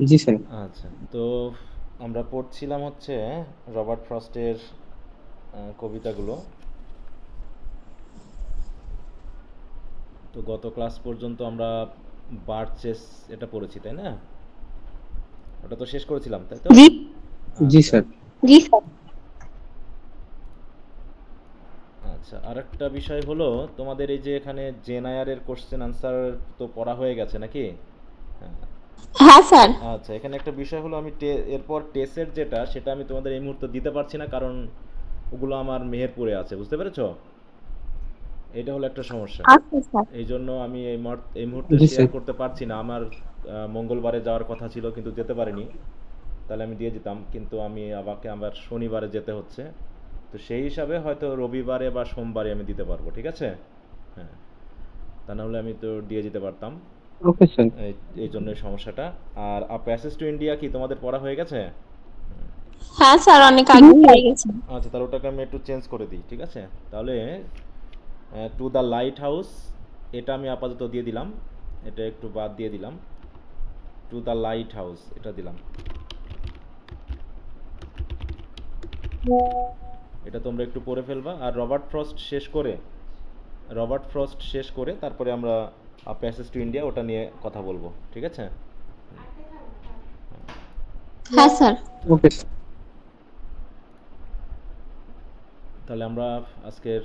জি sir. আচ্ছা, তো আমরা পড়ছিলাম হচ্ছে রবার্ট ফ্রস্টের কবিতাগুলো। তো গত ক্লাস পর্যন্ত আমরা বার্চেস এটা পড়েছি, তাই না? ওটা তো শেষ করেছিলাম, তাই তো? জি জি আচ্ছা স্যার। জি স্যার। আচ্ছা, আরেকটা বিষয় হলো, তোমাদের এই যে এখানে জেন আয়ারের কোশ্চেন আনসার তো পড়া হয়ে গেছে নাকি? হ্যাঁ। হ্যাঁ স্যার। আচ্ছা, এখানে একটা বিষয় হলো, আমি এরপর টেসের যেটা সেটা আমি তোমাদের এই মুহূর্তে দিতে পারছি না, কারণ ওগুলো আমার মেহেরপুরে আছে, বুঝতে পেরেছো? এটা হলো একটা সমস্যা। আচ্ছা স্যার। এই জন্য আমি এই মুহূর্তে জি শেয়ার স্যার। করতে পারছি না। আমার মঙ্গলবারে যাওয়ার কথা ছিল কিন্তু যেতে পারিনি, তাহলে আমি দিয়ে দিতাম, কিন্তু আমি আমাকে আবার শনিবারে যেতে হচ্ছে। তো সেই হিসাবে হয়তো রবিবারে বা সোমবারে আমি দিতে পারবো, ঠিক আছে? হ্যাঁ, তা না হলে আমি তো দিয়ে দিতে পারতাম। Okay sir. এই এই জন্যই সমস্যাটা। আর প্যাসেজ টু ইন্ডিয়া কি তোমাদের পড়া হয়ে গেছে? হ্যাঁ স্যার, অনেক আগে হয়ে গেছে। আচ্ছা, তাহলে ওটাকে আমি একটু চেঞ্জ করে দিই, ঠিক আছে? তাহলে টু দ্য লাইট হাউস, এটা আমি আপাতত দিয়ে দিলাম, এটা একটু বাদ দিয়ে দিলাম। টু দ্য লাইট হাউস এটা দিলাম, এটা তোমরা একটু পড়ে ফেলবা। আর রবার্ট ফ্রস্ট শেষ করে তারপরে আমরা প্যাসেজ টু ইন্ডিয়া ওটা নিয়ে কথা বলবো, ঠিক আছে? হ্যাঁ স্যার। Okay sir. তাহলে আমরা আজকের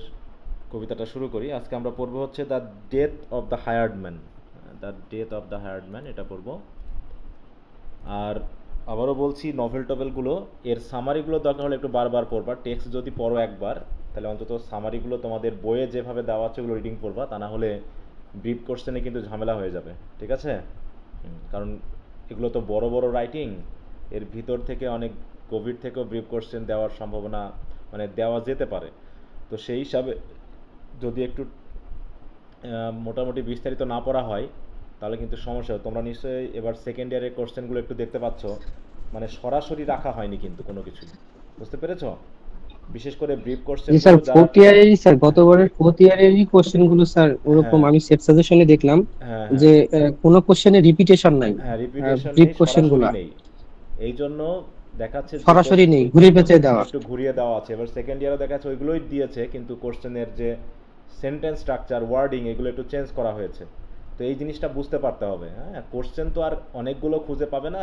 কবিতাটা শুরু করি। আজকে আমরা পড়বো হচ্ছে the death of the hired man. The death of the hired man এটা পড়বো। আর আবারও বলছি, নভেল টভেলগুলো এর সামারিগুলো দরকার হলে একটু বারবার পড়বা। টেক্সট যদি পড়ো একবার, তাহলে অন্তত সামারিগুলো তোমাদের বইয়ে যেভাবে দেওয়া আছে ওগুলো রিডিং পড়বা, তা না হলে ব্রিফ কোশ্চেনে কিন্তু ঝামেলা হয়ে যাবে, ঠিক আছে? কারণ এগুলো তো বড় বড় রাইটিং, এর ভিতর থেকে অনেক গভীর থেকেও ব্রিফ কোশ্চেন দেওয়ার সম্ভাবনা, মানে দেওয়া যেতে পারে। তো সেই হিসাবে যদি একটু মোটামুটি বিস্তারিত না পড়া হয় তাহলে কিন্তু সমস্যা হয়। তোমরা নিশ্চয়ই এবার সেকেন্ড ইয়ারের কোশ্চেনগুলো একটু দেখতে পাচ্ছ, মানে সরাসরি রাখা হয়নি কিন্তু কোনো কিছুই, বুঝতে পেরেছো? বিশেষ করে ব্রিফ জি স্যার, কোশ্চেনগুলো যারা ফোর্থ ইয়ারেরই স্যার, গতবারের ফোর্থ ইয়ারেরই কোশ্চেন গুলো স্যার ওরকম হ্যাঁ আমি সেট সাজেশনে দেখলাম হ্যাঁ হ্যাঁ যে কোনো কোশ্চেনে রিপিটেশন নাই। হ্যাঁ, রিপিটেশন ব্রিফ নেই, কোশ্চেন সরাসরি গুলা নেই। এই জন্য দেখাচ্ছে যে সরাসরি নেই, ঘুরে পেঁচে দেওয়া। একটু ঘুরিয়ে দেওয়া আছে। এবার সেকেন্ড ইয়ারে দেখা যাচ্ছে ওইগুলোই দিয়েছে, কিন্তু কোশ্চেনের যে সেন্টেন্স স্ট্রাকচার, ওয়ার্ডিং, এগুলো একটু চেঞ্জ করা হয়েছে। তো এই জিনিসটা বুঝতে পারতে হবে। হ্যাঁ, কোশ্চেন তো আর অনেকগুলো খুঁজে পাবে না,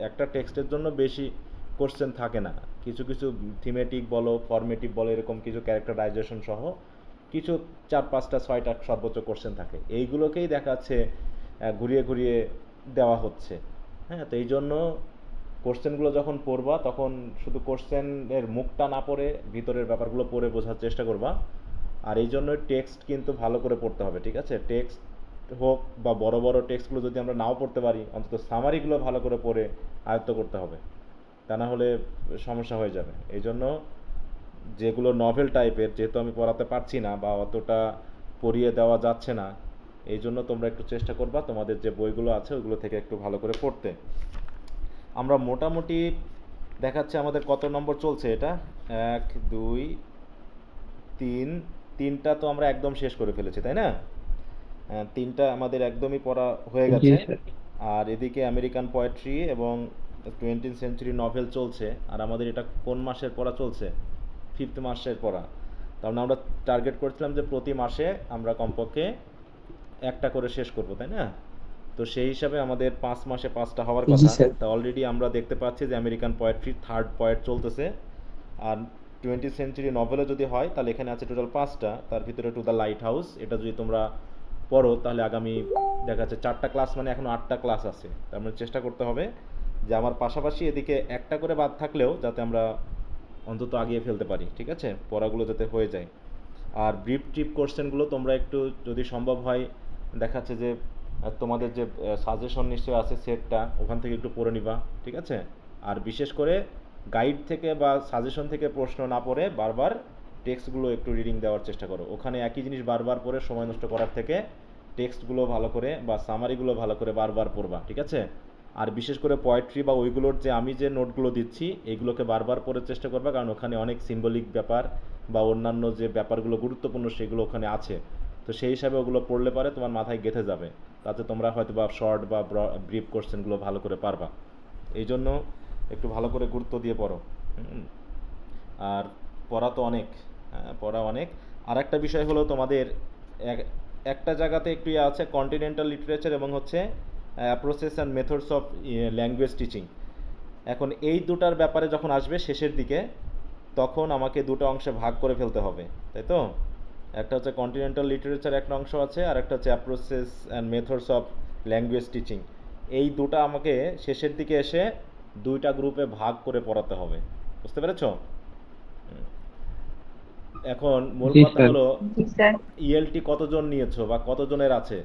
একটা টেক্সটের জন্য বেশি কোশ্চেন থাকে না। কিছু কিছু থিমেটিক বলো, ফরমেটিভ বলো, এরকম কিছু ক্যারেক্টারাইজেশন সহ কিছু 4 5টা 6টা সর্বোচ্চ কোশ্চেন থাকে, এইগুলোকেই দেখাচ্ছে ঘুরিয়ে ঘুরিয়ে দেওয়া হচ্ছে। হ্যাঁ, তো এই জন্য কোশ্চেনগুলো যখন পড়বা তখন শুধু কোশ্চেনের মুখটা না পড়ে ভিতরের ব্যাপারগুলো পড়ে বোঝার চেষ্টা করবা। আর এই জন্য টেক্সট কিন্তু ভালো করে পড়তে হবে, ঠিক আছে? টেক্সট হোক বা বড় বড় টেক্সটগুলো যদি আমরা নাও পড়তে পারি, অন্তত সামারিগুলো ভালো করে পড়ে আয়ত্ত করতে হবে, তা না হলে সমস্যা হয়ে যাবে। এই জন্য যেগুলো নভেল টাইপের, যেহেতু আমি পড়াতে পারছি না বা অতটা পড়িয়ে দেওয়া যাচ্ছে না, এই জন্য তোমরা একটু চেষ্টা করবা তোমাদের যে বইগুলো আছে ওইগুলো থেকে একটু ভালো করে পড়তে। আমরা মোটামুটি দেখাচ্ছে আমাদের কত নম্বর চলছে এটা, 1 2 3, তিনটা তো আমরা একদম শেষ করে ফেলেছি, তাই না? তিনটা আমাদের একদমই পড়া হয়ে জি গেছে। স্যার। আর এদিকে আমেরিকান পোয়েট্রি এবং 20th সেঞ্চুরি নভেল চলছে। আর আমাদের এটা কোন মাসের পড়া চলছে? ফিফথ মাসের পড়া। তার মানে আমরা টার্গেট করছিলাম যে প্রতি মাসে আমরা কমপক্ষে একটা করে শেষ করব, তাই না? তো সেই হিসাবে আমাদের 5 মাসে 5টা হওয়ার জি কথা। স্যার। তা অলরেডি আমরা দেখতে পাচ্ছি যে আমেরিকান পোয়েট্রি থার্ড পোয়েট চলতেছে। আর 20th সেঞ্চুরি নভেলও যদি হয় তাহলে এখানে আছে টোটাল 5টা, তার ভিতরে টু দ্য লাইট হাউস এটা যদি তোমরা পড়ো তাহলে আগামী দেখা যাচ্ছে 4টা ক্লাস, মানে এখনও 8টা ক্লাস আছে। তার মানে চেষ্টা করতে হবে যে আমার পাশাপাশি এদিকে একটা করে বাদ থাকলেও যাতে আমরা অন্তত আগিয়ে ফেলতে পারি, ঠিক আছে? পড়াগুলো যাতে হয়ে যায়। আর ব্রিফ ট্রিপ কোশ্চেনগুলো তোমরা একটু যদি সম্ভব হয়, দেখাচ্ছে যে তোমাদের যে সাজেশন নিশ্চয়ই আছে সেটটা, ওখান থেকে একটু পড়ে নিবা, ঠিক আছে? আর বিশেষ করে গাইড থেকে বা সাজেশন থেকে প্রশ্ন না পড়ে বারবার টেক্সটগুলো একটু রিডিং দেওয়ার চেষ্টা করো। ওখানে একই জিনিস বারবার পড়ে সময় নষ্ট করার থেকে টেক্সটগুলো ভালো করে বা সামারিগুলো ভালো করে বারবার পড়বা, ঠিক আছে? আর বিশেষ করে পোয়েট্রি বা ওইগুলোর যে আমি যে নোটগুলো দিচ্ছি এইগুলোকে বারবার পড়ার চেষ্টা করবা, কারণ ওখানে অনেক সিম্বলিক ব্যাপার বা অন্যান্য যে ব্যাপারগুলো গুরুত্বপূর্ণ সেগুলো ওখানে আছে। তো সেই হিসাবে ওগুলো পড়লে পারে তোমার মাথায় গেঁথে যাবে। তাতে তোমরা হয়তো বা শর্ট বা ব্রিফ কোশ্চেনগুলো ভালো করে পারবা। এই জন্য একটু ভালো করে গুরুত্ব দিয়ে পড়ো। আর পড়া তো অনেক, হ্যাঁ পড়া অনেক। আর একটা বিষয় হলো তোমাদের একটা জায়গাতে একটু ইয়ে আছে, কন্টিনেন্টাল লিটারেচার এবং হচ্ছে process and methods of language teaching. এখন এই দুটার ব্যাপারে যখন আসবে শেষের দিকে, তখন আমাকে দুটো অংশে ভাগ করে ফেলতে হবে, তাই তো? একটা হচ্ছে কন্টিনেন্টাল লিটারেচার একটা অংশ আছে, আর একটা হচ্ছে process and methods of language teaching. এই দুটো আমাকে শেষের দিকে এসে দুইটা গ্রুপে ভাগ করে পড়াতে হবে, বুঝতে পেরেছো? এখন মূল জি কথা স্যার। হলো জি স্যার। ইএলটি কতজন নিয়েছো বা কতজনের আছে,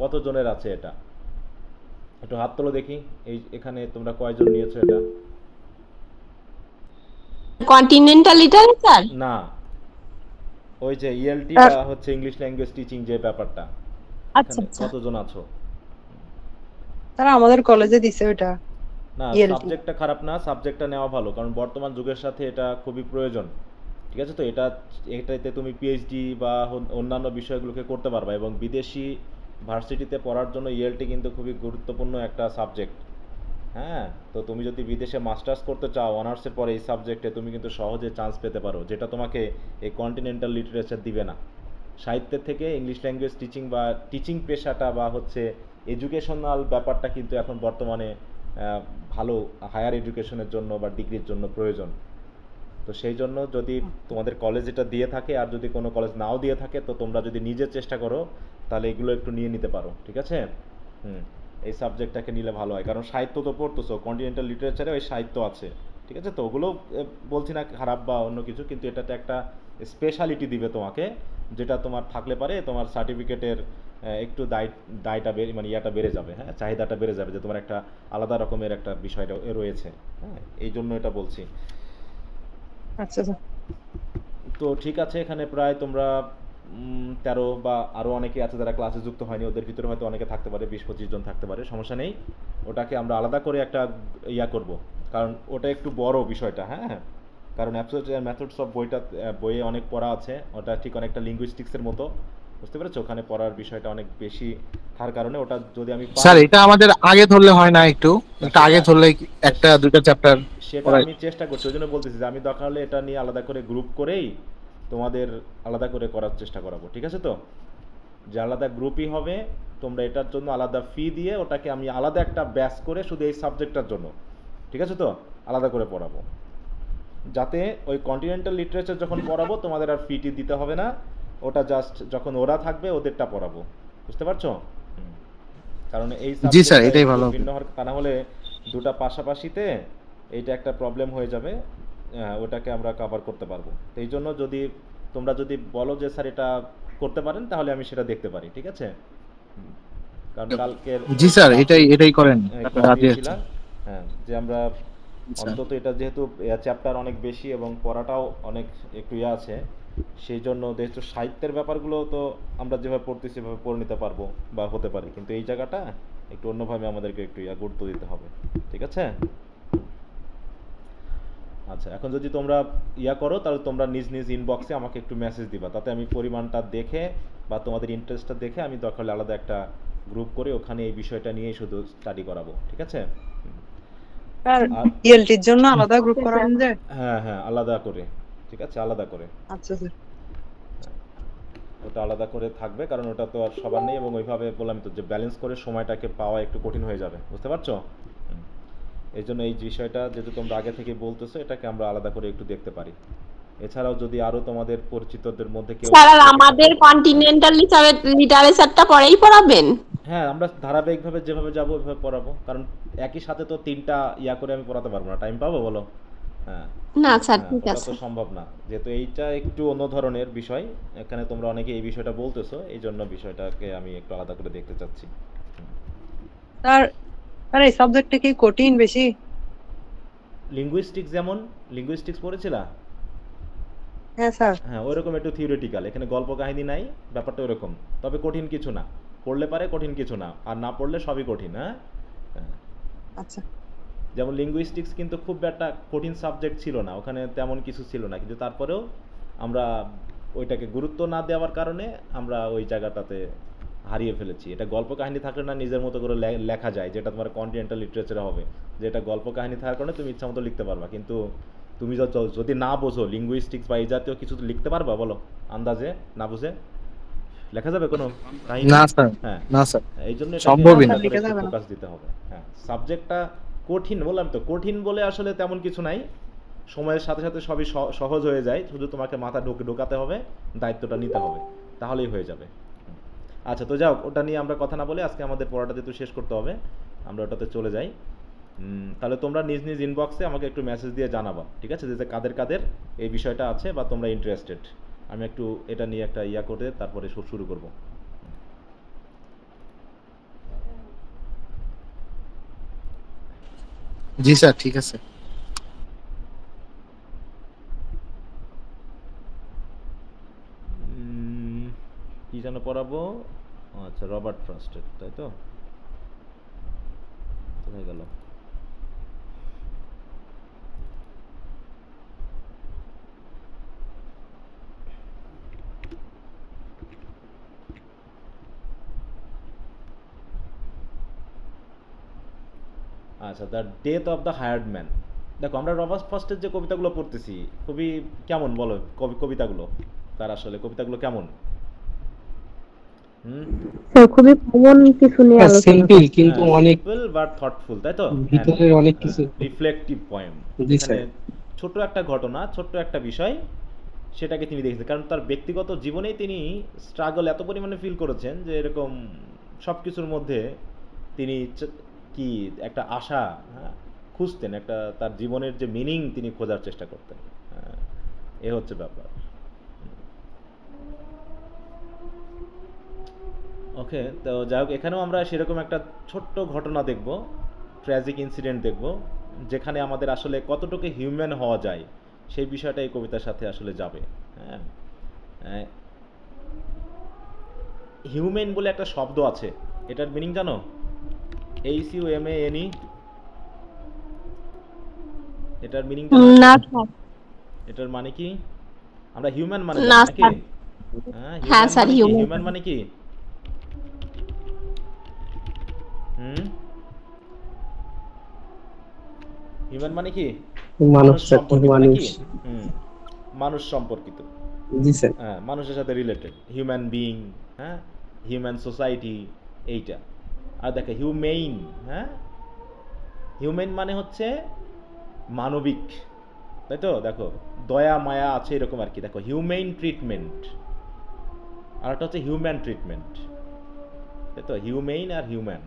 কতজনের আছে এটা একটু হাত তোলো দেখি। এই এখানে তোমরা কয়জন নিয়েছো এটা? Continental literature? না, ওই যে ইএলটি বা হচ্ছে ইংলিশ ল্যাঙ্গুয়েজ টিচিং যে ব্যাপারটা, আচ্ছা এখানে আচ্ছা। কতজন আছো? তারা আমাদের কলেজে দিছে ওটা না, ELT। সাবজেক্টটা খারাপ না, সাবজেক্টটা নেওয়া ভালো, কারণ বর্তমান যুগের সাথে এটা খুবই প্রয়োজন। ঠিক আছে, তো এটাতে তুমি পিএইচডি বা অন্যান্য বিষয়গুলোকে করতে পারবা, এবং বিদেশি ভার্সিটিতে পড়ার জন্য ইএলটি কিন্তু খুবই গুরুত্বপূর্ণ একটা সাবজেক্ট। হ্যাঁ, তো তুমি যদি বিদেশে মাস্টার্স করতে চাও অনার্সের পরে এই সাবজেক্টে, তুমি কিন্তু সহজে চান্স পেতে পারো, যেটা তোমাকে এই কন্টিনেন্টাল লিটারেচার দিবে না। সাহিত্যের থেকে ইংলিশ ল্যাঙ্গুয়েজ টিচিং বা টিচিং পেশাটা বা হচ্ছে এডুকেশনাল ব্যাপারটা কিন্তু এখন বর্তমানে ভালো হায়ার এডুকেশনের জন্য বা ডিগ্রির জন্য প্রয়োজন। তো সেই জন্য যদি তোমাদের কলেজ এটা দিয়ে থাকে, আর যদি কোনো কলেজ নাও দিয়ে থাকে, তো তোমরা যদি নিজের চেষ্টা করো তাহলে এগুলো একটু নিয়ে নিতে পারো, ঠিক আছে? এই সাবজেক্টটাকে নিলে ভালো হয়, কারণ সাহিত্য তো পড়তেছো, কন্টিনেন্টাল লিটারেচারে ওই সাহিত্য আছে, ঠিক আছে? তো ওগুলো বলছি না খারাপ বা অন্য কিছু, কিন্তু এটাতে একটা স্পেশালিটি দিবে তোমাকে, যেটা তোমার থাকলে পারে তোমার সার্টিফিকেটের একটু দায়টা মানে ইয়াটা বেড়ে যাবে, হ্যাঁ, চাহিদাটা বেড়ে যাবে, যে তোমার একটা আলাদা রকমের একটা বিষয় রয়েছে। হ্যাঁ, এই জন্য এটা বলছি। আচ্ছা আচ্ছা। তো ঠিক আছে, এখানে প্রায় তোমরা 13 বা আরও অনেকে আছে যারা ক্লাসে যুক্ত হয়নি, ওদের ভিতরে হয়তো অনেকে থাকতে পারে, 20-25 জন থাকতে পারে, সমস্যা নেই। ওটাকে আমরা আলাদা করে একটা ইয়া করব, কারণ ওটা একটু বড় বিষয়টা। হ্যাঁ, কারণ অ্যাপ্রোচ অ্যান্ড মেথডস অফ বইয়ে অনেক পড়া আছে, ওটা ঠিক অনেকটা লিঙ্গুইস্টিক্সের মতো, বুঝতে পেরেছো? ওখানে পড়ার বিষয়টা অনেক বেশি থাকার কারণে ওটা যদি আমি স্যার এটা আমাদের আগে ধরলে হয় না? একটু আগে ধরলে একটা দুইটা চ্যাপ্টার সেটা আমি চেষ্টা করছি, ওই জন্য বলতেছি যে আমি দরকার হলে এটা নিয়ে আলাদা করে গ্রুপ করেই তোমাদের আলাদা করে করার চেষ্টা করাবো, ঠিক আছে? তো যে আলাদা গ্রুপই হবে, তোমরা এটার জন্য আলাদা ফি দিয়ে ওটাকে আমি আলাদা একটা ব্যাচ করে শুধু এই সাবজেক্টটার জন্য, ঠিক আছে তো, আলাদা করে পড়াবো, যাতে ওই কন্টিনেন্টাল লিটারেচার যখন পড়াবো তোমাদের আর ফিটি দিতে হবে না, ওটা জাস্ট যখন ওরা থাকবে ওদেরটা পড়াবো, বুঝতে পারছো? কারণ এই জি স্যার, এটাই ভালো হবে। ভিন্ন হওয়ার, তা না হলে দুটা পাশাপাশিতে এইটা একটা প্রবলেম হয়ে যাবে, ওটাকে আমরা কভার করতে পারবো। তো এই জন্য যদি তোমরা যদি বলো যে স্যার এটা করতে পারেন, তাহলে আমি সেটা দেখতে পারি, ঠিক আছে? কারণ কালকের জি স্যার, এটাই করেন, রাজি আছি। হ্যাঁ, যে আমরা অন্তত এটা যেহেতু চ্যাপ্টার অনেক বেশি এবং পড়াটাও অনেক একটু ইয়ে আছে, সেই জন্য যেহেতু সাহিত্যের ব্যাপারগুলো তো আমরা যেভাবে পড়তেছি সেভাবে পড়ে নিতে পারবো বা হতে পারে, কিন্তু এই জায়গাটা একটু অন্যভাবে আমাদেরকে একটু গুরুত্ব দিতে হবে, ঠিক আছে? আচ্ছা, এখন যদি তোমরা করো, তাহলে তোমরা নিজ নিজ ইনবক্সে আমাকে একটু মেসেজ দিবা, তাতে আমি পরিমাণটা দেখে বা তোমাদের ইন্টারেস্টটা দেখে আমি দরকার হলে আলাদা একটা গ্রুপ করে ওখানে এই বিষয়টা নিয়েই শুধু স্টাডি করাবো, ঠিক আছে? আর ইএলটির জন্য আলাদা গ্রুপ করাবেন যে? হ্যাঁ হ্যাঁ, আলাদা করে, ঠিক আছে, আলাদা করে। আচ্ছা স্যার। ওটা আলাদা করে থাকবে, কারণ ওটা তো আর সবার নেই, এবং ওইভাবে বললাম তো যে ব্যালেন্স করে সময়টাকে পাওয়া একটু কঠিন হয়ে যাবে, বুঝতে পারছো? এই জন্য এই বিষয়টা যেহেতু তোমরা আগে থেকে বলতেছো, এটাকে আমরা আলাদা করে একটু দেখতে পারি। এছাড়াও যদি আরো তোমাদের পরিচিতদের মধ্যে কেউ স্যার আমাদের কন্টিনেন্টাল লিটারেচারটা পরেই পড়াবেন? হ্যাঁ, আমরা ধারাবাহিকভাবে যেভাবে যাবো ওইভাবে পড়াবো, কারণ একই সাথে তো 3টা করে আমি পড়াতে পারবো না, টাইম পাবো বলো? হ্যাঁ না স্যার, হ্যাঁ, ঠিক ওটা আছে। তো সম্ভব না, যেহেতু এইটা একটু অন্য ধরনের বিষয়, এখানে তোমরা অনেকে এই বিষয়টা বলতেছো, এই জন্য বিষয়টাকে আমি একটু আলাদা করে দেখতে চাচ্ছি। স্যার এই সাবজেক্টটা কি কঠিন বেশি? লিঙ্গুইস্টিক্স, যেমন লিঙ্গুইস্টিক্স পড়েছিলা? হ্যাঁ স্যার। হ্যাঁ, ওইরকম একটু থিওরিটিক্যাল, এখানে গল্প কাহিনী নাই, ব্যাপারটা ওইরকম, তবে কঠিন কিছু না, পড়লে পারে, কঠিন কিছু না, আর না পড়লে সবই কঠিন। হ্যাঁ, আচ্ছা। যেমন লিঙ্গুইস্টিক্স কিন্তু খুব একটা কঠিন সাবজেক্ট ছিল না, ওখানে তেমন কিছু ছিল না, কিন্তু তারপরেও আমরা ওইটাকে গুরুত্ব না দেওয়ার কারণে আমরা ওই জায়গাটাতে হারিয়ে ফেলেছি। এটা গল্প কাহিনী থাকলে না নিজের মতো করে লেখা যায়, যেটা তোমার কন্টিনেন্টাল লিটারেচারে হবে, যেটা গল্প কাহিনী থাকার কারণে তুমি ইচ্ছা মতো লিখতে পারবা। কিন্তু তুমি যদি না বোঝো লিঙ্গুইস্টিক্স বা এই জাতীয় কিছু লিখতে পারবা বলো? আন্দাজে না বুঝে লেখা যাবে কোনো কাহিনী? না স্যার, হ্যাঁ না স্যার, এই জন্য সম্ভবই না। ফোকাস দিতে হবে। হ্যাঁ, সাবজেক্টটা কঠিন বললাম তো, কঠিন বলে আসলে তেমন কিছু নাই, সময়ের সাথে সাথে সবই সহজ হয়ে যায়, শুধু তোমাকে মাথা ঢোকাতে হবে, দায়িত্বটা নিতে হবে, তাহলেই হয়ে যাবে। আচ্ছা, তো যাও, ওটা নিয়ে আমরা কথা না বলে আজকে আমাদের পড়াটা যেহেতু শেষ করতে হবে, আমরা ওটাতে চলে যাই। তাহলে তোমরা নিজ নিজ ইনবক্সে আমাকে একটু মেসেজ দিয়ে জানাবা, ঠিক আছে, যে কাদের কাদের এই বিষয়টা আছে বা তোমরা ইন্টারেস্টেড। আমি একটু এটা নিয়ে একটা ইয়া করে তারপরে শুরু করব। জি স্যার, ঠিক আছে। কি যেন পড়াবো? আচ্ছা, রবার্ট ফ্রস্টের, তাই তো? কোথায় গেল? আচ্ছা, the death of the hired man. দেখো, আমরা রবার্ট ফ্রস্টের যে কবিতাগুলো পড়তেছি, খুবই কেমন বলো কবিতাগুলো? তার আসলে কবিতাগুলো কেমন? খুবই কমন কিছু নিয়ে আলোচনা, সিম্পল কিন্তু অনেক সিম্পল বাট থটফুল, তাই তো? ভিতরে অনেক কিছু রিফ্লেক্টিভ পোয়েম। জি এখানে স্যার। ছোট একটা ঘটনা, ছোট্ট একটা বিষয়, সেটাকে তিনি দেখেছেন, কারণ তার ব্যক্তিগত জীবনেই তিনি স্ট্রাগল এত পরিমাণে ফিল করেছেন যে এরকম সব কিছুর মধ্যে তিনি কি একটা আশা খুঁজতেন, একটা তার জীবনের যে মিনিং তিনি খোঁজার চেষ্টা করতেন। এ হচ্ছে ব্যাপার। ওকে, তো যাই হোক, এখানেও আমরা সেরকম একটা ছোট্ট ঘটনা দেখব, ট্র্যাজিক ইনসিডেন্ট দেখব, যেখানে আমাদের আসলে কতটুকু হিউম্যান হওয়া যায় সেই বিষয়টা এই কবিতার সাথে আসলে যাবে। হ্যাঁ, হিউম্যান বলে একটা শব্দ আছে, এটার মিনিং জানো? HUMANE, এটার মিনিং না এটার মানে কি? আমরা হিউম্যান মানে না নাকি? হ্যাঁ স্যার, হিউম্যান মানে কি? হিউম্যান মানে কি? মানব সম্পর্কিত মানুষ। নাকি? মানুষ সম্পর্কিত। জি স্যার। হ্যাঁ, মানুষের সাথে রিলেটেড, হিউম্যান বিইং, হ্যাঁ, হিউম্যান সোসাইটি, এইটা। আর দেখো হিউমেইন, হ্যাঁ, হিউম্যান মানে হচ্ছে মানবিক, তাই তো? দেখো, দয়া মায়া আছে এরকম আর কি। দেখো, হিউমেইন ট্রিটমেন্ট, আর একটা হচ্ছে হিউম্যান ট্রিটমেন্ট, তাই তো? হিউমেইন আর হিউম্যান।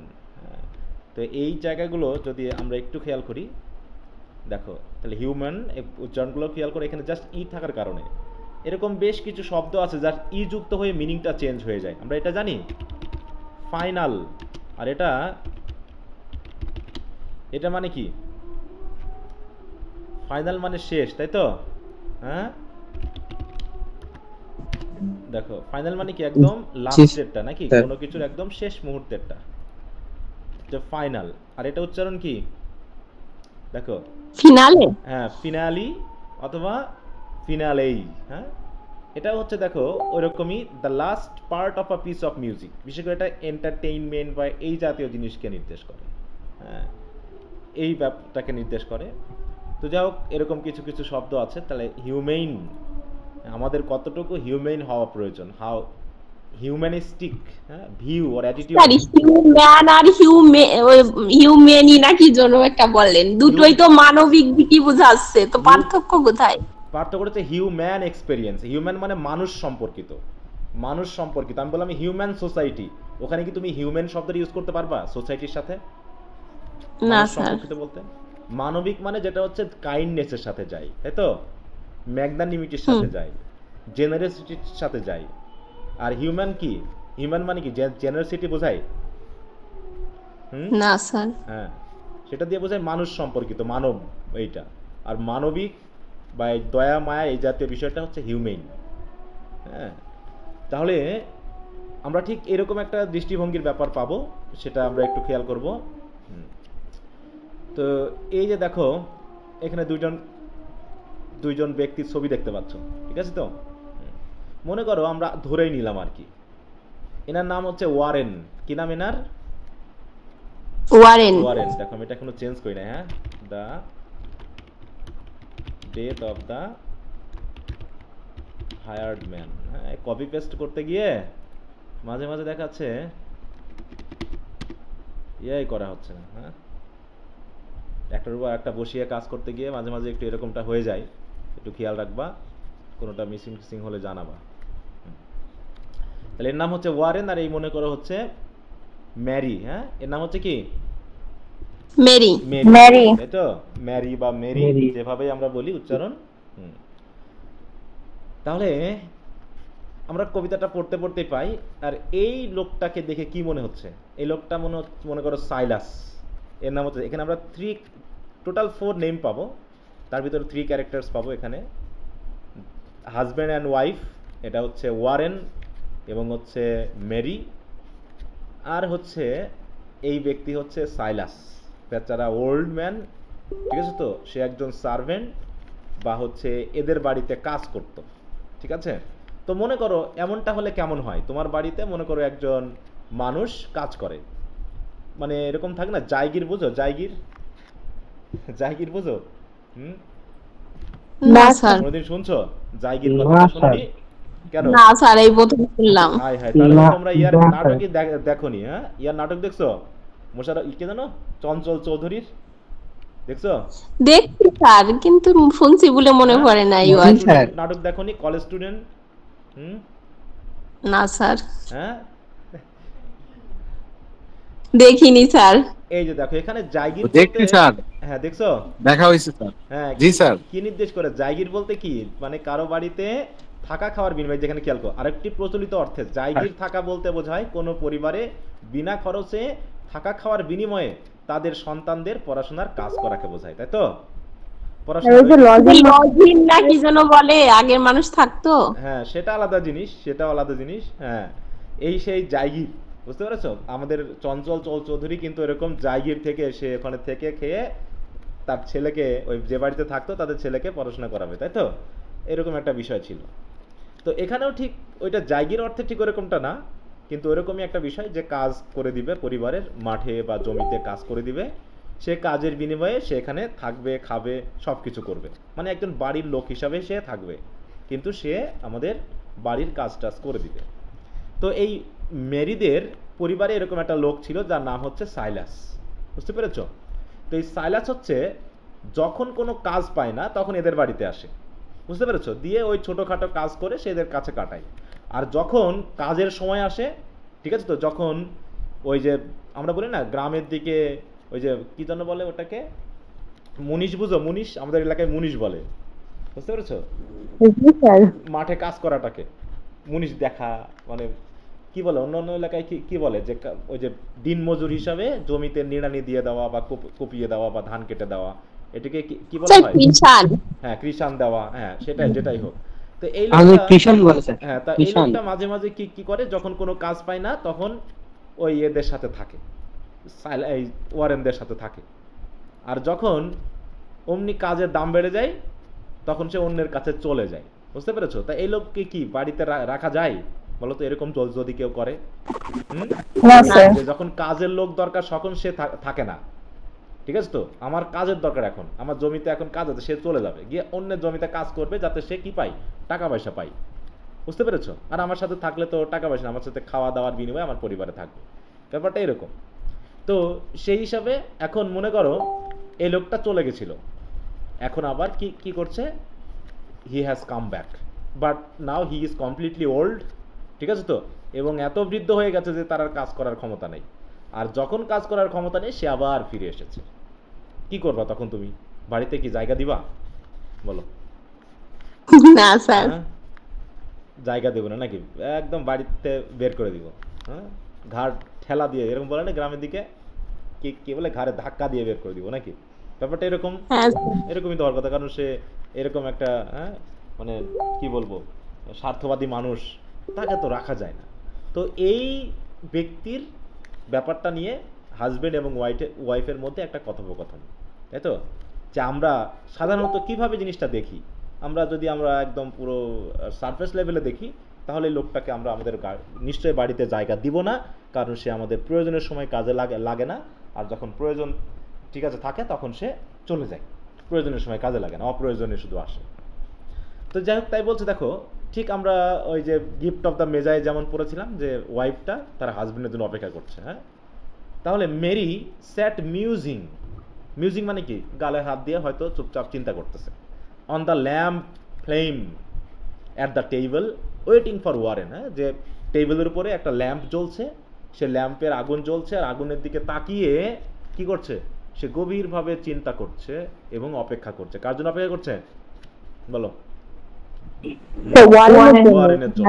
তো এই জায়গাগুলো যদি আমরা একটু খেয়াল করি, দেখো, তাহলে হিউম্যান উচ্চারণগুলো খেয়াল করে, এখানে জাস্ট ই থাকার কারণে এরকম বেশ কিছু শব্দ আছে যার ই যুক্ত হয়ে মিনিংটা চেঞ্জ হয়ে যায়, আমরা এটা জানি। ফাইনাল, আর এটা মানে কি? ফাইনাল মানে শেষ, তাই তো? হ্যাঁ, দেখো, ফাইনাল মানে কি? একদম লাস্টেরটা নাকি, কোনো কিছুর একদম শেষ মুহূর্তেরটা, যে ফাইনাল। আর এটা উচ্চারণ কি? দেখো, ফিনালে। হ্যাঁ, ফিনালি অথবা ফিনালেই। হ্যাঁ, এটা হচ্ছে দেখো ওইরকমই, the last part of a piece of music. বিশেষ করে এটা এন্টারটেইনমেন্ট বা এই জাতীয় জিনিসকে নির্দেশ করে, হ্যাঁ, এই ব্যাপারটাকে নির্দেশ করে। তো যাই হোক, এরকম কিছু কিছু শব্দ আছে। তাহলে হিউম্যান, আমাদের কতটুকু হিউম্যান হওয়া প্রয়োজন, how humanistic view or attitude. Human আর হিউম্যানি নাকি যেন একটা বললেন, দুটোই তো মানবিক দিকই বোঝাচ্ছে, তো পার্থক্য কোথায়? পার্থক্য হচ্ছে হিউম্যান এক্সপেরিয়েন্স। হিউম্যান মানে মানুষ সম্পর্কিত, মানুষ সম্পর্কিত। আমি বললাম হিউম্যান সোসাইটি, ওখানে কি তুমি হিউম্যান শব্দটা ইউজ করতে পারবা সোসাইটির সাথে? না মানুষ স্যার। সম্পর্কিত বলতে মানবিক মানে যেটা হচ্ছে কাইন্ডনেসের সাথে যায়, তাই তো? ম্যাগনানিমিটির সাথে যায়, জেনারেসিটির সাথে যায়। আর হিউম্যান কি? হিউম্যান মানে কি জেনারেসিটি বোঝায়? না স্যার। হ্যাঁ, সেটা দিয়ে বোঝায় মানুষ সম্পর্কিত, মানব এইটা। আর মানবিক বা দয়া মায়া এই জাতীয় বিষয়টা হচ্ছে হিউম্যান। হ্যাঁ, তাহলে আমরা ঠিক এরকম একটা দৃষ্টিভঙ্গির ব্যাপার পাবো, সেটা আমরা একটু খেয়াল করব। তো এই যে দেখো, এখানে দুইজন ব্যক্তির ছবি দেখতে পাচ্ছ, ঠিক আছে তো? মনে করো আমরা ধরেই নিলাম আর কি, এনার নাম হচ্ছে ওয়ারেন। কি নাম এনার? ওয়ারেন। ওয়ারেন। দেখো আমি এটা এখনো চেঞ্জ করি না, হ্যাঁ, the death of the hired man. হ্যাঁ, কপি পেস্ট করতে গিয়ে মাঝে মাঝে দেখাচ্ছে ইয়াই করা হচ্ছে না। হ্যাঁ, একটার উপর একটা বসিয়ে কাজ করতে গিয়ে মাঝে মাঝে একটু এরকমটা হয়ে যায়, একটু খেয়াল রাখবা, কোনোটা মিসিং টিসিং হলে জানাবা। তাহলে এর নাম হচ্ছে ওয়ারেন, আর এই মনে করো হচ্ছে ম্যারি। হ্যাঁ, এর নাম হচ্ছে কি? মেরি। মেরি, তাই তো? ম্যারি বা মেরি, মেরি। যেভাবে আমরা বলি উচ্চারণ। তাহলে আমরা কবিতাটা পড়তে পড়তেই পাই। আর এই লোকটাকে দেখে কি মনে হচ্ছে? এই লোকটা মনে করো সাইলাস। এর নাম হচ্ছে, এখানে আমরা টোটাল 4 নেম পাবো, তার ভিতরে 3 ক্যারেক্টার্স পাবো এখানে। হাজব্যান্ড অ্যান্ড ওয়াইফ, এটা হচ্ছে ওয়ারেন এবং হচ্ছে মেরি, আর হচ্ছে এই ব্যক্তি হচ্ছে সাইলাস, বেচারা ওল্ড ম্যান। ঠিক আছে তো? সে একজন সার্ভেন্ট বা হচ্ছে এদের বাড়িতে কাজ করত। ঠিক আছে? তো মনে করো এমনটা হলে কেমন হয়? তোমার বাড়িতে মনে করো একজন মানুষ কাজ করে, মানে এরকম থাকে না, জায়গির বুঝো? জায়গির, জায়গির বুঝো? না স্যার। কোনোদিন শুনছো জায়গির না, কথা? স্যার। শুননি কেন? না স্যার, এই প্রথম শুনলাম। হাই হাই, তাহলে না, তোমরা ইয়ার না, স্যার। নাটকই দেখোনি? হ্যাঁ, ইয়ার নাটক দেখছো? কে জানো? চঞ্চল চৌধুরীর দেখছো? দেখছি স্যার, কিন্তু শুনছি বলে মনে পড়ে না। জি, ইউআর স্যার। নাটক দেখোনি? College student. না স্যার, হ্যাঁ, দেখিনি স্যার। এই যে দেখো এখানে জায়গির দেখছি বলতে, স্যার, হ্যাঁ দেখছো? দেখা হয়েছে স্যার। হ্যাঁ, জি স্যার। কি নির্দেশ করে? জায়গির বলতে কি, মানে কারো বাড়িতে থাকা খাওয়ার বিনিময়ে, যেখানে খেয়াল করো আরেকটি প্রচলিত অর্থে জায়গির থাকা বলতে বোঝায় কোনো পরিবারে বিনা খরচে থাকা খাওয়ার বিনিময়ে তাদের সন্তানদের পড়াশোনার কাজ করাকে বোঝায়, তাই তো? লজিন না কি যেন বলে, আগের মানুষ থাকতো। হ্যাঁ, সেটা আলাদা জিনিস, সেটাও আলাদা জিনিস। হ্যাঁ, এই সেই জায়গির, বুঝতে পেরেছো? আমাদের চঞ্চল চৌধুরী কিন্তু এরকম জায়গির থেকে, সে ওখানে থেকে খেয়ে তার ছেলেকে, ওই যে বাড়িতে থাকতো তাদের ছেলেকে পড়াশোনা করাবে, তাই তো? এরকম একটা বিষয় ছিল। তো এখানেও ঠিক ওইটা জায়গির অর্থে ঠিক ওরকমটা না, কিন্তু ওরকমই একটা বিষয় যে কাজ করে দিবে, পরিবারের মাঠে বা জমিতে কাজ করে দিবে, সে কাজের বিনিময়ে সে এখানে থাকবে, খাবে, সব কিছু করবে, মানে একজন বাড়ির লোক হিসাবে সে থাকবে, কিন্তু সে আমাদের বাড়ির কাজ টাজ করে দিবে। তো এই মেরিদের পরিবারে এরকম একটা লোক ছিল যার নাম হচ্ছে সাইলাস, বুঝতে পেরেছ? তো এই সাইলাস হচ্ছে যখন কোনো কাজ পায় না তখন এদের বাড়িতে আসে, বুঝতে পেরেছো? দিয়ে ওই ছোটোখাটো কাজ করে সে এদের কাছে কাটায়। আর যখন কাজের সময় আসে, ঠিক আছে তো, যখন ওই যে আমরা বলি না গ্রামের দিকে ওই যে কি জন্য বলে ওটাকে, মুনিশ, বুঝো? মুনিশ, আমাদের এলাকায় মুনিশ বলে, বুঝতে পেরেছো? মাঠে কাজ করাটাকে মুনিশ দেখা, মানে কি বলে অন্য অন্য এলাকায় কি বলে, যে ওই যে দিন মজুর হিসাবে জমিতে নিড়ানি দিয়ে দেওয়া বা কুপিয়ে দেওয়া বা ধান কেটে দেওয়া, এটাকে কি বলা হয়? কৃষাণ। হ্যাঁ, কৃষাণ দেওয়া। হ্যাঁ, সেটাই, যেটাই হোক। তো এই আমাদের লোকটা, কৃষাণ বলে স্যার। হ্যাঁ, তা এই কৃষাণ। লোকটা মাঝে মাঝে কি করে, যখন কোনো কাজ পায় না তখন ওই এদের সাথে থাকে, এই ওয়ারেনদের সাথে থাকে। আর যখন অমনি কাজের দাম বেড়ে যায় তখন সে অন্যের কাছে চলে যায়, বুঝতে পেরেছো? তা এই লোককে কি বাড়িতে রাখা যায় বলো তো, এরকম যদি কেউ করে? যখন কাজের লোক দরকার তখন সে থাকে না, ঠিক আছে তো? আমার কাজের দরকার, এখন আমার জমিতে এখন কাজ আছে, সে চলে যাবে, গিয়ে অন্যের জমিতে কাজ করবে যাতে সে কি পায়, টাকা পয়সা পায়, বুঝতে পেরেছো? আর আমার সাথে থাকলে তো টাকা পয়সা, আমার সাথে খাওয়া দাওয়ার বিনিময়ে আমার পরিবারে থাকবে, ব্যাপারটা এরকম। তো সেই হিসাবে এখন মনে করো এই লোকটা চলে গেছিল, এখন আবার কি করছে, he has come back, but now he is completely old, ঠিক আছে তো? এবং এত বৃদ্ধ হয়ে গেছে যে তার আর কাজ করার ক্ষমতা নেই। আর যখন কাজ করার ক্ষমতা নেই সে আবার ফিরে এসেছে, কি করবা তখন তুমি? বাড়িতে কি জায়গা দিবা বলো? না স্যার, জায়গা দেবো না নাকি? একদম বাড়িতে বের করে দিব। হ্যাঁ, ঘাড় ঠেলা দিয়ে, এরকম বলে না গ্রামের দিকে, কি বলে, ঘাড়ে ধাক্কা দিয়ে বের করে দিব নাকি? ব্যাপারটা এরকম, এরকমই তো হওয়ার কথা, কারণ সে এরকম একটা, হ্যাঁ, মানে কি বলবো, স্বার্থবাদী মানুষ, তাকে তো রাখা যায় না। তো এই ব্যক্তির ব্যাপারটা নিয়ে হাজবেন্ড এবং ওয়াইফের মধ্যে একটা কথোপকথন, তাই তো? যে আমরা সাধারণত কিভাবে জিনিসটা দেখি, আমরা যদি আমরা একদম পুরো সারফেস লেভেলে দেখি, তাহলে লোকটাকে আমরা আমাদের নিশ্চয়ই বাড়িতে জায়গা দিব না, কারণ সে আমাদের প্রয়োজনের সময় কাজে লাগে না, আর যখন প্রয়োজন ঠিক আছে থাকে তখন সে চলে যায়, প্রয়োজনের সময় কাজে লাগে না, অপ্রয়োজনে শুধু আসে। তো যাই হোক, তাই বলছে দেখো ঠিক আমরা ওই যে গিফট অফ দ্য মেজায় যেমন পড়েছিলাম যে ওয়াইফটা তার হাজবেন্ডের জন্য অপেক্ষা করছে, হ্যাঁ, তাহলে মেরি স্যাট মিউজিং মানে কি, গালে হাত দিয়ে হয়তো চুপচাপ চিন্তা করতেছে, on the lamp flame at the table waiting for Warren, হ্যাঁ, যে টেবিলের উপরে একটা ল্যাম্প জ্বলছে, সে ল্যাম্পের আগুন জ্বলছে আর আগুনের দিকে তাকিয়ে কি করছে, সে গভীরভাবে চিন্তা করছে এবং অপেক্ষা করছে। কার জন্য অপেক্ষা করছে বলো? ওয়ারেনের জন্য।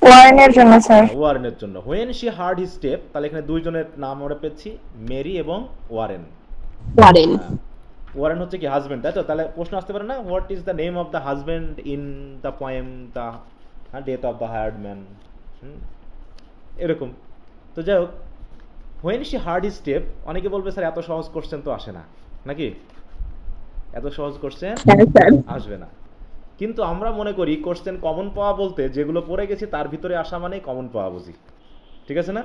ওয়ারেনের জন্য স্যার। ওয়ারেনের জন্য। When she heard his step, তাহলে এখানে দুইজনের নাম আমরা পেয়েছি, মেরি এবং ওয়ারেন। ওয়ারেন হচ্ছে কি হাজবেন্ড, তাই তো? তাহলে প্রশ্ন আসতে পারে না, what is the name of the husband in the poem the death of the hired man, এরকম। তো যাই হোক, when she heard his step, অনেকে বলবে স্যার এত সহজ কোশ্চেন তো আসে না, নাকি এত সহজ কোশ্চেন আসবে না, কিন্তু আমরা মনে করি কোশ্চেন কমন পাওয়া বলতে যেগুলো পড়ে গেছি তার ভিতরে আসা মানেই কমন পাওয়া বুঝি, ঠিক আছে না?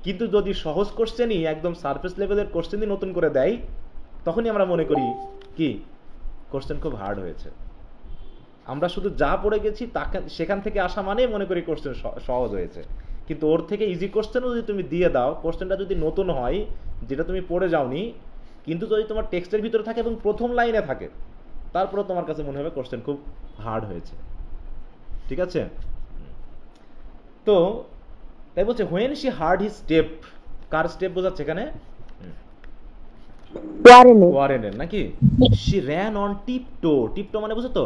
কিন্তু যদি সহজ কোশ্চেনই একদম সারফেস লেভেলের কোশ্চেনই নতুন করে দেয়, তখনই আমরা মনে করি কি কোশ্চেন খুব হার্ড হয়েছে। আমরা শুধু যা পড়ে গেছি তাকে সেখান থেকে আসা মানেই মনে করি কোশ্চেন সহজ হয়েছে, কিন্তু ওর থেকে ইজি কোশ্চেনও যদি তুমি দিয়ে দাও, কোশ্চেনটা যদি নতুন হয় যেটা তুমি পড়ে যাওনি, কিন্তু যদি তোমার টেক্সটের ভিতরে থাকে এবং প্রথম লাইনে থাকে, তারপরে তোমার কাছে মনে হবে কোশ্চেন খুব হার্ড হয়েছে, ঠিক আছে? তো তাই বলছে when she heard his step, car step বোঝাচ্ছে এখানে? ওয়ারেনের, নাকি? শি র্যান অন টিপটো, টিপটো মানে বুঝো তো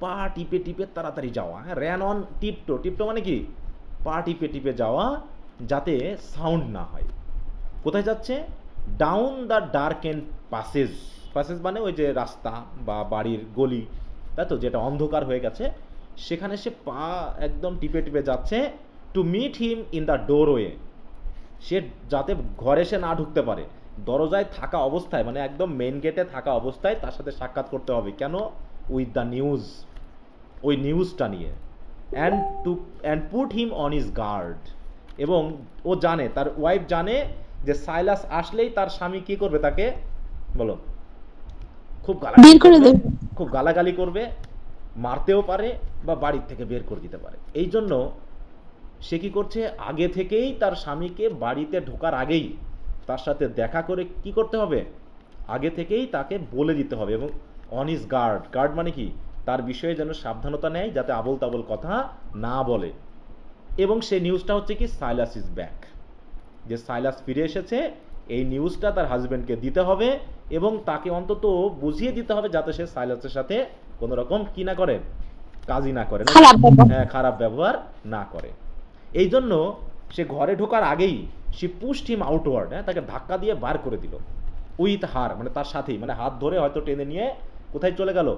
পা টিপে টিপে তাড়াতাড়ি যাওয়া, হ্যাঁ, র্যান অন টিপটো, টিপটো মানে কি পা টিপে টিপে যাওয়া যাতে সাউন্ড না হয়। কোথায় যাচ্ছে? Down the dark and passage, passage মানে ওই যে রাস্তা বা বাড়ির গলি, তাই তো, যেটা অন্ধকার হয়ে গেছে, সেখানে সে পা একদম টিপে টিপে যাচ্ছে, to meet him in the doorway, সে যাতে ঘরে সে না ঢুকতে পারে, দরজায় থাকা অবস্থায়, মানে একদম মেইন গেটে থাকা অবস্থায় তার সাথে সাক্ষাৎ করতে হবে। কেন? উইথ দ্য নিউজ, ওই নিউজটা নিয়ে। And put him on his guard, এবং ও জানে, তার ওয়াইফ জানে যে সাইলাস আসলেই তার স্বামী কি করবে, তাকে বলো, খুব গালাগালি করবে, মারতেও পারে বা বাড়ির থেকে বের করে দিতে পারে। এই জন্য সে কি করছে, আগে থেকেই তার স্বামীকে বাড়িতে ঢোকার আগেই তার সাথে দেখা করে কি করতে হবে, আগে থেকেই তাকে বলে দিতে হবে, এবং অন হিজ গার্ড, গার্ড মানে কি তার বিষয়ে যেন সাবধানতা নেয় যাতে আবল তাবল কথা না বলে। এবং সেই নিউজটা হচ্ছে কি, সাইলাস ইজ ব্যাক, যে সাইলাস ফিরে এসেছে, এই নিউজটা তার হাজবেন্ডকে দিতে হবে এবং তাকে অন্তত বুঝিয়ে দিতে হবে যাতে সে সাইলাসের সাথে কোনো রকম কি না করে, কাজই না করে, হ্যাঁ, খারাপ ব্যবহার না করে। এই জন্য সে ঘরে ঢোকার আগেই সে পুশড হিম আউটওয়ার্ড, হ্যাঁ, তাকে ধাক্কা দিয়ে বার করে দিল, উইথ হার মানে তার সাথেই, মানে হাত ধরে হয়তো টেনে নিয়ে কোথায় চলে গেল,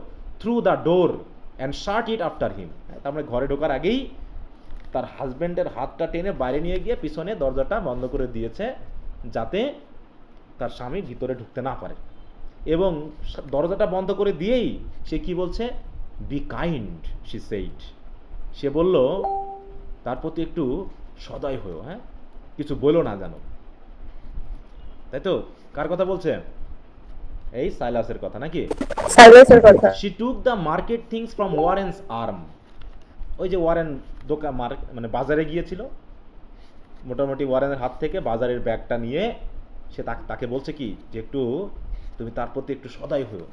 through the door and shut it after him, তার মানে ঘরে ঢোকার আগেই তার হাজবেন্ডের হাতটা টেনে বাইরে নিয়ে গিয়ে পিছনে দরজাটা বন্ধ করে দিয়েছে যাতে তার স্বামী ভিতরে ঢুকতে না পারে। এবং দরজাটা বন্ধ করে দিয়েই সে কি বলছে, বি কাইন্ড শি সেইড, সে বলল তার প্রতি একটু সদয় হয়েও, হ্যাঁ, কিছু বলো না জানো, তাই তো? কার কথা বলছে? এই সাইলাসের কথা, নাকি? সাইলাসের কথা। She took the market things from Warren's arm, ওই যে ওয়ারেন দোকান মানে বাজারে গিয়েছিল, মোটামুটি ওয়ারেনের হাত থেকে বাজারের ব্যাগটা নিয়ে সে তাকে বলছে কি যে একটু তুমি তার প্রতি একটু সদয় হও,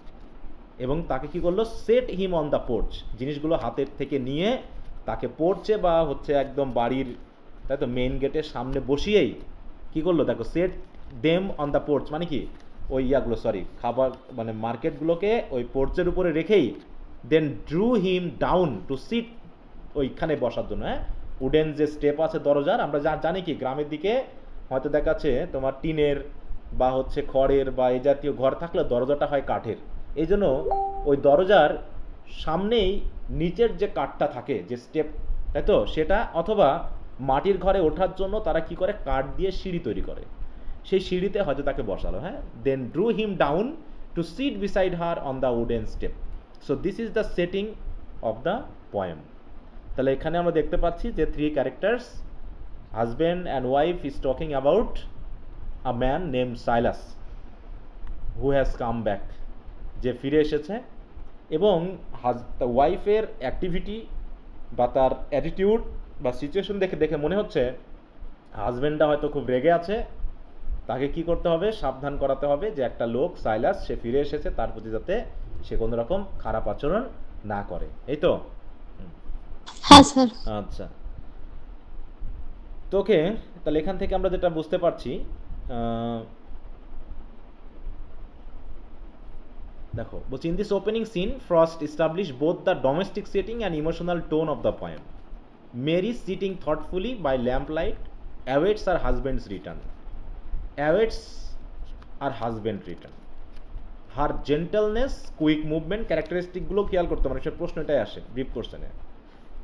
এবং তাকে কি করলো, set him on the porch, জিনিসগুলো হাতের থেকে নিয়ে তাকে পোর্চে বা হচ্ছে একদম বাড়ির, তাই তো, মেইন গেটের সামনে বসিয়েই কি করলো, দেখো, set them on the porch মানে কি ওই ইয়াগুলো, সরি, খাবার মানে মার্কেটগুলোকে ওই পোর্চের উপরে রেখেই দেন drew him down to seat, ওইখানে বসার জন্য, হ্যাঁ, উডেন যে স্টেপ আছে দরজার, আমরা জানি কি গ্রামের দিকে হয়তো দেখাচ্ছে তোমার টিনের বা হচ্ছে খড়ের বা এই জাতীয় ঘর থাকলে দরজাটা হয় কাঠের, এই জন্য ওই দরজার সামনেই নিচের যে কাঠটা থাকে, যে স্টেপ, তাই তো, সেটা, অথবা মাটির ঘরে ওঠার জন্য তারা কি করে, কাঠ দিয়ে সিঁড়ি তৈরি করে, সেই সিঁড়িতে হয়তো তাকে বসালো, হ্যাঁ, then drew him down to sit beside her on the wooden step. So this is the setting of the poem. তাহলে এখানে আমরা দেখতে পাচ্ছি যে three characters, husband and wife is talking about a man name Silas who has come back, যে ফিরে এসেছে, এবং ওয়াইফের অ্যাক্টিভিটি বা তার অ্যাটিটিউড বা সিচুয়েশন দেখে মনে হচ্ছে হাজব্যান্ডটা হয়তো খুব রেগে আছে, তাকে কি করতে হবে, সাবধান করাতে হবে যে একটা লোক সাইলাস সে ফিরে এসেছে, তার প্রতি যাতে সে কোনো রকম খারাপ আচরণ না করে। এই তো? হ্যাঁ স্যার। আচ্ছা, তোকে তাহলে এখান থেকে আমরা যেটা বুঝতে পারছি, দেখো বলছি, in this opening scene Frost establish both the domestic setting and emotional tone of the poem. Mary sitting thoughtfully by lamp light awaits her husband's return, awaits her husband return. Her gentleness, quick movement, ক্যারেক্টারিস্টিকগুলো খেয়াল করতে মানুষের প্রশ্নটাই আসে brief কোশ্চেনে,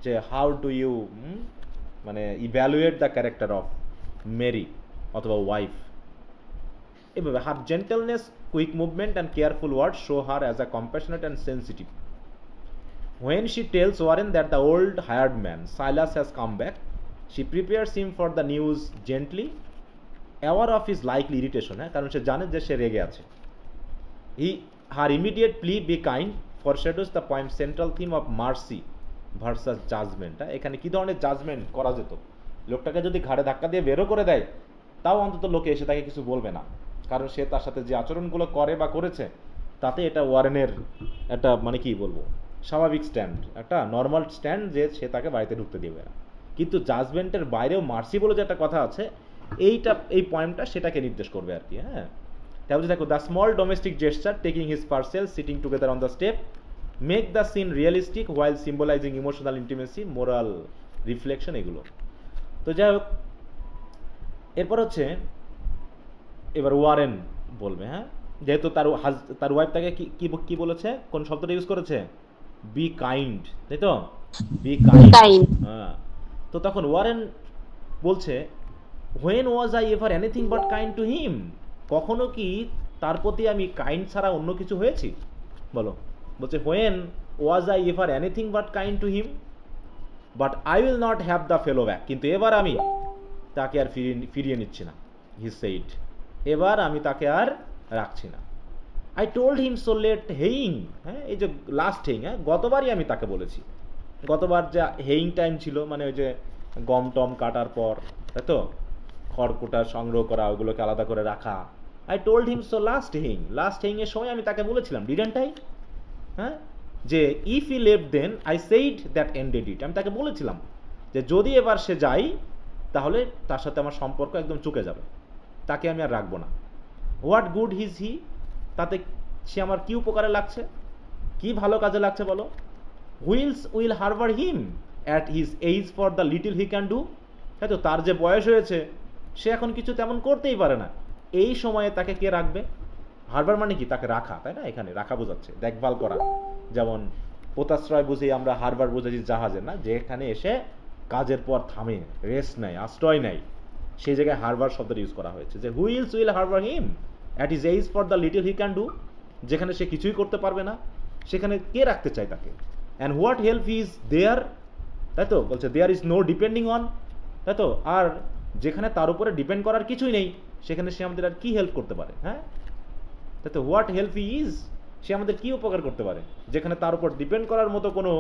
যে how do you মানে evaluate the character of Mary অথবা ওয়াইফ। এভাবে her gentleness, quick movement and careful word show her as a compassionate and sensitive. When she tells Warren that the old hired man, Silas, has come back, she prepares him for the news gently, aware of his likely irritation, কারণ সে জানে যে সে রেগে আছে। Her immediate plea, be kind, foreshadows the poem's central theme of mercy versus judgment. এখানে কি ধরনের judgement করা যেত? লোকটাকে যদি ঘাড়ে ধাক্কা দিয়ে বেরো করে দেয়, তাও অন্তত লোকে এসে তাকে কিছু বলবে না, কারণ সে তার সাথে যে আচরণগুলো করে বা করেছে তাতে এটা ওয়ারেনের একটা মানে কি বলবো স্বাভাবিক স্ট্যান্ড, একটা নর্মাল স্ট্যান্ড, যে সে তাকে বাড়িতে ঢুকতে দেবে না। কিন্তু জাজমেন্টের বাইরেও মার্সি বলে যে একটা কথা আছে, এই পয়েন্টটা সেটাকে নির্দেশ করবে আর কি। হ্যাঁ, তাহলে দেখো, the small domestic jester taking his parcel, sitting together on the step, make the scene realistic while symbolising emotional intimacy, moral reflection, এগুলো। তো যাই হোক, এরপর হচ্ছে এবার ওয়ারেন বলবে, হ্যাঁ, যেহেতু তার ওয়াইফ তাকে কি বলেছে, কোন শব্দটা ইউজ করেছে, বি কাইন্ড, তাই তো, বি কাইন্ড। হ্যাঁ, তো তখন ওয়ারেন বলছে, when was I ever anything but kind to him, কখনো কি তার প্রতি আমি কাইন্ড ছাড়া অন্য কিছু হয়েছি? বলো। বলছে, when was I ever anything but kind to him, but I will not have the fellow back, কিন্তু এবার আমি তাকে আর ফিরিয়ে নিচ্ছি না, হি সেইড, এবার আমি তাকে আর রাখছি না। I told him so late haying, হ্যাঁ, এই যে লাস্ট হেইং, হ্যাঁ, গতবারই আমি তাকে বলেছি, গতবার যে হেইং টাইম ছিল, মানে ওই যে গম টম কাটার পর, তাই তো, খড়কুটা সংগ্রহ করা, ওগুলোকে আলাদা করে রাখা। I told him so last হেইংয়ের সময় আমি তাকে বলেছিলাম, ডিডন্ট আই? হ্যাঁ, যে if he left then I said that ended it, আমি তাকে বলেছিলাম যে যদি এবার সে যাই তাহলে তার সাথে আমার সম্পর্ক একদম চুকে যাবে, তাকে আমি আর রাখবো না। হোয়াট গুড হিজ হি, তাতে সে আমার কি উপকারে লাগছে, কি ভালো কাজে লাগছে বলো? Who else will harbour him at his age for the little he can do, তাই তো, তার যে বয়স হয়েছে সে এখন কিছু তেমন করতেই পারে না, এই সময়ে তাকে কে রাখবে? হারবার মানে কি, তাকে রাখা, তাই না, এখানে রাখা বোঝাচ্ছে, দেখভাল করা। যেমন পোতাশ্রয় বুঝি আমরা, হারবার বুঝেছি জাহাজে, না, যেখানে এসে কাজের পর থামে, রেস্ট নেয়, আশ্রয় নেয়, সেই জায়গায় হারবার শব্দটা ইউজ করা হয়েছে, যে who else will harbour him at his age for the little he can do, যেখানে সে কিছুই করতে পারবে না সেখানে কে রাখতে চায় তাকে? And what help is there, তাই তো, বলছে there is no depending on, তাই তো, আর যেখানে তার উপরে ডিপেন্ড করার কিছুই নেই সেখানে সে আমাদের আর কি হেল্প করতে পারে? হ্যাঁ, তাই তো, হোয়াট হেল্প ইজ, সে আমাদের কি উপকার করতে পারে যেখানে তার উপর ডিপেন্ড করার মতো কোনো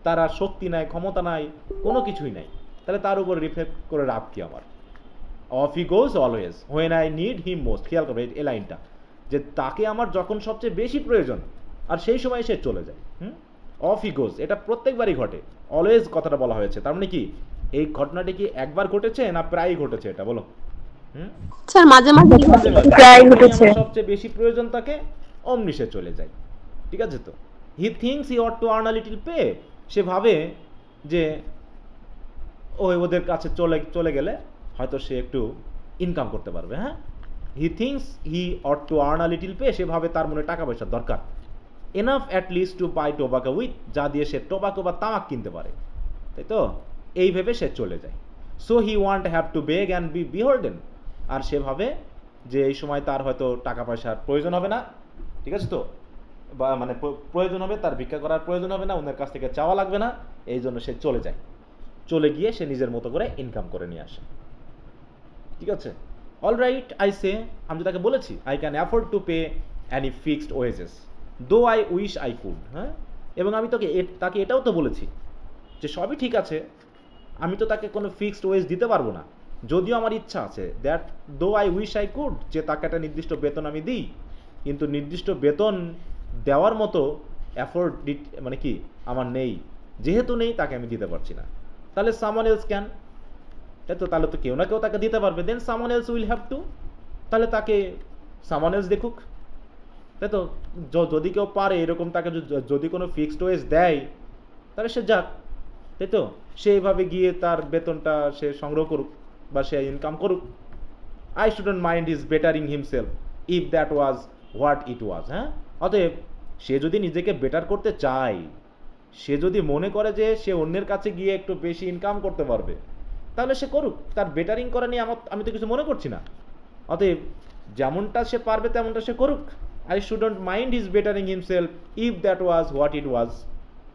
তার আর শক্তি নাই, ক্ষমতা নাই, কোনো কিছুই নাই, তাহলে তার উপর রিফ্লেক্ট করে লাভ কি আমার? Of he goes always when I need him most, খেয়াল করবে এই লাইনটা, যে তাকে আমার যখন সবচেয়ে বেশি প্রয়োজন আর সেই সময় সে চলে যায়। অফ হি গোজ, এটা প্রত্যেকবারই ঘটে, অলওয়েজ কথাটা বলা হয়েছে, তার মানে কি এই ঘটনাটি কি একবার ঘটেছে না প্রায়ই ঘটেছে? এটা বলো। স্যার মাঝে মাঝে প্রায় ঘটেছে। সবচেয়ে বেশি প্রয়োজন তাকে, অমনি সে চলে যায়, ঠিক আছে তো। He thinks he ought to earn a little pay, সে ভাবে যে ওদের কাছে চলে গেলে হয়তো সে একটু ইনকাম করতে পারবে। হ্যাঁ, he thinks he ought to earn a little pay, সে ভাবে তার মনে টাকা পয়সার দরকার, enough at least to buy tobacco with, যা দিয়ে সে টোবাকো বা তামাক কিনতে পারে, তাই তো, এই ভেবে সে চলে যায়। So he won't have to beg and be beholden, আর সে ভাবে যে এই সময় তার হয়তো টাকা পয়সার প্রয়োজন হবে না, ঠিক আছে তো, বা মানে প্রয়োজন হবে, তার ভিক্ষা করার প্রয়োজন হবে না, ওদের কাছ থেকে চাওয়া লাগবে না, এই জন্য সে চলে যায়। চলে গিয়ে সে নিজের মতো করে ইনকাম করে নিয়ে আসে। ঠিক আছে, অলরাইট, আই সে, আমি তাকে বলেছি I can afford to pay any fixed wages though I wish I could. হ্যাঁ, এবং আমি তাকে এটাও তো বলেছি যে সবই ঠিক আছে, আমি তো তাকে কোনো ফিক্সড ওয়েজ দিতে পারবো না, যদিও আমার ইচ্ছা আছে, দ্যাট দো আই উইশ আই কুড, যে তাকে একটা নির্দিষ্ট বেতন আমি দিই, কিন্তু নির্দিষ্ট বেতন দেওয়ার মতো অ্যাফোর্ড মানে কি আমার নেই, যেহেতু নেই তাকে আমি দিতে পারছি না। তাহলে সামওয়ান এলস ক্যান, তাই তো, তাহলে তো কেউ না কেউ তাকে দিতে পারবে, then someone else will have to, তাহলে তাকে সামওয়ান এলস দেখুক, তাই তো। যদি কেউ পারে এরকম তাকে যদি কোনো ফিক্সড ওয়েজ দেয় তাহলে সে যাক, তাই তো, সে এইভাবে গিয়ে তার বেতনটা সে সংগ্রহ করুক বা সে ইনকাম করুক। I shouldn't mind his bettering himself if that was what it was. হ্যাঁ, অতএব সে যদি নিজেকে বেটার করতে চায়, সে যদি মনে করে যে সে অন্যের কাছে গিয়ে একটু বেশি ইনকাম করতে পারবে, তাহলে সে করুক, তার বেটারিং করা নিয়ে আমি তো কিছু মনে করছি না। অতএব যেমনটা সে পারবে তেমনটা সে করুক। I shouldn't mind his bettering himself if that was what it was,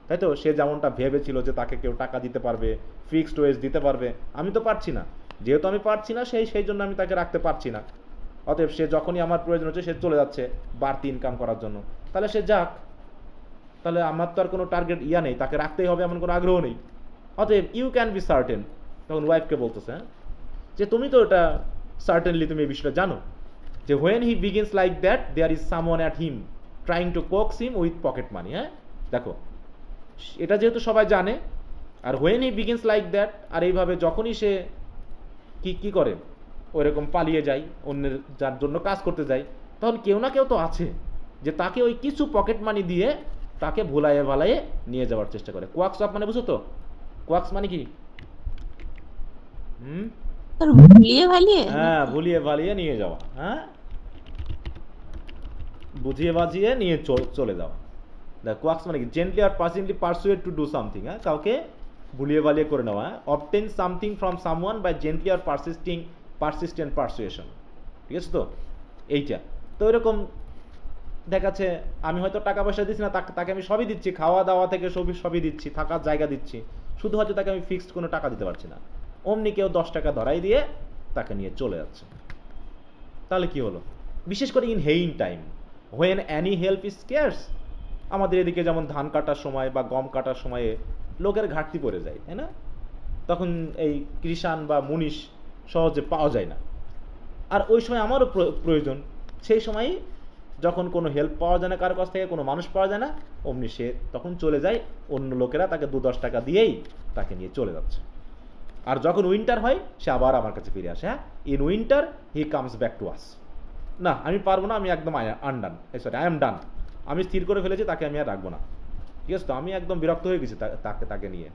তাই তো। সে যেমনটা ভেবেছিল যে তাকে কেউ টাকা দিতে পারবে, ফিক্সড ওয়েজ দিতে পারবে, আমি তো পারছি না, যেহেতু আমি পারছি না সেই জন্য আমি তাকে রাখতে পারছি না। অতএব সে যখনই আমার প্রয়োজন হচ্ছে সে চলে যাচ্ছে বাড়তি ইনকাম করার জন্য, তাহলে সে যাক, তাহলে আমার তো আর কোনো টার্গেট নেই, তাকে রাখতেই হবে এমন কোনো আগ্রহ নেই। অতএব ইউ ক্যান বি সার্টেন, তখন ওয়াইফকে বলতেছে, হ্যাঁ, যে তুমি তো এটা সার্টেনলি তুমি এই বিষয়টা জানো যে when he begins like that there is someone at him trying to coax him with pocket money. হ্যাঁ, দেখো এটা যেহেতু সবাই জানে, আর when he begins like that, আর এইভাবে যখনই সে কি করে ওইরকম পালিয়ে যায়, অন্যের যার জন্য কাজ করতে যায়, তখন কেউ না কেউ তো আছে যে তাকে ওই কিছু পকেট মানি দিয়ে তাকে ভুলাইয়ে ভালাইয়ে নিয়ে যাওয়ার চেষ্টা করে। কোয়াক্স আপ মানে বুঝো তো, কোয়াক্স মানে কি? হ্যাঁ, ভুলিয়ে ভালিয়ে নিয়ে যাওয়া, হ্যাঁ, বুঝিয়ে বাজিয়ে নিয়ে চলে যাওয়া। দেখ, কোয়াক্স মানে কি? জেন্টলি আর persistently persuade to do something. হ্যাঁ, কাউকে ভুলিয়ে ভালিয়ে করে নেওয়া। Obtain something from someone by gently আর পারসিস্টেন্ট পারসুয়েশন। ঠিক আছে তো, এইটা তো এরকম দেখাচ্ছে আমি হয়তো টাকা পয়সা দিচ্ছি না, তাকে আমি সবই দিচ্ছি, খাওয়া দাওয়া থেকে সবই দিচ্ছি, থাকার জায়গা দিচ্ছি, শুধু হয়তো তাকে আমি ফিক্সড কোনো টাকা দিতে পারছি না। অমনি কেউ 10 টাকা ধরাই দিয়ে তাকে নিয়ে চলে যাচ্ছে, তাহলে কি হলো? বিশেষ করে in haying time when any help is scarce, আমাদের এদিকে যেমন ধান কাটার সময় বা গম কাটার সময়ে লোকের ঘাটতি পড়ে যায়, তাই না? তখন এই কৃষাণ বা মুনিশ সহজে পাওয়া যায় না, আর ওই সময় আমারও প্রয়োজন। সেই সময়ই যখন কোনো হেল্প পাওয়া যায় না কারো কাছ থেকে, কোনো মানুষ পাওয়া যায় না, অমনি সে তখন চলে যায়, অন্য লোকেরা তাকে 2-10 টাকা দিয়েই তাকে নিয়ে চলে যাচ্ছে। আর যখন উইন্টার হয় সে আবার আমার কাছে ফিরে আসে। হ্যাঁ, in winter he comes back to us. না, আমি পারবো না, আমি একদম undone, sorry I am done, আমি স্থির করে ফেলেছি তাকে আমি আর রাখবো না। ঠিক আছে তো, আমি একদম বিরক্ত হয়ে গেছি তাকে নিয়ে,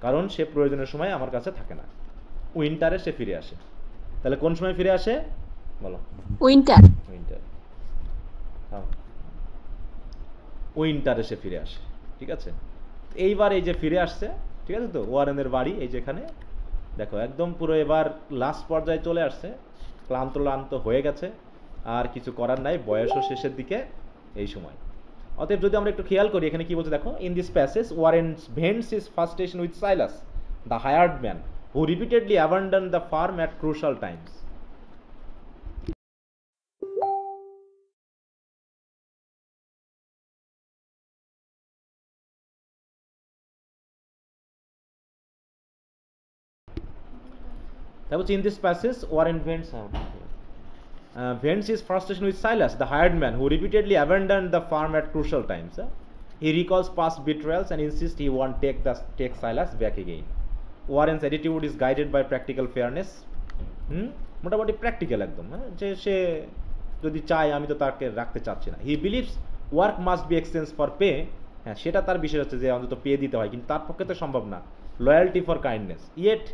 কারণ সে প্রয়োজনের সময় আমার কাছে থাকে না। উইন্টারে সে ফিরে আসে। তাহলে কোন সময় ফিরে আসে বলো? উইন্টার। হ্যাঁ, উইন্টারে সে ফিরে আসে। ঠিক আছে, এইবার এই যে ফিরে আসছে, ঠিক আছে তো, ওয়ারেনের বাড়ি এই যেখানে দেখো, একদম পুরো এবার লাস্ট পর্যায়ে চলে আসছে, ক্লান্ত হয়ে গেছে, আর কিছু করার নাই, বয়সও শেষের দিকে এই সময়। অতএব যদি আমরা একটু খেয়াল করি এখানে কি বলছে দেখো, in this passage Warren vents his frustration with Silas the hired man who repeatedly abandon the farm at crucial times. তাই বলছে, in this passage Warren vents his frustration with Silas, the hired man who repeatedly abandoned the farm at crucial times. He recalls past betrayals and insists he won't take Silas back again. Warren's attitude is guided by practical fairness. মোটামুটি practical একদম, যে সে যদি চায়, আমি তো তাকে রাখতে চাচ্ছি না। He believes work must be exchange for pay. হ্যাঁ, সেটা তার বিষয় হচ্ছে যে অন্তত পে দিতে হয়, কিন্তু তার পক্ষে তো সম্ভব না। Loyalty for kindness, yet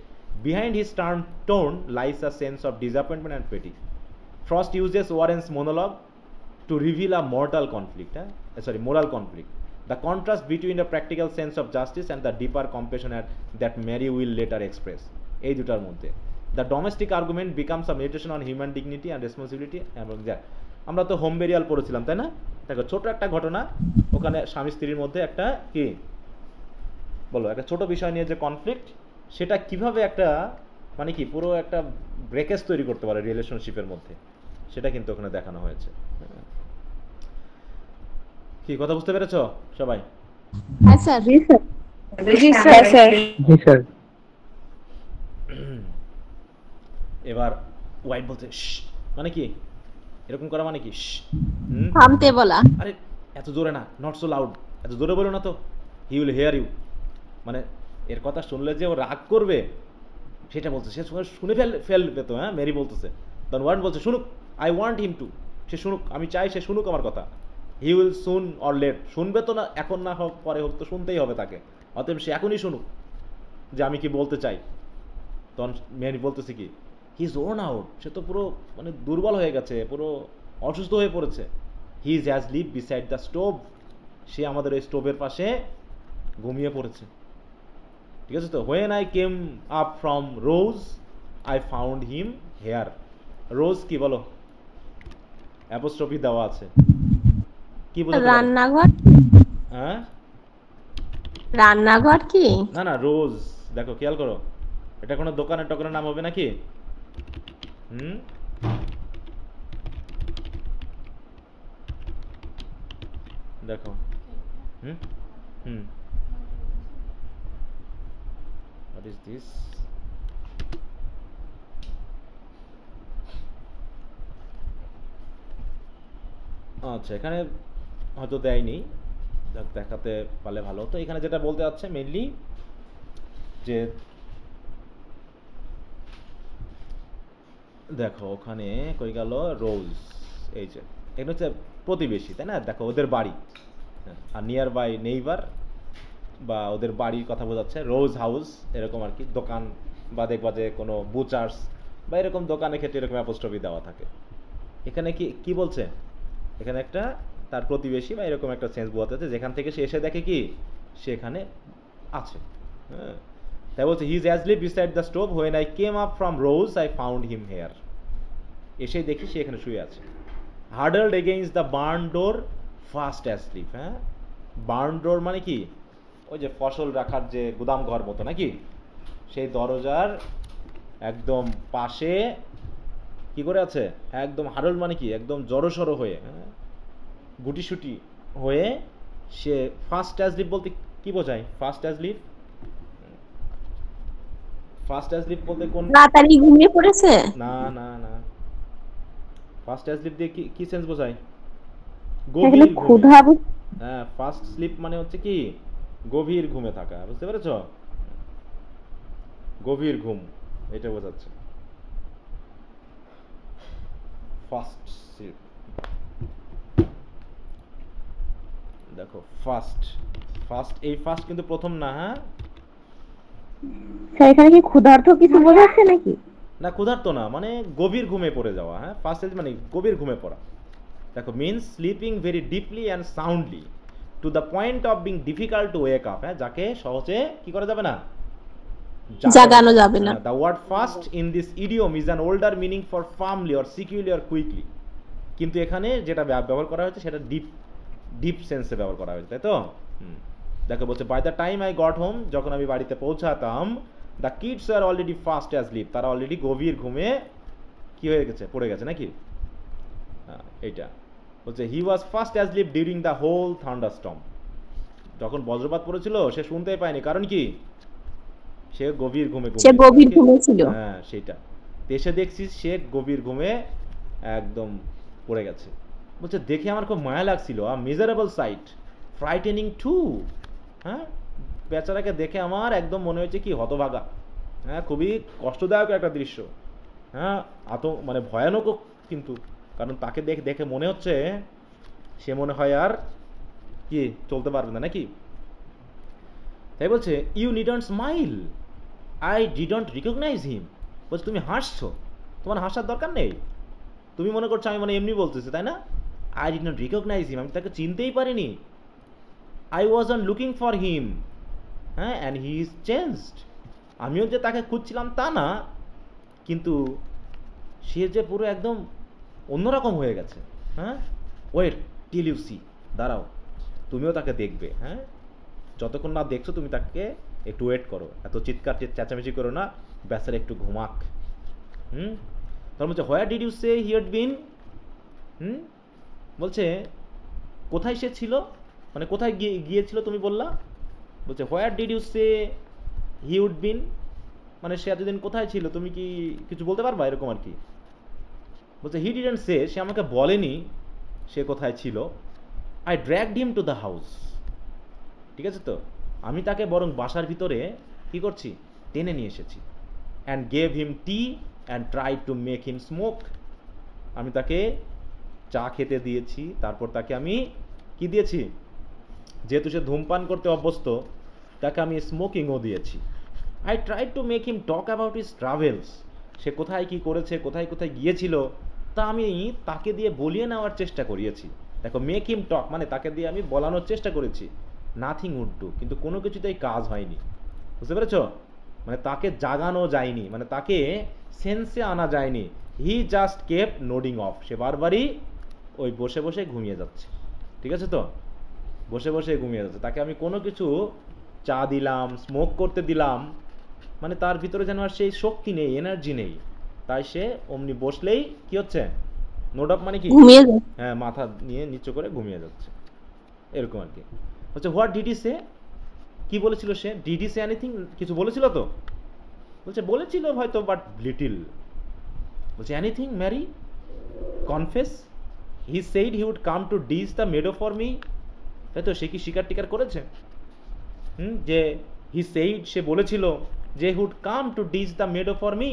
behind his turn tone lies a sense of disappointment and pity. Frost uses Warren's monologue to reveal a moral conflict. The contrast between the practical sense of justice and the deeper compassion that Mary will later express. এই দুটার মধ্যে the domestic argument becomes a meditation on human dignity and responsibility. এবং আমরা তো home burial পড়েছিলাম, তাই না? দেখো, ছোট একটা ঘটনা, ওখানে স্বামী স্ত্রীর মধ্যে একটা কি বলো, একটা ছোট বিষয় নিয়ে যে কনফ্লিক্ট, সেটা কিভাবে একটা মানে কি পুরো একটা ব্রেকেজ তৈরি করতে পারে রিলেশনশিপের মধ্যে, সেটা কিন্তু ওখানে দেখানো হয়েছে। কি কথা বুঝতে পেরেছো সবাই? হ্যাঁ স্যার। জি স্যার। হ্যাঁ স্যার। জি স্যার। এবার ওয়াইফ বলছে "শ্", মানে কি এরকম করা মানে কি? থামতে বলা। আরে এত জোরে না, নট সো লাউড, এত জোরে বলো না তো, হি উইল হিয়ার ইউ। মানে এর কথা শুনলে যে ও রাগ করবে সেটা বলছে, সে শুনে ফেলবে তো। হ্যাঁ, মেরি বলতেছে, তখন ওয়ারেন বলছে শুনুক, আই ওয়ান্ট হিম টু, সে শুনুক, আমি চাই সে শুনুক আমার কথা। He will soon or late, শুনবে তো না, এখন না হোক পরে হোক তো শুনতেই হবে তাকে, অতএব সে এখনই শুনুক যে আমি কি বলতে চাই। তখন মেরি বলতেছে কি, হি ইজ ওর্ন আউট, সে তো পুরো মানে দুর্বল হয়ে গেছে, পুরো অসুস্থ হয়ে পড়েছে। He is asleep beside the stove, সে আমাদের ওই স্টোভের পাশে ঘুমিয়ে পড়েছে। ঠিক আছে তো? When I came up from Rowe's I found him here. Rowe's কি বলো? অ্যাপোস্ট্রফি দেওয়া আছে, কি বোঝাতে পারে? রান্নাঘর। হ্যাঁ, রান্নাঘর কি? না না, রোজ দেখো, খেয়াল করো, এটা কোনো দোকানের টোকানের নাম হবে নাকি? দেখো, what is this? আচ্ছা, এখানে হয়তো দেয়নি, দেখাতে পারলে ভালো হতো। এখানে যেটা বলতে যাচ্ছে মেইনলি যে দেখো ওখানে কই গেল রোজ, এই যে এখানে হচ্ছে প্রতিবেশী, তাই না? দেখো ওদের বাড়ি, আর নিয়ার বাই নেইবার বা ওদের বাড়ির কথা বোঝাচ্ছে। রোজ হাউস এরকম আর কি, দোকান বা দেখবা যে কোনো বুচার্স বা এরকম দোকানের ক্ষেত্রে এরকম অ্যাপোস্ট্রফি দেওয়া থাকে। এখানে কি কি বলছে? এখানে একটা তার প্রতিবেশী বা এরকম একটা সেন্স বোঝাতে হচ্ছে, যেখান থেকে সে এসে দেখে কি সেখানে আছে। হ্যাঁ, তাই বলছে he is asleep beside the stove when I came up from Rowe's I found him here, এসে দেখি সে এখানে শুয়ে আছে। Huddled against the barn door fast asleep. হ্যাঁ, বার্ন ডোর মানে কি? ওই যে ফসল রাখার যে গুদাম ঘর মতো নাকি, সেই দরজার একদম পাশে কি করে আছে, একদম হার্ডলড মানে কি একদম জড়সড় হয়ে, গুটিসুটি হয়ে সে ফাস্ট অ্যাসলিপ বলতে কি বোঝায়? ফাস্ট অ্যাসলিপ, ফাস্ট অ্যাসলিপ বলতে কোন? তাড়াতাড়ি ঘুমিয়ে পড়েছে? না না না, ফাস্ট অ্যাসলিপ দিয়ে কি কি সেন্স বোঝায়? এখানে গভীর ক্ষুধা ঘুমে। হ্যাঁ, ফাস্ট স্লিপ মানে হচ্ছে কি গভীর ঘুমে থাকা, বুঝতে পেরেছো? গভীর ঘুম এটা বোঝাচ্ছে ফাস্ট স্লিপ। দেখো ফাস্ট, ফাস্ট, এই ফাস্ট কিন্তু প্রথম না। হ্যাঁ, স্যার এখানে কি ক্ষুধার্ত কিছু বোঝাচ্ছে নাকি? না ক্ষুধার্ত না, মানে গভীর ঘুমে পড়ে যাওয়া। হ্যাঁ, ফাস্ট মানে গভীর ঘুমে পড়া। দেখো means sleeping very deeply and soundly to the point of being difficult to wake up. হ্যাঁ, যাকে সহজে কি করা যাবে না, জাগানো যাবে না। The word fast in this idiom is an older meaning for firmly or securely or quickly, কিন্তু এখানে যেটা ব্যবহার করা হয়েছে সেটা ডিপ সেন্সে ব্যবহার করা হয়েছে, তাই তো? দেখো বলছে by the time I got home, যখন আমি বাড়িতে পৌঁছাতাম, the kids are already fast asleep, তারা অলরেডি গভীর ঘুমে কি হয়ে গেছে, পড়ে গেছে নাকি। এইটা বলছে he was fast asleep during the whole thunderstorm, যখন বজ্রপাত পড়েছিল সে শুনতেই পায়নি, কারণ কি সে গভীর ঘুমে ছিল। হ্যাঁ, সেটা দেশে দেখছিস সে গভীর ঘুমে একদম পড়ে গেছে। বলছে দেখে আমার খুব মায়া লাগছিল, মিজারেবল সাইট, ফ্রাইটেনিং টু। হ্যাঁ, বেচারাকে দেখে আমার একদম মনে হয়েছে কি হতভাগা। হ্যাঁ, খুবই কষ্টদায়ক একটা দৃশ্য। হ্যাঁ, মানে ভয়ানকও কিন্তু, কারণ তাকে দেখে মনে হচ্ছে সে মনে হয় আর কি চলতে পারবে না নাকি। তাই বলছে you needn't smile, I didn't recognise him. বলছে তুমি হাসছো, তোমার হাসার দরকার নেই, তুমি মনে করছো আমি মানে এমনি বলতেছি, তাই না? আই ডিড নট রিকগনাইজ হিম, আমি তাকে চিনতেই পারিনি। I was on looking for him, হ্যাঁ, অ্যান্ড হি ইজ চেঞ্জড, আমিও যে তাকে খুঁজছিলাম তা না, কিন্তু সে যে পুরো একদম অন্যরকম হয়ে গেছে। হ্যাঁ, ওয়েট টিল ইউ সি, দাঁড়াও তুমিও তাকে দেখবে। হ্যাঁ, যতক্ষণ না দেখছো তুমি তাকে একটু ওয়েট করো, এত চিৎকার চেঁচামেচি করো না, বেচারা একটু ঘুমাক। তার বলছে where did you say he had been, বলছে কোথায় সে ছিল, মানে কোথায় গিয়েছিল তুমি বললা, বলছে where did you say he would been, মানে সে এতদিন কোথায় ছিল তুমি কি কিছু বলতে পারবা, এরকম আর কি। বলছে হি ডিডন্ট সে, সে আমাকে বলেনি সে কোথায় ছিল, I dragged him to the house, ঠিক আছে তো, আমি তাকে বরং বাসার ভিতরে কি করছি, টেনে নিয়ে এসেছি, and gave him T and try to make him smoke, আমি তাকে চা খেতে দিয়েছি, তারপর তাকে আমি কি দিয়েছি, যেহেতু সে ধূমপান করতে অভ্যস্ত, তাকে আমি স্মোকিংও দিয়েছি। I try to make him talk about his travels, সে কোথায় কি করেছে, কোথায় কোথায় গিয়েছিল, তা আমি তাকে দিয়ে বলিয়ে নেওয়ার চেষ্টা করিয়েছি। দেখো মেক হিম টক মানে তাকে দিয়ে আমি বলানোর চেষ্টা করেছি, নাথিং উড ডু, কিন্তু কোনো কিছুতেই কাজ হয়নি, বুঝতে পেরেছ, মানে তাকে জাগানো যায়নি, মানে তাকে সেন্সে আনা যায়নি, হি জাস্ট কেপ্ট নোডিং অফ, সে বারবারই ওই বসে বসে ঘুমিয়ে যাচ্ছে, ঠিক আছে তো, বসে বসে ঘুমিয়ে যাচ্ছে, তাকে আমি কোনো কিছু চা দিলাম, স্মোক করতে দিলাম, মানে তার ভিতরে যেন আর সেই শক্তি নেই, এনার্জি নেই, তাই সে অমনি বসলেই কি হচ্ছে, নোড অফ মানে কি, হ্যাঁ মাথা নিয়ে নিচু করে ঘুমিয়ে যাচ্ছে, এরকম আর কি। হচ্ছে হোয়াট ডিড হি সে, কি বলেছিল সে, ডিড হি সে এনিথিং, কিছু বলেছিল তো, বলছে বলেছিল হয়তো বাট লিটিল, বলছে anything Mary confess, he said he would come to ditch the meadow for me, তাই তো, সে কি স্বীকার টিকার করেছে, যে হি সেইড, সে বলেছিল যে he'd come to ditch the meadow for me,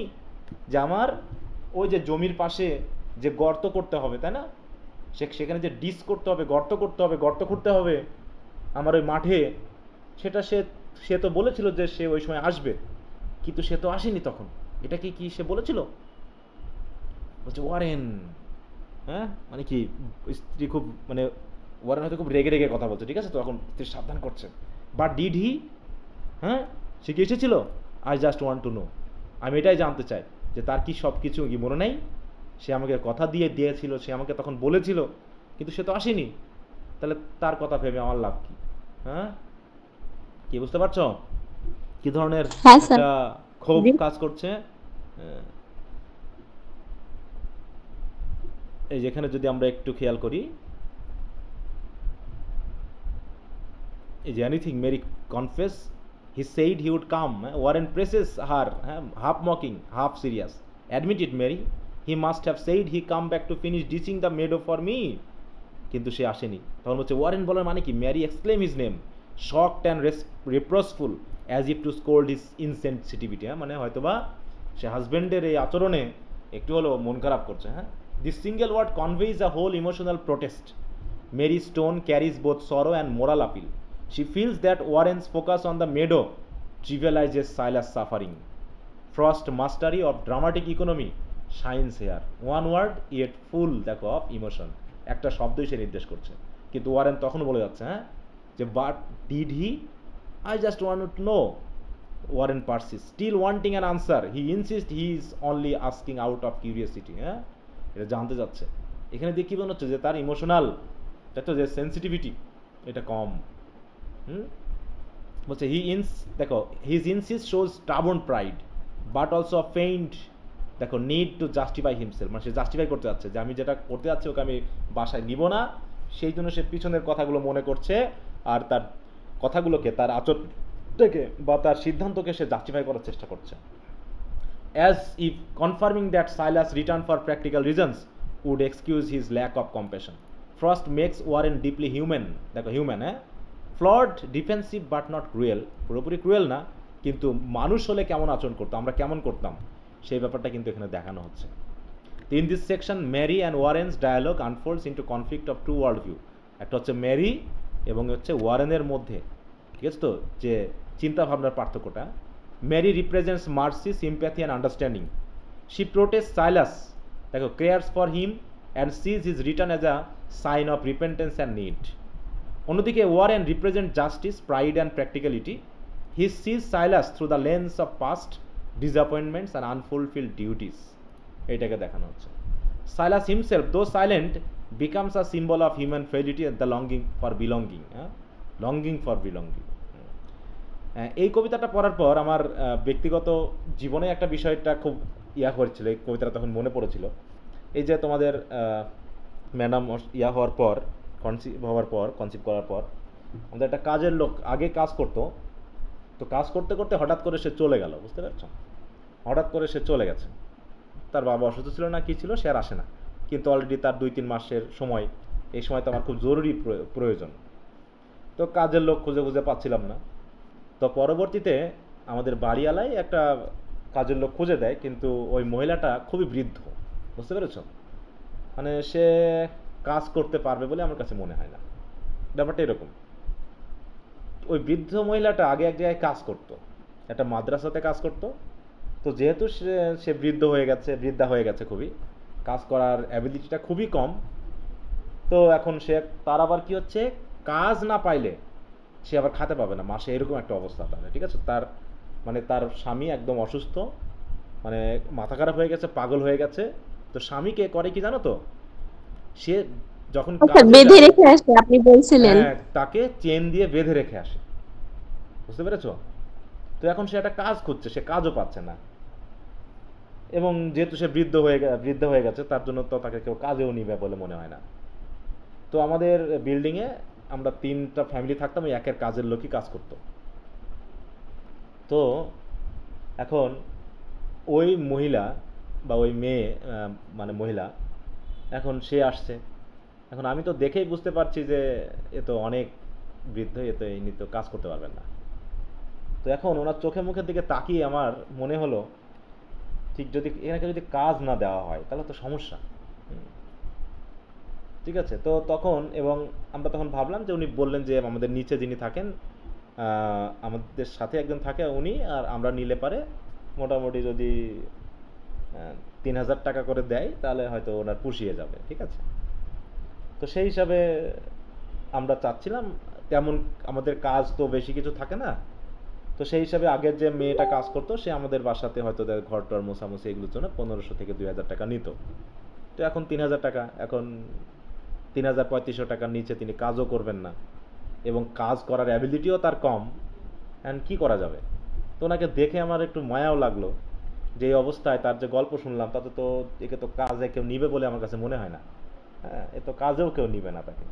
যে আমার ওই যে জমির পাশে যে গর্ত করতে হবে, তাই না, সেখানে যে ডিস করতে হবে, গর্ত করতে হবে, গর্ত খুঁড়তে হবে আমার ওই মাঠে, সেটা সে তো বলেছিল যে সে ওই সময় আসবে, কিন্তু সে তো আসেনি তখন, এটা কি সে বলেছিল, বলছে ওয়ারেন, হ্যাঁ মানে কি স্ত্রী খুব, মানে ওয়ারেন হয়তো খুব রেগে রেগে কথা বলছে, ঠিক আছে তো, এখন স্ত্রী সাবধান করছে, বাট ডিড হি, হ্যাঁ সে কি এসেছিল, I just want to no, আমি এটাই জানতে চাই যে তার কি সব কিছু কি মনে নেই, সে আমাকে কথা দিয়েছিল, সে আমাকে তখন বলেছিল, কিন্তু সে তো আসেনি, তাহলে তার কথা ভেবে আমার লাভ কি, হ্যাঁ কি বুঝতে পারছো কি ধরনের একটা ক্ষোভ কাজ করছে। এই যেখানে যদি আমরা একটু খেয়াল করি, এই যে anything Mary confess, he said he would come, Warren presses her, half mocking half serious, admit it Mary, he must have said he come back to finish ditching the meadow for me, কিন্তু সে আসেনি, তখন হচ্ছে Warren বলার মানে কি, Mary exclaim his name shocked and reproachful as if to scold his insensitivity, মানে হয়তোবা সে হাজব্যান্ডের এই আচরণে একটু হলেও মন খারাপ করছে, হ্যাঁ। This single word conveys a whole emotional protest, Mary's tone carries both sorrow and moral appeal. She feels that Warren's focus on the meadow trivializes Silas' suffering. Frost's mastery of dramatic economy shines here. One word yet full দেখো of emotion, একটা শব্দই সে নির্দেশ করছে, কিন্তু Warren তখন বলে যাচ্ছে, হ্যাঁ যে but did he, I just want to know. Warren persists, still wanting an answer. He insists he is only asking out of curiosity, হ্যাঁ এটা জানতে যাচ্ছে। এখানে দিয়ে কি মনে হচ্ছে যে তার ইমোশনাল দেখো যে সেন্সিটিভিটি এটা কম, বলছে দেখো his insist shows stubborn pride but also faint, দেখো নিড টু জাস্টিফাই হিমসেলফ, মানে সে জাস্টিফাই করতে যাচ্ছে যে আমি যেটা করতে যাচ্ছি ওকে আমি বাসায় নিব না, সেই জন্য সে পিছনের কথাগুলো মনে করছে, আর তার কথাগুলোকে, তার আচরণটাকে বা তার সিদ্ধান্তকে সে জাস্টিফাই করার চেষ্টা করছে, as if confirming that Silas return for practical reasons would excuse his lack of compassion. Frost makes Warren deeply human, দেখো হিউম্যান, হ্যাঁ flawed, defensive but not cruel, পুরোপুরি ক্রুয়েল না, কিন্তু মানুষ হলে কেমন আচরণ করতো, আমরা কেমন করতাম, সেই ব্যাপারটা কিন্তু এখানে দেখানো হচ্ছে। In this section Mary and Warren's dialogue unfolds into conflict of two world view, একটা হচ্ছে ম্যারি এবং হচ্ছে ওয়ারেনের মধ্যে, ঠিক আছে তো, যে চিন্তাভাবনার পার্থক্যটা। Mary represents mercy, sympathy and understanding, she protest Silas, দেখো cares for him and sees his return as a sign of repentance and need. অন্যদিকে Warren represent justice, pride and practicality, he sees Silas through the lens of past disappointments and unfulfilled duties, এইটাকে দেখানো হচ্ছে। Silas himself though silent becomes a symbol of human frailty and the longing for belonging, longing for belonging. এই কবিতাটা পড়ার পর আমার ব্যক্তিগত জীবনে একটা বিষয়টা খুব হয়েছিল, এই কবিতাটা তখন মনে পড়েছিল। এই যে তোমাদের ম্যাডাম হওয়ার পর, কনসিভ করার পর আমাদের একটা কাজের লোক আগে কাজ করতো, তো কাজ করতে করতে হঠাৎ করে সে চলে গেল, বুঝতে পারছো? হঠাৎ করে সে চলে গেছে, তার বাবা অসুস্থ ছিল না কি ছিল, সে আর আসে না, কিন্তু অলরেডি তার 2-3 মাসের সময়, এই সময় তো আমার খুব জরুরি প্রয়োজন। তো কাজের লোক খুঁজে খুঁজে পাচ্ছিলাম না। তো পরবর্তীতে আমাদের বাড়িওয়ালাই একটা কাজের লোক খুঁজে দেয়, কিন্তু ওই মহিলাটা খুবই বৃদ্ধ, বুঝতে পেরেছো? মানে সে কাজ করতে পারবে বলে আমার কাছে মনে হয় না, ব্যাপারটা এরকম। ওই বৃদ্ধ মহিলাটা আগে এক জায়গায় কাজ করতো, একটা মাদ্রাসাতে কাজ করতো। তো যেহেতু সে বৃদ্ধা হয়ে গেছে, খুবই কাজ করার অ্যাবিলিটিটা খুবই কম। তো এখন তার আবার কি হচ্ছে, কাজ না পাইলে সে আবার খেতে পাবে না মাসে, এরকম একটা অবস্থা তার, ঠিক আছে? তার স্বামী একদম অসুস্থ, মানে মাথা খারাপ হয়ে গেছে, পাগল হয়ে গেছে। তো স্বামীকে করে কি জানো তো, সে যখন বেঁধে রেখে আসে, আপনি বলছিলেন তাকে চেন দিয়ে বেঁধে রেখে আসে, বুঝতে পেরেছো? তো এখন সে একটা কাজ খুঁজছে, সে কাজও পাচ্ছে না, এবং যেহেতু সে বৃদ্ধ হয়ে গেছে, তার জন্য তো তাকে কেউ কাজেও নিবে বলে মনে হয় না। তো আমাদের বিল্ডিংয়ে আমরা 3টা ফ্যামিলি থাকতাম, ওই একের কাজের লোকই কাজ করতো। তো এখন ওই মহিলা বা ওই মেয়ে, মানে মহিলা, এখন সে আসছে। এখন আমি তো দেখেই বুঝতে পারছি যে এ তো অনেক বৃদ্ধ, ইনি তো কাজ করতে পারবেন না। তো এখন ওনার চোখে মুখের দিকে তাকিয়ে আমার মনে হলো, ঠিক এনাকে যদি কাজ না দেওয়া হয় তাহলে তো সমস্যা, ঠিক আছে? তো আমরা তখন ভাবলাম যে উনি বললেন যে আমাদের নিচে যিনি থাকেন, আমাদের সাথে একজন থাকে, উনি আর আমরা নিলে পারে মোটামুটি যদি 3000 টাকা করে দেয় তাহলে হয়তো ওনার পুষিয়ে যাবে, ঠিক আছে? তো সেই হিসাবে আমরা চাচ্ছিলাম, তেমন আমাদের কাজ তো বেশি কিছু থাকে না। তো সেই হিসাবে আগের যে মেয়েটা কাজ করতো, সে আমাদের বাসাতে হয়তো ঘর টর মোছামুছি এগুলোর জন্য 1500 থেকে 2000 টাকা নিত। তো এখন 3000 টাকা, এখন 3000-3500 টাকার নিচে তিনি কাজও করবেন না, এবং কাজ করার অ্যাবিলিটিও তার কম। অ্যান্ড কি করা যাবে? তো ওনাকে দেখে আমার একটু মায়াও লাগলো, যে এই অবস্থায় তার যে গল্প শুনলাম, তাতে তো একে তো কাজে কেউ নিবে বলে আমার কাছে মনে হয় না। হ্যাঁ, এ তো কাজেও কেউ নিবে না তাকে।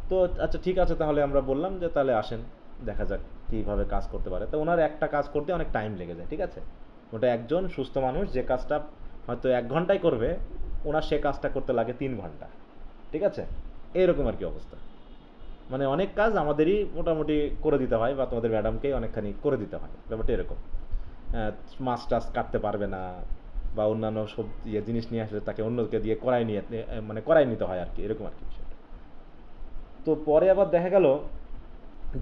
তো আচ্ছা ঠিক আছে, তাহলে আমরা বললাম যে তাহলে আসেন, দেখা যাক কীভাবে কাজ করতে পারে। তো ওনার একটা কাজ করতে অনেক টাইম লেগে যায়, ঠিক আছে? ওটা একজন সুস্থ মানুষ যে কাজটা হয়তো 1 ঘন্টায় করবে, ওনার সে কাজটা করতে লাগে 3 ঘন্টা, ঠিক আছে? এইরকম আর কি অবস্থা। মানে অনেক কাজ আমাদেরই মোটামুটি করে দিতে হয়, বা তোমাদের ম্যাডামকেই অনেকখানি করে দিতে হয়, ব্যাপারটা এরকম। মাছ টাছ কাটতে পারবে না, বা অন্যান্য সব জিনিস নিয়ে আসলে তাকে অন্যকে দিয়ে করাই নিতে হয় আর কি, এরকম আর কি বিষয়টা। তো পরে আবার দেখা গেল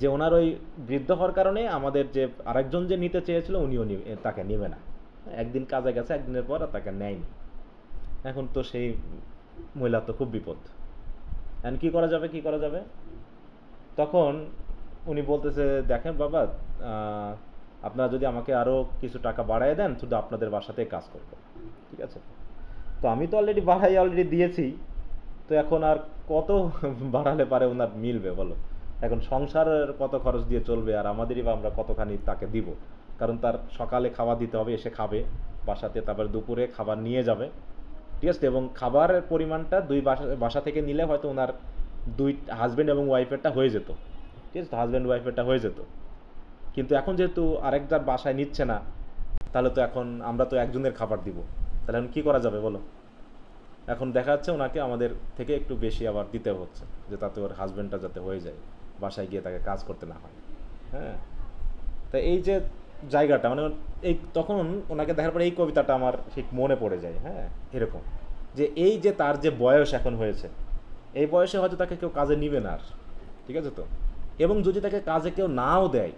যে ওনার ওই বৃদ্ধ হওয়ার কারণে আমাদের যে আরেকজন যে নিতে চেয়েছিল, উনিও তাকে নেবে না। একদিন কাজে গেছে, একদিনের পর আর তাকে নেয়নি। এখন তো সেই মহিলা তো খুব বিপদ। এখন কি করা যাবে? তখন উনি বলতেছে, দেখেন বাবা, আপনারা যদি আমাকে আরও কিছু টাকা বাড়ায় দেন, শুধু আপনাদের বাসাতেই কাজ করবো, ঠিক আছে? তো আমি তো অলরেডি দিয়েছি, তো এখন আর কত বাড়ালে পারে ওনার মিলবে বলো? এখন সংসারের কত খরচ দিয়ে চলবে, আর আমাদেরই বা আমরা কতখানি তাকে দিব? কারণ তার সকালে খাবার দিতে হবে, এসে খাবে বাসাতে, তারপর দুপুরে খাবার নিয়ে যাবে, ঠিক আছে? এবং খাবারের পরিমাণটা 2 বাসা থেকে নিলে হয়তো ওনার 2 হাজব্যান্ড এবং ওয়াইফেরটা হয়ে যেত, ঠিক আছে? হাজব্যান্ড ওয়াইফেরটা হয়ে যেত। কিন্তু এখন যেহেতু আরেকটার বাসায় নিচ্ছে না, তাহলে তো এখন আমরা তো একজনের খাবার দিব, তাহলে এখন কী করা যাবে বলো? এখন দেখা যাচ্ছে ওনাকে আমাদের থেকে একটু বেশি আবার দিতে হচ্ছে, যে তাতে ওর হাজব্যান্ডটা যাতে হয়ে যায়, বাসায় গিয়ে তাকে কাজ করতে না হয়। হ্যাঁ, তা এই যে জায়গাটা, মানে তখন ওনাকে দেখার পরে এই কবিতাটা আমার ঠিক মনে পড়ে যায়। হ্যাঁ, এরকম যে এই যে তার যে বয়স এখন হয়েছে, এই বয়সে হয়তো তাকে কেউ কাজে নিবে না আর, ঠিক আছে? তো এবং যদি তাকে কাজে কেউ নাও দেয়,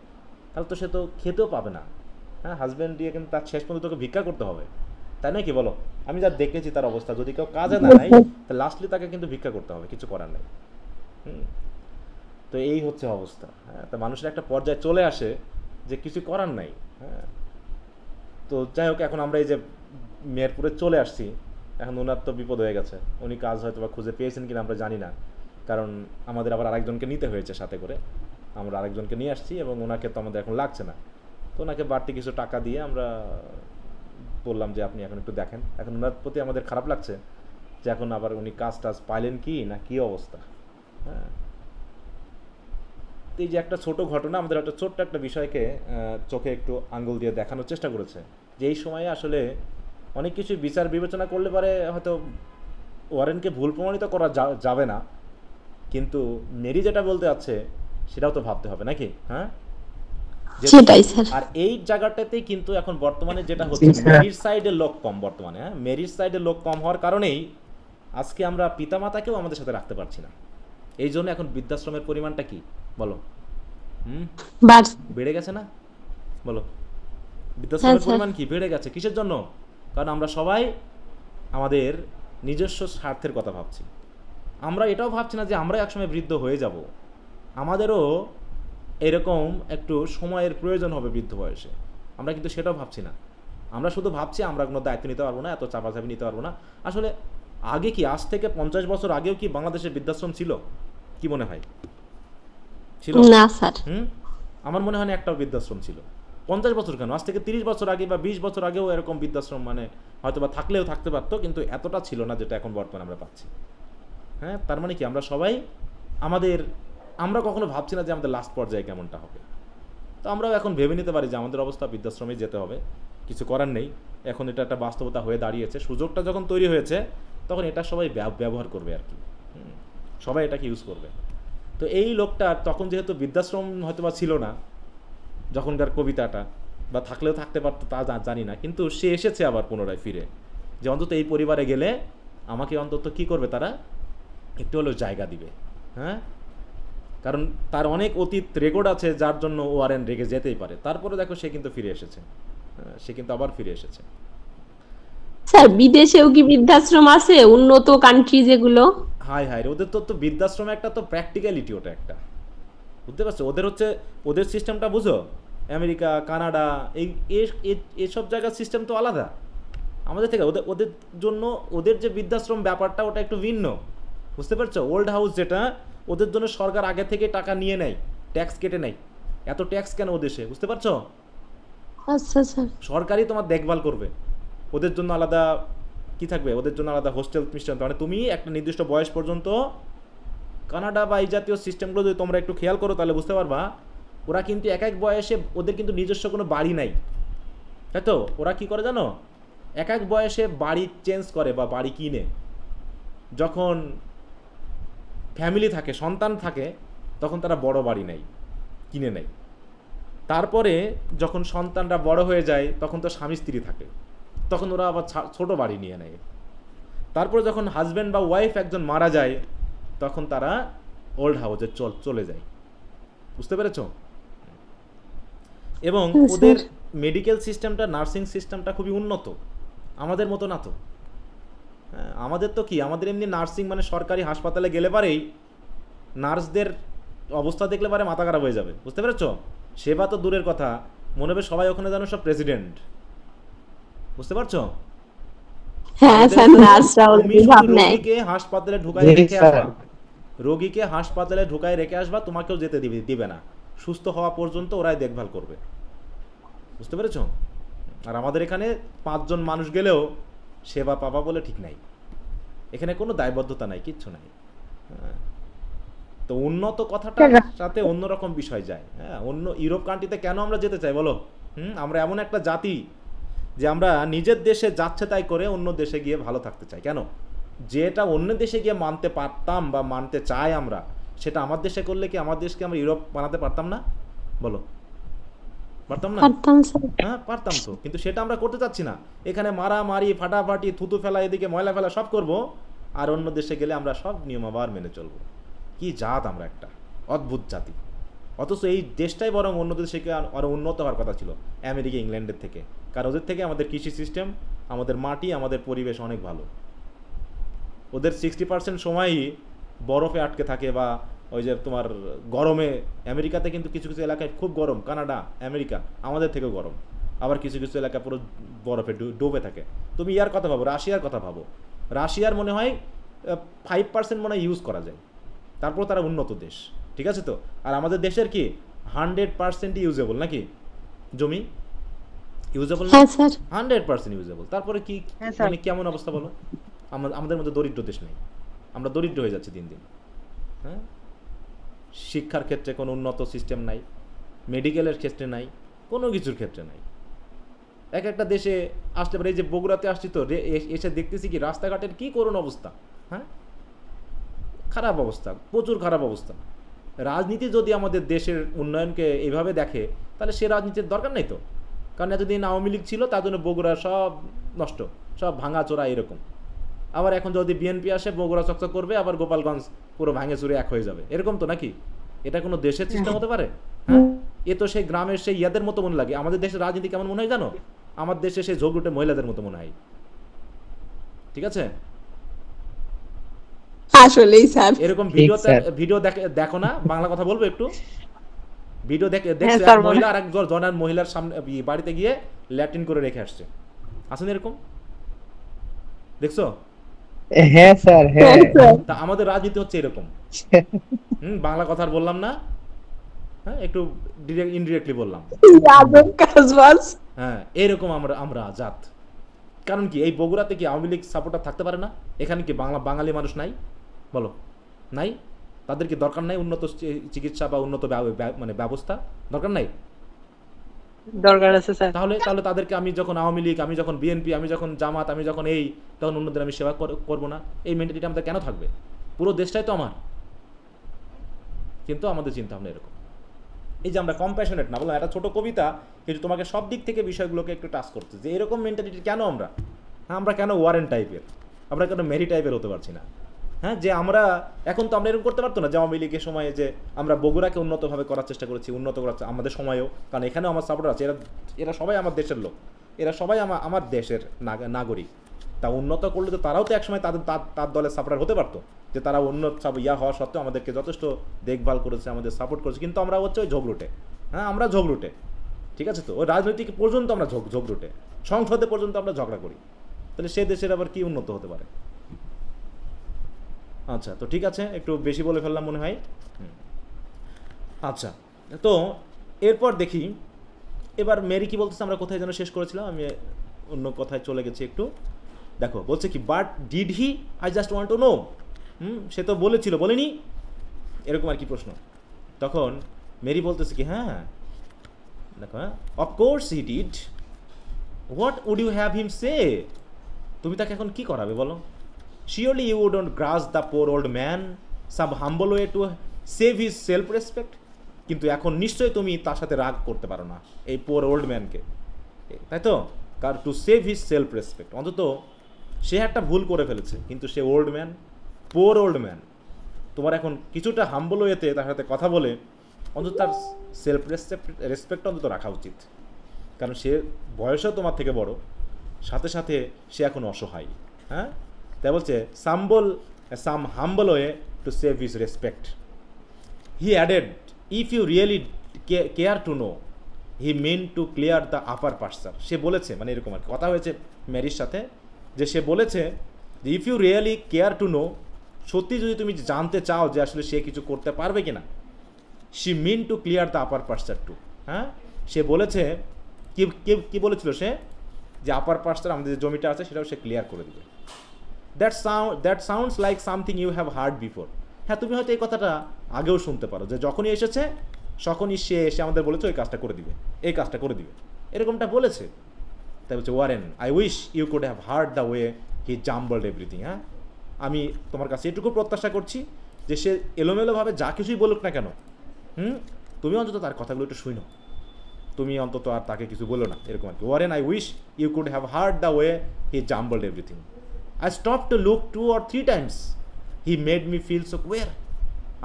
তাহলে তো সে তো খেতেও পাবে না। হ্যাঁ, হাজব্যান্ড দিয়ে কিন্তু তার শেষ পর্যন্ত তোকে ভিক্ষা করতে হবে, তাই নয় কি বলো? আমি যা দেখেছি তার অবস্থা, যদি কেউ কাজে না নেয়, তাহলে লাস্টলি তাকে কিন্তু ভিক্ষা করতে হবে, কিছু করার নেই। তো এই হচ্ছে অবস্থা। হ্যাঁ, তা মানুষের একটা পর্যায়ে চলে আসে যে কিছু করার নাই। হ্যাঁ, তো যাই হোক, এখন আমরা এই যে মেহেরপুরে চলে আসছি, এখন ওনার তো বিপদ হয়ে গেছে। উনি কাজ হয়তো বা খুঁজে পেয়েছেন কিনা আমরা জানি না, কারণ আমাদের আবার আরেকজনকে নিতে হয়েছে সাথে করে। আমরা আরেকজনকে নিয়ে আসছি এবং ওনাকে তো আমাদের এখন লাগছে না, তো ওনাকে বাড়তি কিছু টাকা দিয়ে আমরা বললাম যে আপনি এখন একটু দেখেন। এখন ওনার প্রতি আমাদের খারাপ লাগছে যে এখন আবার উনি কাজ টাজ পাইলেন কি না কি অবস্থা। হ্যাঁ, এই যে একটা ছোট ঘটনা আমাদের একটা ছোট্ট একটা বিষয়কে চোখে একটু আঙ্গুল দিয়ে দেখানোর চেষ্টা করেছে যে এই সময়ে আসলে অনেক কিছু বিচার বিবেচনা করলে পারে হয়তো ওয়ারেনকে ভুল প্রমাণিত করা যাবে না, কিন্তু মেরি যেটা বলতে যাচ্ছে সেটাও তো ভাবতে হবে নাকি? হ্যাঁ, সেটাই স্যার। আর এই জায়গাটাতেই কিন্তু এখন বর্তমানে যেটা হচ্ছে মেরির সাইডে লোক কম বর্তমানে। হ্যাঁ, মেরির সাইডে লোক কম হওয়ার কারণেই আজকে আমরা পিতামাতাকেও আমাদের সাথে রাখতে পারছি না। এই জন্য এখন বৃদ্ধাশ্রমের পরিমাণটা কি বলো? বেড়ে গেছে না? বলো, বৃদ্ধাশ্রমের পরিমাণ কি বেড়ে গেছে? কিসের জন্য? কারণ আমরা সবাই আমাদের নিজস্ব স্বার্থের কথা ভাবছি। আমরা এটাও ভাবছি না যে আমরা একসময় বৃদ্ধ হয়ে যাব, আমাদেরও এরকম একটু সময়ের প্রয়োজন হবে বৃদ্ধ বয়সে। আমরা কিন্তু সেটাও ভাবছি না। আমরা শুধু ভাবছি আমরা কোনো দায়িত্ব নিতে পারবো না, এত চাপাচাপি নিতে পারবো না। আসলে আগে কি, আজ থেকে 50 বছর আগেও কি বাংলাদেশে বৃদ্ধাশ্রম ছিল? কি মনে হয় ছিল? না স্যার, আমার মনে হয় না একটাও বৃদ্ধাশ্রম ছিল। 50 বছর কেন, আজ থেকে 30 বছর আগে বা 20 বছর আগেও এরকম বৃদ্ধাশ্রম মানে হয়তো বা থাকলেও থাকতে পারতো, কিন্তু এতটা ছিল না যেটা এখন বর্তমানে আমরা পাচ্ছি। হ্যাঁ, তার মানে কি আমরা সবাই আমরা কখনো ভাবছি না যে আমাদের লাস্ট পর্যায়ে কেমনটা হবে। তো আমরাও এখন ভেবে নিতে পারি যে আমাদের অবস্থা বৃদ্ধাশ্রমে যেতে হবে, কিছু করার নেই। এখন এটা একটা বাস্তবতা হয়ে দাঁড়িয়েছে, সুযোগটা যখন তৈরি হয়েছে তখন এটা সবাই ব্যবহার করবে আর কি, সবাই এটাকে ইউজ করবে। তো এই লোকটা তখন যেহেতু বৃদ্ধাশ্রম হয়তো বা ছিল না যখনকার কবিতাটা, বা থাকলেও থাকতে পারতো তা জানি না, কিন্তু সে এসেছে আবার পুনরায় ফিরে, যে অন্তত এই পরিবারে গেলে আমাকে অন্তত কি করবে, তারা একটু হলেও জায়গা দিবে। হ্যাঁ, কারণ তার অনেক অতীত রেকর্ড আছে যার জন্য ওয়ারেন রেগে যেতেই পারে। তারপরে দেখো সে কিন্তু ফিরে এসেছে, সে কিন্তু আবার ফিরে এসেছে। স্যার বিদেশেও কি বৃদ্ধাশ্রম আছে, উন্নত কান্ট্রি যেগুলো? হাই হাই, ওদের তো বৃদ্ধাশ্রম একটা তো প্র্যাকটিক্যালিটি, ওটা একটা, বুঝতে পারছো? ওদের সিস্টেমটা বুঝো। আমেরিকা, কানাডা, এইসব জায়গার সিস্টেম তো আলাদা আমাদের থেকে। ওদের জন্য ওদের যে বৃদ্ধাশ্রম ব্যাপারটা ওটা একটু ভিন্ন, বুঝতে পারছো? ওল্ড হাউস যেটা, ওদের জন্য সরকার আগে থেকে টাকা নিয়ে নেয়, ট্যাক্স কেটে নেয়। এত ট্যাক্স কেন ও দেশে, বুঝতে পারছো? আচ্ছা স্যার। সরকারই তোমার দেখভাল করবে, ওদের জন্য আলাদা কি থাকবে, ওদের জন্য আলাদা হোস্টেল সিস্টেম। মানে তুমি একটা নির্দিষ্ট বয়স পর্যন্ত, কানাডা বা এই জাতীয় সিস্টেমগুলো যদি তোমরা একটু খেয়াল করো তাহলে বুঝতে পারবা, ওরা কিন্তু এক এক বয়সে ওদের কিন্তু নিজস্ব কোনো বাড়ি নাই, তাই তো? ওরা কি করে জানো, এক এক বয়সে বাড়ি চেঞ্জ করে বা বাড়ি কিনে। যখন ফ্যামিলি থাকে, সন্তান থাকে, তখন তারা বড় বাড়ি নেয়, কিনে নেয়। তারপরে যখন সন্তানরা বড় হয়ে যায় তখন তো স্বামী স্ত্রী থাকে, তখন ওরা আবার ছোট বাড়ি নিয়ে নেয়। তারপরে যখন হাজব্যান্ড বা ওয়াইফ একজন মারা যায় তখন তারা ওল্ড হাউসে চলে যায়, বুঝতে পেরেছ? এবং ওদের মেডিকেল সিস্টেমটা, নার্সিং সিস্টেমটা খুবই উন্নত, আমাদের মতো না তো। হ্যাঁ, আমাদের তো কি, আমাদের এমনি নার্সিং মানে সরকারি হাসপাতালে গেলে পারেই নার্সদের অবস্থা দেখলে পারে মাথা খারাপ হয়ে যাবে, বুঝতে পেরেছ? সেবা তো দূরের কথা, মনে হবে সবাই ওখানে জানো সব প্রেসিডেন্ট, বুঝতে পারছো? হ্যাঁ স্যার, নার্সরাও ভাব নেয়। রোগীকে হাসপাতালে ঢুকায় রেখে আসবা, রোগীকে হাসপাতালে ঢুকায় রেখে আসবা, তোমাকেও যেতে দিবে না, সুস্থ হওয়া পর্যন্ত ওরাই দেখভাল করবে, বুঝতে পেরেছ? আর আমাদের এখানে 5 জন মানুষ গেলেও সেবা পাবা বলে ঠিক নাই, এখানে কোনো দায়বদ্ধতা নাই, কিচ্ছু নাই। তো উন্নত কথাটার সাথে অন্যরকম বিষয় যায়। হ্যাঁ, অন্য ইউরোপ কান্ট্রিতে কেন আমরা যেতে চাই বলো? আমরা এমন একটা জাতি যে আমরা নিজের দেশে যাচ্ছে তাই করে অন্য দেশে গিয়ে ভালো থাকতে চাই। কেন? যেটা অন্য দেশে গিয়ে মানতে পারতাম বা মানতে চাই আমরা, সেটা আমার দেশে করলে কি আমার দেশকে আমরা ইউরোপ বানাতে পারতাম না? বলো, পারতাম না? হ্যাঁ পারতাম তো, কিন্তু সেটা আমরা করতে চাচ্ছি না। এখানে মারামারি, ফাটাফাটি, থুতু ফেলা, এদিকে ময়লা ফেলা সব করব, আর অন্য দেশে গেলে আমরা সব নিয়ম আবার মেনে চলবো। কি জাত আমরা, একটা অদ্ভুত জাতি। অথচ এই দেশটাই বরং অন্য দেশে আরও উন্নত হওয়ার কথা ছিল আমেরিকা, ইংল্যান্ডের থেকে। কারণ ওদের থেকে আমাদের কৃষি সিস্টেম, আমাদের মাটি, আমাদের পরিবেশ অনেক ভালো। ওদের 60% সময়ই বরফে আটকে থাকে, বা ওই যে তোমার গরমে। আমেরিকাতে কিন্তু কিছু কিছু এলাকায় খুব গরম, কানাডা, আমেরিকা আমাদের থেকেও গরম। আবার কিছু কিছু এলাকা পুরো বরফে ডুবে থাকে। তুমি ইয়ার কথা ভাবো, রাশিয়ার কথা ভাবো। রাশিয়ার মনে হয় 5% মনে হয় ইউজ করা যায়, তারপর তারা উন্নত দেশ। ঠিক আছে তো? আর আমাদের দেশের কি 100% ইউজেবল নাকি জমি? ইউজেবল না? হ্যাঁ স্যার 100% ইউজেবল। তারপরে কি হ্যাঁ, স্যার। মানে কেমন অবস্থা বলো? আমাদের মধ্যে দরিদ্র দেশ নেই, আমরা দরিদ্র হয়ে যাচ্ছি দিন দিন। হ্যাঁ, শিক্ষার ক্ষেত্রে কোনো উন্নত সিস্টেম নাই, মেডিকেলের ক্ষেত্রে নাই, কোনো কিছুর ক্ষেত্রে নাই। এক একটা দেশে আসলে পরে এই যে বগুড়াতে আসছি তো এসে দেখতেছি কি রাস্তাঘাটের কি করুণ অবস্থা। হ্যাঁ, খারাপ অবস্থা, প্রচুর খারাপ অবস্থা। রাজনীতি যদি আমাদের দেশের উন্নয়নকে এইভাবে দেখে তাহলে সে রাজনীতির দরকার নেই তো। কারণ এতদিন আওয়ামী লীগ ছিল তার জন্য বগুড়া সব নষ্ট, সব ভাঙাচোরা এরকম। আবার এখন যদি বিএনপি আসে বগুড়া চকচক করবে, আবার গোপালগঞ্জ পুরো ভাঙে চুরে এক হয়ে যাবে, এরকম তো নাকি? এটা কোনো দেশের সিস্টেম হতে পারে? হ্যাঁ, এ তো সেই গ্রামের সেই ইয়াদের মতো মনে লাগে। আমাদের দেশের রাজনীতি কেমন মনে হয় জানো? আমার দেশে সেই ঝগড়ুটে মহিলাদের মতো মনে হয়। ঠিক আছে, আসলেই স্যার এরকম ঠিক, স্যার। ভিডিও দেখো না, বাংলা কথা বলবো একটু। ভিডিও দেখছে স্যার, এক মহিলা আর এক জনার মহিলার সামনে বাড়িতে গিয়ে ল্যাট্রিন করে রেখে আসছে। আসেন এরকম দেখছো? হ্যাঁ স্যার, হ্যাঁ। তা আমাদের রাজনীতি হচ্ছে এরকম। বাংলা কথা আর বললাম না, হ্যাঁ একটু ইনডিরেক্টলি বললাম। আজব কাজবাজ। হ্যাঁ, এরকম আমরা জাত। কারণ কি এই বগুড়াতে কি আওয়ামী লীগ সাপোর্টার থাকতে পারে না? এখানে কি বাঙালি মানুষ নাই? বলো, নাই? তাদের কি দরকার নাই উন্নত চিকিৎসা বা উন্নত মানে ব্যবস্থা? দরকার নাই? দরকার আছে স্যার। তাহলে তাদেরকে আমি যখন আওয়ামী লীগ, আমি যখন বিএনপি, আমি যখন জামাত, আমি যখন এই, তখন অন্যদের আমি সেবা করবো না? এই মেন্টালিটি আমাদের কেন থাকবে? পুরো দেশটাই তো আমার। কিন্তু আমাদের চিন্তা ভাবনা এরকম। এই যে আমরা কম্প্যাশনেট না, বললাম একটা ছোট কবিতা, কিন্তু তোমাকে সব দিক থেকে বিষয়গুলোকে একটু টাচ করতে, যে এরকম মেন্টালিটি কেন আমরা কেন ওয়ারেন টাইপের, আমরা কেন মেরি টাইপের হতে পারছি না? হ্যাঁ, যে আমরা এখন তো আমরা এরকম করতে পারতো না যে আওয়ামী লীগের সময়ে যে আমরা বগুড়াকে উন্নতভাবে করার চেষ্টা করেছি, উন্নত করার আমাদের সময়েও, কারণ এখানেও আমার সাপোর্টার আছে, এরা সবাই আমার দেশের লোক, এরা সবাই আমার দেশের নাগরিক। তা উন্নত করলে তো তারাও তো একসময় তার দলের সাপোর্টার হতে পারতো, যে তারা উন্নত হওয়া সত্ত্বেও আমাদেরকে যথেষ্ট দেখভাল করেছে, আমাদের সাপোর্ট করেছে। কিন্তু আমরা হচ্ছে ওই ঝগড়ুটে। হ্যাঁ, আমরা ঝগড়ুটে, ঠিক আছে তো? ওই রাজনৈতিক পর্যন্ত আমরা ঝগড়ুটে, সংসদে পর্যন্ত আমরা ঝগড়া করি। তাহলে সে দেশের আবার কি উন্নত হতে পারে? আচ্ছা, তো ঠিক আছে, একটু বেশি বলে ফেললাম মনে হয়। আচ্ছা, তো এরপর দেখি এবার মেরি কি বলতেছে, আমরা কোথায় যেন শেষ করেছিলাম, আমি অন্য কথায় চলে গেছি একটু। দেখো বলছে কি, but did he, I just want to know. সে তো বলেছিল, বলেনি, এরকম আর কি প্রশ্ন। তখন মেরি বলতেছে কি, হ্যাঁ দেখো, হ্যাঁ of course he did, what would you have him say? তুমি তাকে এখন কি করাবে বলো? Surely you wouldn't grudge the poor old man some humble way to save his self-respect? কিন্তু এখন নিশ্চয়ই তুমি তার সাথে রাগ করতে পারো না এই পোর ওল্ড ম্যানকে, তাই তো? কারণ two save his self respect, অন্তত সে একটা ভুল করে ফেলেছে, কিন্তু সে ওল্ড ম্যান, পোর ওল্ড ম্যান। তোমার এখন কিছুটা হাম্বল ওয়েতে তার সাথে কথা বলে অন্তত তার সেলফ রেসপেক্ট অন্তত রাখা উচিত। কারণ সে বয়সেও তোমার থেকে বড়, সাথে সাথে সে এখন অসহায়। হ্যাঁ, তাই বলছে some humble way to save his respect. He added, if you really care to know, he mean to clear the upper pasture. সে বলেছে, মানে এরকম আর কথা হয়েছে ম্যারির সাথে, যে সে বলেছে যে if you really care to know, সত্যি যদি তুমি জানতে চাও যে আসলে সে কিছু করতে পারবে কিনা, she mean to clear the upper pasture too. হ্যাঁ, সে বলেছে কি বলেছিল সে, যে আপার পার্সার আমাদের যে জমিটা আছে সেটাও সে ক্লিয়ার করে দিবে। That sounds like something you have heard before. হ্যাঁ, তুমি হয়তো এই কথাটা আগেও শুনতে পারো, যে যখনই এসেছে তখনই সে এসে আমাদের বলেছে ওই কাজটা করে দিবে, এই কাজটা করে দিবে, এরকমটা বলেছে। তাই বলছে, Warren, I wish you could have heard the way he jumbled everything. হ্যাঁ, আমি তোমার কাছে এটুকু প্রত্যাশা করছি যে সে এলোমেলোভাবে যা কিছুই বলুক না কেন, তুমি অন্তত তার কথাগুলো একটু শুনো, তুমি অন্তত আর তাকে কিছু বলো না, এরকম আর কি। Warren, I wish you could have heard the way he jumbled everything. I stopped to look 2 or 3 times. He made me feel so queer.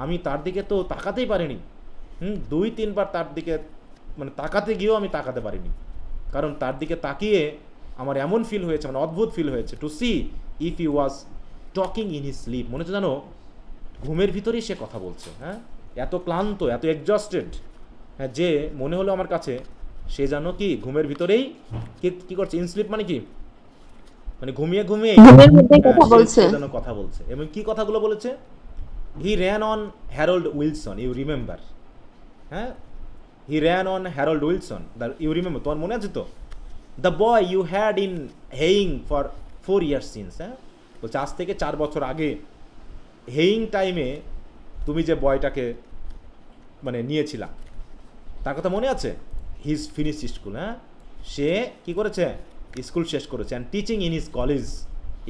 আমি তার দিকে তো তাকাতেই পারিনি। 2-3 বার তার দিকে মানে তাকাতে গিয়েও আমি তাকাতে পারিনি, কারণ তার দিকে তাকিয়ে আমার এমন ফিল হয়েছে, মানে অদ্ভুত ফিল হয়েছে, to see if he was talking in his sleep. মনে হচ্ছে জানো ঘুমের ভিতরেই সে কথা বলছে। হ্যাঁ, এত ক্লান্ত, এত এক্সজস্টেড, হ্যাঁ, যে মনে হলো আমার কাছে সে জানো কি ঘুমের ভিতরেই কি করছে। ইন স্লিপ মানে কি, মানে ঘুমিয়ে ঘুমের মধ্যে কথা বলছে, যেন কথা বলছে। এবং কি কথাগুলো বলেছে? He ran on Harold Wilson, you remember, হ্যাঁ, he ran on Harold Wilson, you remember, তোমার মনে আছে তো? The boy you had in haying for 4 years since, হ্যাঁ, বলছে আজ থেকে 4 বছর আগে হেইং টাইমে তুমি যে বয়টাকে মানে নিয়েছিলাম তার কথা মনে আছে? হিজ ফিনিশ স্কুল, হ্যাঁ, সে কি করেছে? স্কুল শেষ করেছে, and teaching in his college,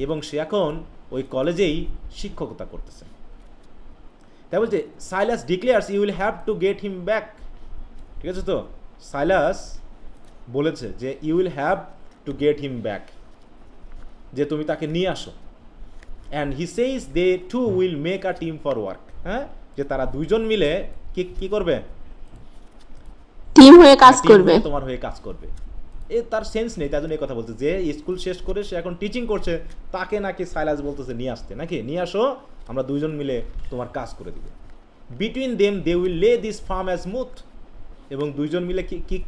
এবং সে এখন ওই কলেজেই শিক্ষকতা করতেছে। তাই বলছে Silas declares you will have to get him back, ঠিক আছে তো? সাইলাস বলেছে যে you will have to get him back, যে তুমি তাকে নিয়ে আসো। And he says they two will make a team for work, হ্যাঁ, যে তারা দুইজন মিলে কি করবে? টিম হয়ে কাজ করবে, তোমার হয়ে কাজ করবে। তার সেন্স নেই, তাই জন্য এই কথা বলছে যে স্কুল শেষ করে সে এখন টিচিং করছে, তাকে নাকি সাইলাস বলতেছে নিয়ে আসতে, নাকি নিয়ে আসো, আমরা দুইজন মিলে তোমার কাজ করে দিব। বিটুইন দেম দে উইল লে দিস ফার্ম অ্যাজ স্মুথ, এবং দুইজন মিলে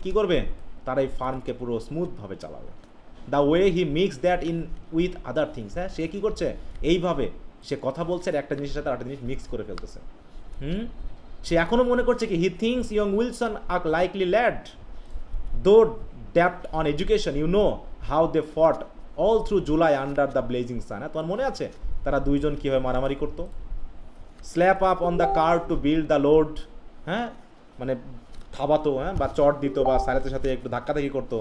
কি করবে? তারা এই ফার্মকে পুরো স্মুথভাবে চালাবে। The way he mix that in with other things, হ্যাঁ, সে কি করছে? এইভাবে সে কথা বলছে আর একটা জিনিসের সাথে আরেকটা জিনিস মিক্স করে ফেলতেছে। সে এখনও মনে করছে কি he thinks young Wilson a likely lad though daft on education, you know how they fought all through July under the blazing sun, হ্যাঁ, তোমার মনে আছে তারা দুইজন কীভাবে মারামারি করতো? Slap up on the car to build the load, হ্যাঁ, মানে থাবাতো, হ্যাঁ, বা চট দিত, বা সাইলাসের সাথে একটু ধাক্কাধাক্কি করতো।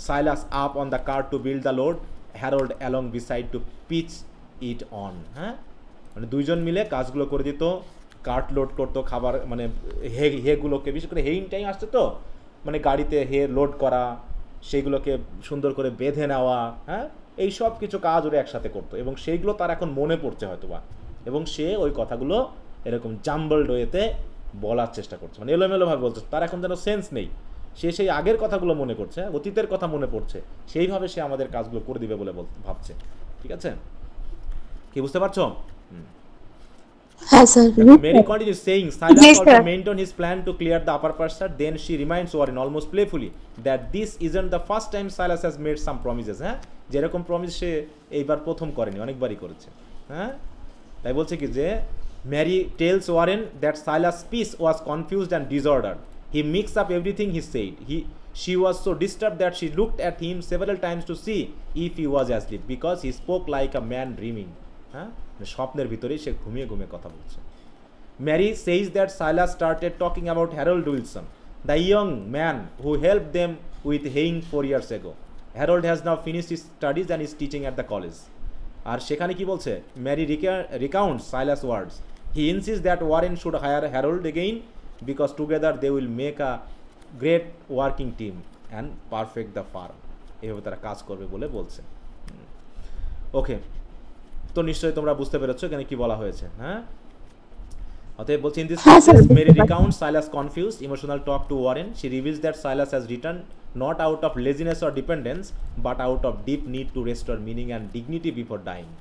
Silas up on the car to build the load, Harold along beside to pitch it on, হ্যাঁ, মানে দুইজন মিলে কাজগুলো করে দিত, কার্ট লোড করতো, খাবার মানে হেগুলোকে, বিশেষ করে হেইং টাইম আসছে তো, মানে গাড়িতে হে লোড করা, সেইগুলোকে সুন্দর করে বেঁধে নেওয়া, হ্যাঁ, এই সব কিছু কাজ ওরা একসাথে করতো, এবং সেইগুলো তার এখন মনে পড়ছে হয়তো বা, এবং সে ওই কথাগুলো এরকম জাম্বলড ওয়েতে বলার চেষ্টা করছে, মানে এলোমেলোভাবে বলছে, তার এখন যেন সেন্স নেই, সে সেই আগের কথাগুলো মনে করছে, অতীতের কথা মনে পড়ছে, সেইভাবে সে আমাদের কাজগুলো করে দিবে বলে ভাবছে, ঠিক আছে? কি বুঝতে পারছো? হ্যাঁ sir. Mary continues saying, Silas also maintained his plan to clear the upper pasture. Then she reminds Warren almost playfully that this isn't the first time Silas has made some promises, হ্যাঁ, যেরকম promise সে এইবার প্রথম করেনি, অনেকবারই করেছে, হ্যাঁ। তাই বলছে কি যে Mary tells Warren that Silas' speech was confused and disordered. He mixed up everything he said. She was so disturbed that she looked at him several times to see if he was asleep, because he spoke like a man dreaming, হ্যাঁ, স্বপ্নের ভিতরেই সে ঘুমিয়ে ঘুমিয়ে কথা বলছে। Mary says that Silas started talking about Harold Wilson, the young man who helped them with haying 4 years ago. Harold has now finished his studies and is teaching at the college. আর সেখানে কি বলছে? Mary recounts Silas' words. He insists that Warren should hire Harold again because together they will make a great working team and perfect the farm. এভাবে তারা কাজ করবে বলে বলছে। ওকে, তো নিশ্চয়ই তোমরা বুঝতে পেরেছো এখানে কি বলা হয়েছে, হ্যাঁ? অতএব বলছি, in this process Mary recounts Silas' confused emotional talk to Warren. She reveals that Silas has returned not out of laziness or dependence but out of deep need to restore meaning and dignity before dying.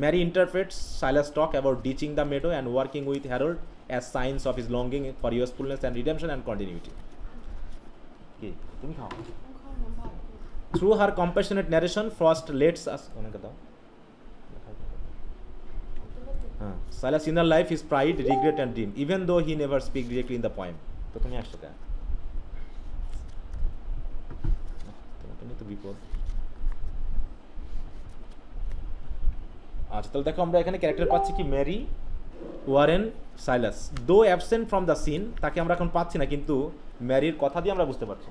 Mary interprets Silas' talk about ditching the meadow and working with Harold as signs of his longing for usefulness and redemption and continuity. Through her compassionate narration, Frost lets us Silas' inner life is pride, regret and dream, even though he never speaks directly in the poem. তো তুমি আসছো কেন? তোমার তো বিপদ। আচ্ছা, তাহলে দেখো আমরা এখানে ক্যারেক্টার পাচ্ছি কি, ম্যারি, ওয়ারেন, সাইলাস। দো অ্যাবসেন্ট ফ্রম দ্য সিন, তাকে আমরা এখন পাচ্ছি না, কিন্তু ম্যারির কথা দিয়ে আমরা বুঝতে পারছি,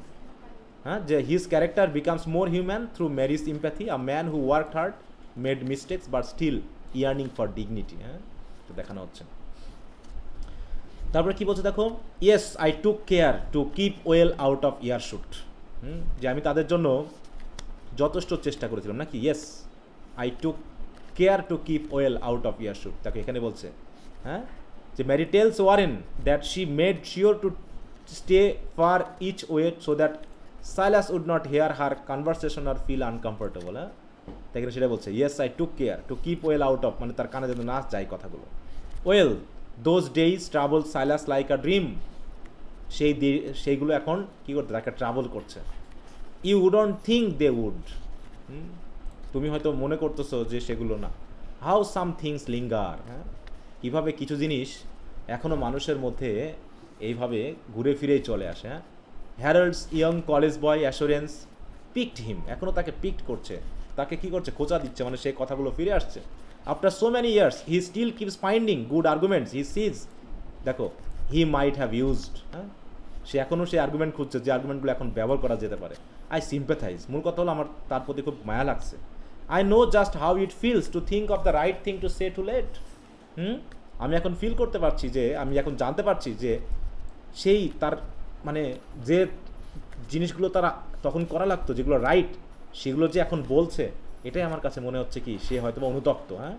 হ্যাঁ, যে his character becomes more human through Mary's empathy, a man who worked hard, made mistakes but still yearning for dignity, হ্যাঁ, তো দেখানো হচ্ছে। তারপরে কি বলছে দেখো, yes I took care to keep well out of earshot, যে আমি তাদের জন্য যথেষ্ট চেষ্টা করেছিলাম, নাকি? Yes I took care to keep well out of earshot, তাকে এখানে বলছে, হ্যাঁ, যে Mary tells Warren that she made sure to stay far each way so that Silas would not hear her conversation or feel uncomfortable, হ্যাঁ, তাই সেটা বলছে, yes I took care to keep well out of, মানে তার কানে যেন না যায় কথাগুলো। Well those days trouble Silas like a dream, সেইগুলো এখন কী করতে তাকে ট্রাভেল করছে। You wouldn't think they would, তুমি হয়তো মনে করতেছো যে সেগুলো না। হাউ সাম থিংস লিঙ্গার, হ্যাঁ, কীভাবে কিছু জিনিস এখনও মানুষের মধ্যে এইভাবে ঘুরে ফিরেই চলে আসে। হ্যাঁ, হ্যারল্ডস ইয়ং কলেজ বয় অ্যাসুরেন্স পিকড হিম, এখনও তাকে পিকড করছে, তাকে কি করছে, খোঁচা দিচ্ছে, মানে সেই কথাগুলো ফিরে আসছে। After so many years he still keeps finding good arguments he sees, দেখো হি মাইট হ্যাভ ইউজড। হ্যাঁ, সে এখনও সেই আর্গুমেন্ট খুঁজছে যে আর্গুমেন্টগুলো এখন ব্যবহার করা যেতে পারে। আই সিম্প্যাথাইজ, মূল কথা হলো আমার তার প্রতি খুব মায়া লাগছে। I know just how it feels to think of the right thing to say too late. আমি এখন ফিল করতে পারছি যে, আমি এখন জানতে পারছি যে সেই তার মানে যে জিনিসগুলো তারা তখন করা লাগতো, যেগুলো রাইট, সেগুলো যে এখন বলছে, এটাই আমার কাছে মনে হচ্ছে কি সে হয়তো অনুতপ্ত। হ্যাঁ,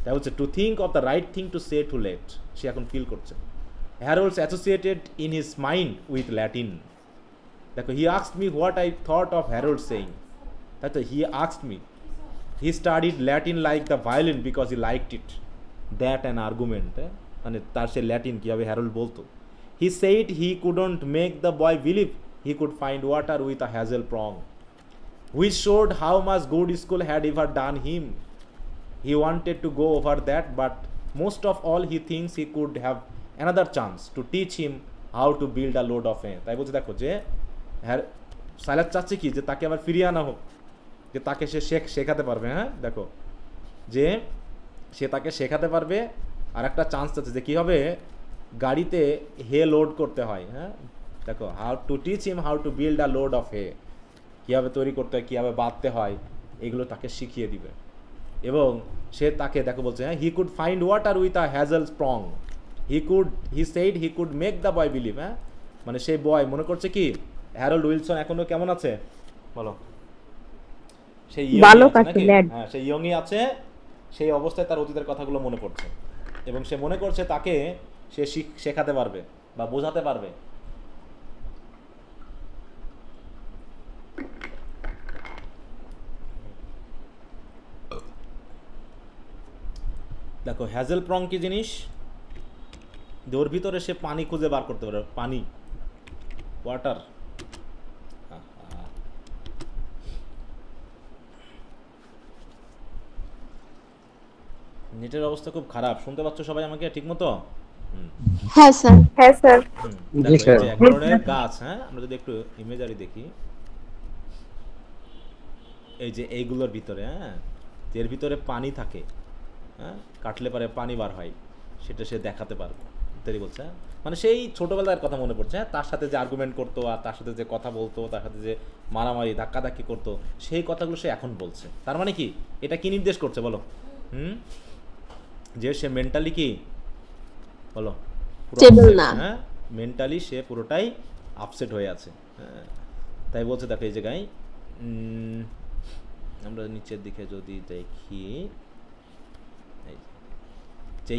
তাই হচ্ছে to think of the right thing to say too late, সে এখন ফিল করছে। Harold's associated in his mind with Latin. দেখো, he asked me what I thought of Harold saying, তাই তো, he asked me, he studied Latin like the violin because he liked it, that an argument. মানে তার সে Latin কীভাবে Harold বলতো। He said he couldn't make the boy believe he could find water with a hazel prong, which showed how much good school had ever done him. He wanted to go over that, but most of all he thinks he could have another chance to teach him how to build a load of hay. তাই বলছে দেখো যে হ্যাঁ, সাইলাস চাচ্ছে কি যে তাকে আবার ফিরিয়ে আনা হোক, যে তাকে সে শেখাতে পারবে। হ্যাঁ, দেখো যে সে তাকে শেখাতে পারবে, আর একটা চান্স চাচ্ছে যে কী হবে, গাড়িতে হে লোড করতে হয়। হ্যাঁ, দেখো, how to teach him how to build a load of hay, কীভাবে তৈরি করতে হয়, কীভাবে বাঁধতে হয়, এগুলো তাকে শিখিয়ে দিবে। এবং সে তাকে দেখো বলছে, হ্যাঁ, he could find water with a hazel spring, he said he could make the boy believe. হ্যাঁ, মানে সেই বয় মনে করছে কি হ্যারল্ড উইলসন এখনো কেমন আছে বলো, সেই বালক আছে, নাকি? lad। হ্যাঁ, সেই ইয়ংই আছে, সেই অবস্থায় তার অতীতের কথাগুলো মনে পড়ছে, এবং সে মনে করছে তাকে সে শেখাতে পারবে বা বোঝাতে পারবে। দেখো, হ্যাজেল প্রং কি জিনিস, ওর ভিতরে সে পানি খুঁজে বার করতে পারে, পানি, ওয়াটার। নেটের অবস্থা খুব খারাপ, শুনতে পাচ্ছ সবাই আমাকে ঠিক মতো? হ্যাঁ স্যার। হ্যাঁ স্যার। দেখো, এই যে এক ধরনের গাছ, হ্যাঁ, আমরা যদি একটু ইমেজারি দেখি, এই যে এইগুলোর ভিতরে, হ্যাঁ, এর ভিতরে পানি থাকে। হ্যাঁ, কাটলে পারে পানি বার হয়, সেটা সে দেখাতে পারবে, ইত্যাদি বলছে। মানে সেই ছোটোবেলার কথা মনে পড়ছে। হ্যাঁ, তার সাথে যে আর্গুমেন্ট করতো, আর তার সাথে যে কথা বলতো, তার সাথে যে মারামারি ধাক্কাধাক্কি করতো, সেই কথাগুলো সে এখন বলছে। তার মানে কি, এটা কি নির্দেশ করছে বলো? যে সে মেন্টালি কি বলো, স্টেবল না। হ্যাঁ, মেন্টালি সে পুরোটাই আপসেট হয়ে আছে। হ্যাঁ, তাই বলছে দেখো এই জায়গায়, আমরা নিচের দিকে যদি দেখি,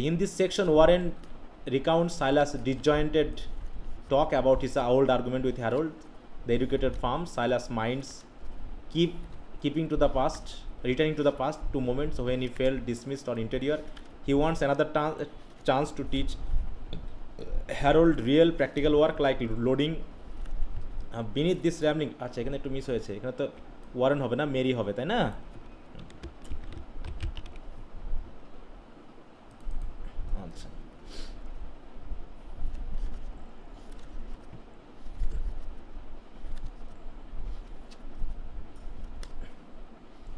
in this section Warren recounts Silas' disjointed talk about his old argument with Harold, the educated farm. Silas' minds keeping to the past, returning to the past to moments when he felt dismissed or inferior. He wants another chance to teach Harold real practical work like loading. Beneath this rambling, আচ্ছা এখানে একটু miss হয়েছে, এখানে তো Warren হবে না, Mary হবে, তাই না? আচ্ছা,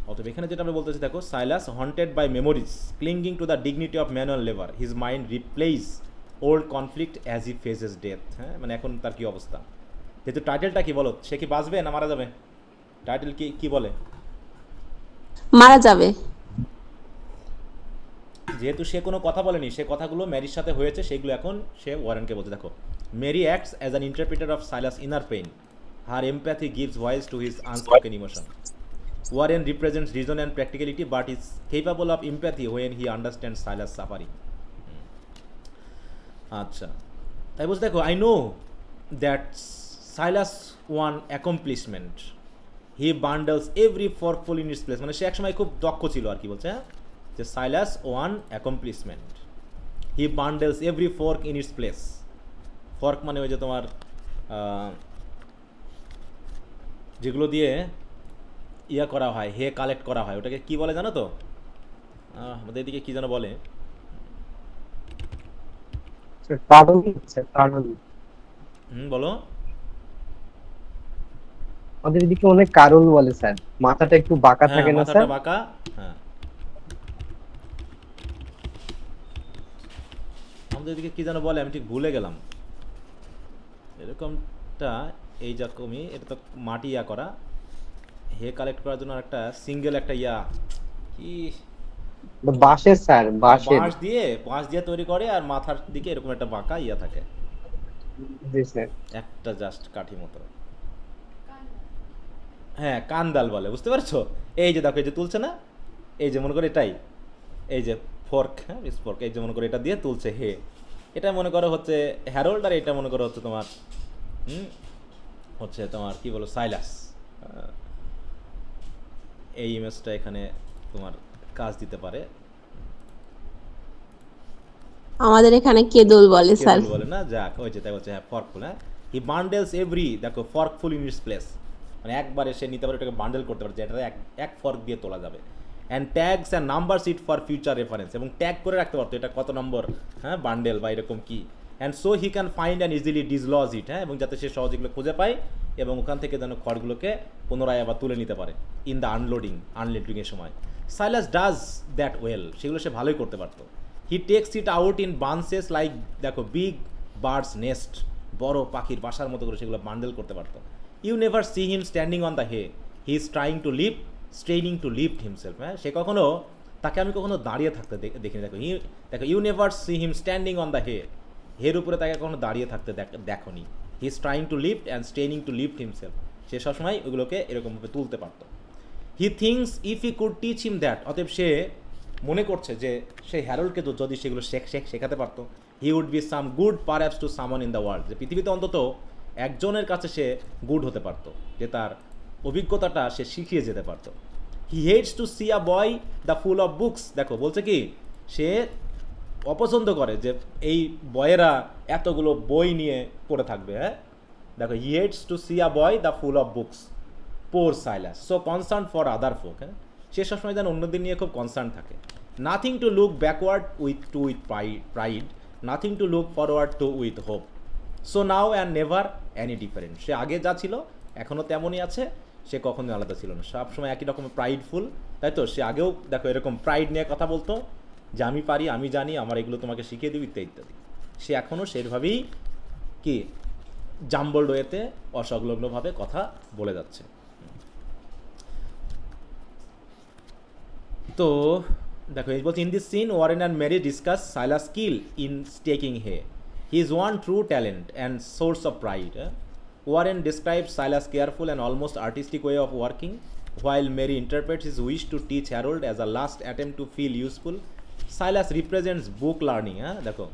অতএব এখানে যেটা আমরা বলতেছি দেখো, Silas haunted by memories clinging to the dignity of manual labour, his mind replace old conflict as he faces death. হ্যাঁ, মানে এখন তার কি অবস্থা, যেহেতু টাইটেলটা কি বলো, সে কি বাঁচবে না মারা যাবে? টাইটেল কি বলে? মারা যাবে। যেহেতু সে কোনো কথা বলেনি, সে কথাগুলো ম্যারির সাথে হয়েছে, সেগুলো এখন সে ওয়ারেনকে বলতে। দেখো, Mary acts as an interpreter of Silas inner pain, her empathy gives voice to his unspoken emotion. Warren represents reason and practicality, but is capable of empathy when he understands Silas' suffering. আচ্ছা, তাই বলছে দেখো, I know that Silas one accomplishment. He bundles every forkful in its place. মানে সে একসময় খুব দক্ষ ছিল আর কি বলছে, যে Silas one accomplishment. He bundles every fork in its place. Fork মানে ওই যে তোমার যেগুলো দিয়ে ইয়া করা হয়, হে কালেক্ট করা হয়, ওটাকে কি বলে জানো তো? আমাদের এদিকে কি যেন বলে, কারণ স্যার কারণ বলো। আমাদের এদিকে অনেক কারণ বলে স্যার, মাথাটা একটু বাঁকা হ্যাঁ থাকে না মাথাটা স্যার? বাঁকা। হ্যাঁ আমাদের এদিকে কি যেন বলে, আমি ঠিক ভুলে গেলাম। এরকমটা এই রকমই, এটা তো মাটি ইয়া করা, হে কালেক্ট করার জন্য একটা সিঙ্গেল একটা ইয়া কি বাঁশের স্যার, বাঁশের। বাঁশ দিয়ে তৈরি করে, আর মাথার দিকে এরকম একটা বাঁকা ইয়া থাকে, জি স্যার। একটা জাস্ট কাঠি মতো। হ্যাঁ কান্দাল বলে, বুঝতে পারছো? এই যে দেখো, এই যে তুলছে না, এই যে মনে করো এটাই, এই যে ফোর্ক, হ্যাঁ ফোর্ক, এই যে মনে করো এটা দিয়ে তুলছে হে, এটা মনে করো হচ্ছে হ্যারোল্ড, আর এটা মনে করো হচ্ছে তোমার হচ্ছে তোমার কি বলো সাইলাস। এই ইমেজটা এখানে তোমার কাজ দিতে পারে। আমাদের এখানে কেদল বলে স্যার। কেবল বলে না, যাক ওই যে তাই বলছে, হ্যাঁ ফর্কফুল। হ্যাঁ হি বান্ডেলস এভরি, দেখো ফর্কফুল ইন ইটস প্লেস, মানে একবারে সে নিতে পারে, ওটাকে বান্ডেল করতে পারে, যেটা এক ফর্ক দিয়ে তোলা যাবে। And tags and numbers it for future reference, এবং ট্যাগ করে রাখতে পারতো এটা কত নম্বর, হ্যাঁ বান্ডেল বা এরকম কি। And so he can find and easily dislodge it, হ্যাঁ, এবং যাতে সে সহজে এগুলো খুঁজে পায় এবং ওখান থেকে যেন খড়গুলোকে পুনরায় আবার তুলে নিতে পারে ইন দ্য আনলোডিংয়ের সময়। সাইলাস ডাজ দ্যাট ওয়েল, সেগুলো সে ভালোই করতে পারতো। He takes it out in bunches like, দেখো বিগ বার্ডস নেস্ট, বড় পাখির বাসার মতো করে সেগুলো বান্ডেল করতে পারতো। You never see him standing on the hay, he is trying to লিভ, স্ট্রেইনিং টু লিফট হিমসেলফ, হ্যাঁ, সে কখনো, তাকে আমি কখনো দাঁড়িয়ে থাকতে দেখিনি। দেখো দেখো you never see him standing on the hay, হের উপরে তাকে কখনো দাঁড়িয়ে থাকতে দেখোনি। He is trying to lift and straining to lift himself, সে সবসময় ওইগুলোকে এরকমভাবে তুলতে পারতো। He thinks if he could teach him that, অতএব সে মনে করছে যে সেই হ্যারোল্ডকে তো যদি সেগুলো শেখাতে পারতো, he would be some good perhaps to someone in the world, যে পৃথিবীতে অন্তত একজনের কাছে সে গুড হতে পারতো, যে তার অভিজ্ঞতাটা সে শিখিয়ে যেতে পারতো। He hates to see a boy the fool of books, দেখো বলছে কি, সে অপছন্দ করে যে এই বয়েরা এতগুলো বই নিয়ে পড়ে থাকবে, হ্যাঁ দেখো he hates to see a boy the fool of books, poor Silas so concern for other folk, হ্যাঁ, সে সবসময় যেন অন্যদের নিয়ে খুব কনসার্ন থাকে। Nothing to look backward with pride, nothing to look forward to with hope, so now and never any different, সে আগে যা ছিল এখনও তেমনই আছে, সে কখনোই আলাদা ছিল না, সবসময় একই রকমের প্রাইডফুল, তাই তো? সে আগেও দেখো এরকম প্রাইড নিয়ে কথা বলতো, যে আমি পারি, আমি জানি, আমার এগুলো তোমাকে শিখিয়ে দেব ইত্যাদি ইত্যাদি। সে এখনও সেভাবেই কি জাম্বল্ড ওয়েতে অসংলগ্নভাবে কথা বলে যাচ্ছে। তো দেখো এই বলছে, in this scene Warren and Mary discuss Silas skill in stacking hay, he is one true talent and source of pride. Warren describes Silas' careful and almost artistic way of working, while Mary interprets his wish to teach Harold as a last attempt to feel useful. Silas represents book learning, দেখো,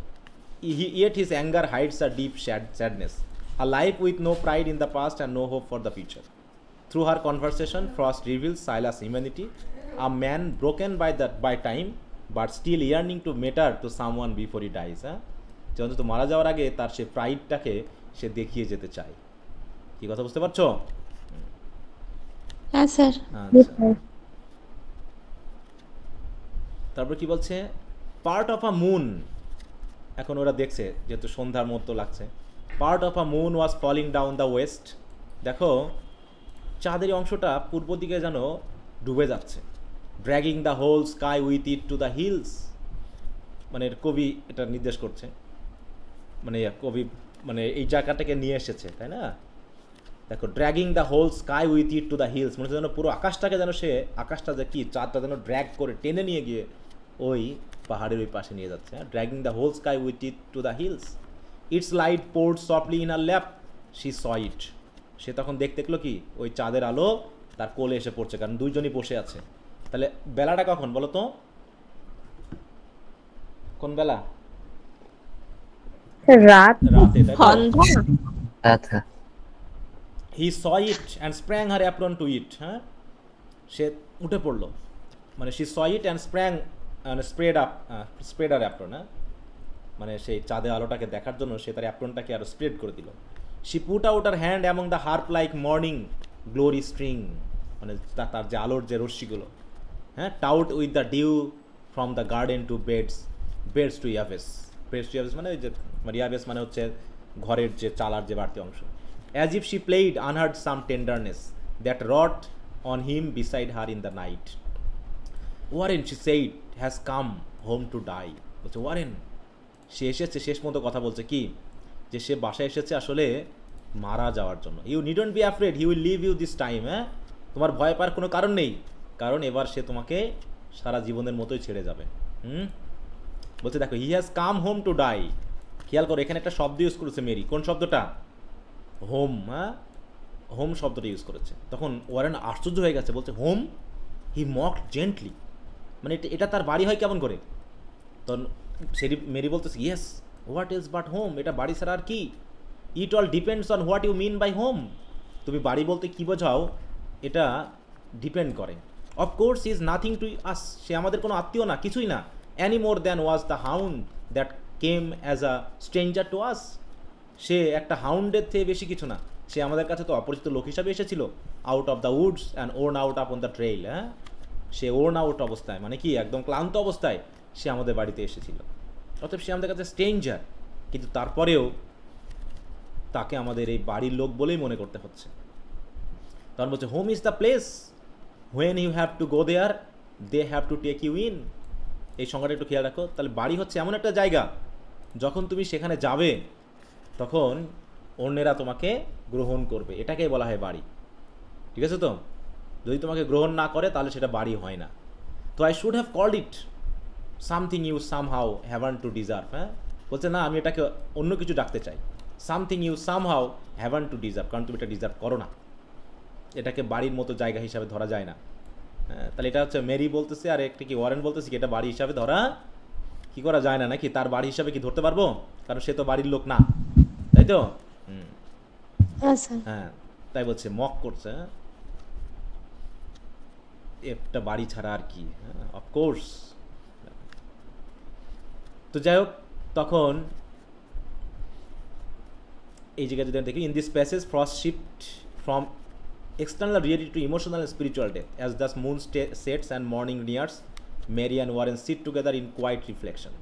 yet his anger hides a deep sadness, a life with no pride in the past and no hope for the future. Through her conversation, Frost reveals Silas' humanity, a man broken by time, but still yearning to matter to someone before he dies. যে অন্তত মারা যাওয়ার আগে তার সে প্রাইডটাকে সে দেখিয়ে যেতে চায়। কি কথা বুঝতে পারছো? হ্যাঁ স্যার। আচ্ছা, তারপর কি বলছে, পার্ট অফ আ মুন, এখন ওরা দেখছে যেহেতু সন্ধ্যার মতো লাগছে, part of a moon was falling down the west, দেখো চাঁদের অংশটা পূর্ব দিকে যেন ডুবে যাচ্ছে, dragging the whole sky with it to the hills, মানে কবি এটা নির্দেশ করছে, মানে কবি মানে এই জায়গাটাকে নিয়ে এসেছে, তাই না? দেখো dragging the whole sky with it to the hills, মানে যেন পুরো আকাশটাকে যেন সে, আকাশটা যে কি চাঁদটা যেন ড্র্যাগ করে টেনে নিয়ে গিয়ে ওই পাহাড়ের ওই পাশে নিয়ে যাচ্ছে। Dragging the whole sky with it to the hills, its light poured softly in her lap, she saw it, সে তখন দেখলো কি ওই চাঁদের আলো তার কোলে এসে পড়ছে, কারণ দুইজনই বসে আছে। তাহলে বেলাটা কখন বলো তো, কোন বেলা? রাতে, তাই তো? He saw it and sprang her apron to it, হ্যাঁ, সে উঠে পড়লো, মানে she saw it and sprang spread her apron, হ্যাঁ, মানে সেই চাঁদের আলোটাকে দেখার জন্য সে তার অ্যাপ্রনটাকে আরো স্প্রেড করে দিল। She put out her hand among the harp like morning glory string, মানে তার যে আলোর যে রশ্মিগুলো, হ্যাঁ, taut with the dew from the garden to beds to eaves, প্রেস্টিয়াস মানে ওই যে রিয়াবেস মানে হচ্ছে ঘরের যে চালার যে বাড়তি অংশ। As if she played unheard some tenderness that wrought on him beside her in the night. Warren she said has come home to die. বলছে ওয়ারেন সে এসেছে, শেষ মতো কথা বলছে কি, যে সে বাসায় এসেছে আসলে মারা যাওয়ার জন্য। You needn't be afraid, he will leave you this time. হ্যাঁ, তোমার ভয় পাওয়ার কোনো কারণ নেই, কারণ এবার সে তোমাকে সারা জীবনের মতোই ছেড়ে যাবে। বলছে দেখো, he has come home to die. খেয়াল করো এখানে একটা শব্দ ইউজ করেছে মেরি, কোন শব্দটা? হোম। হ্যাঁ, হোম শব্দটা ইউজ করেছে। তখন ওয়ারেন আশ্চর্য হয়ে গেছে, বলছে হোম? হি মকড জেন্টলি, মানে এটা তার বাড়ি হয় কেমন করে? তখন মেরি বলতেছে yes, what is but home, এটা বাড়ি ছাড়া আর কি? It all depends on what you mean by home. তুমি বাড়ি বলতে কী বোঝাও এটা ডিপেন্ড করে। Of course is nothing to us, সে আমাদের কোনো আত্মীয় না, কিছুই না। Any more than was the hound that came as a stranger to us, সে একটা হাউন্ডের থেকে বেশি কিছু না, সে আমাদের কাছে তো অপরিচিত লোক হিসাবে এসেছিল। Out of the Woods and worn out up on the trail. হ্যাঁ, সে ওর্ন আউট অবস্থায় মানে কি একদম ক্লান্ত অবস্থায় সে আমাদের বাড়িতে এসেছিল। অতএব সে আমাদের কাছে স্ট্রেঞ্জার, কিন্তু তারপরেও তাকে আমাদের এই বাড়ির লোক বলেই মনে করতে হচ্ছে। তখন বলছে home is the place when you have to go there they have to take you in. এই সংজ্ঞাটা একটু খেয়াল রাখো। তাহলে বাড়ি হচ্ছে এমন একটা জায়গা, যখন তুমি সেখানে যাবে তখন অন্যেরা তোমাকে গ্রহণ করবে, এটাকেই বলা হয় বাড়ি। ঠিক আছে তো? যদি তোমাকে গ্রহণ না করে তাহলে সেটা বাড়ি হয় না। তো I should have called it something you somehow haven't to deserve. হ্যাঁ, বলছে না, আমি এটাকে অন্য কিছু ডাকতে চাই, something you somehow haven't to deserve, কারণ তুমি এটা ডিজার্ভ করো না, এটাকে বাড়ির মতো জায়গা হিসাবে ধরা যায় না। হ্যাঁ, তাহলে এটা হচ্ছে মেরি বলতেছে, আর একটা কি ওয়ারেন বলতেছে কি এটা বাড়ি হিসাবে ধরা কি করা যায় না নাকি? তার বাড়ি হিসাবে কি ধরতে পারবো? কারণ সে তো বাড়ির লোক না, তাই তো? হ্যাঁ, তাই বলছে মক করছে। হ্যাঁ, একটা বাড়ি ছাড়া আর কি। হ্যাঁ, অফকোর্স। তো যাই হোক, তখন এই জায়গায় যদি দেখি, in this passage frost shift from external reality to emotional and spiritual depth. As the moon sets and morning nears, Mary and Warren sit together in quiet reflection.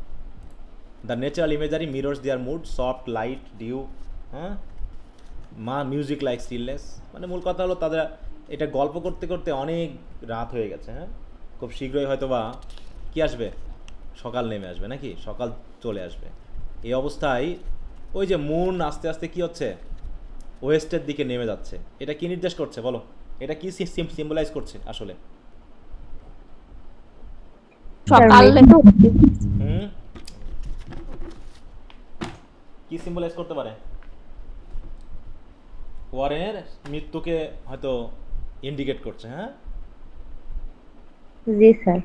The natural imagery mirrors their mood, soft light, dew, music like stillness. মানে মূল কথা হলো তাদের এটা গল্প করতে করতে অনেক রাত হয়ে গেছে। হ্যাঁ, খুব শীঘ্রই হয়তো বা কি আসবে, সকাল নেমে আসবে নাকি, সকাল চলে আসবে। এই অবস্থায় ওই যে মুন আস্তে আস্তে কি হচ্ছে, ওয়েস্টের দিকে নেমে যাচ্ছে। এটা কি নির্দেশ করছে বলো? এটা কি সিম্বলাইজ করছে আসলে? কি সিম্বলাইজ করতে পারে? ওয়ারেনের মৃত্যুকে হয়তো ইন্ডিকেট করছে। হ্যাঁ, জি স্যার।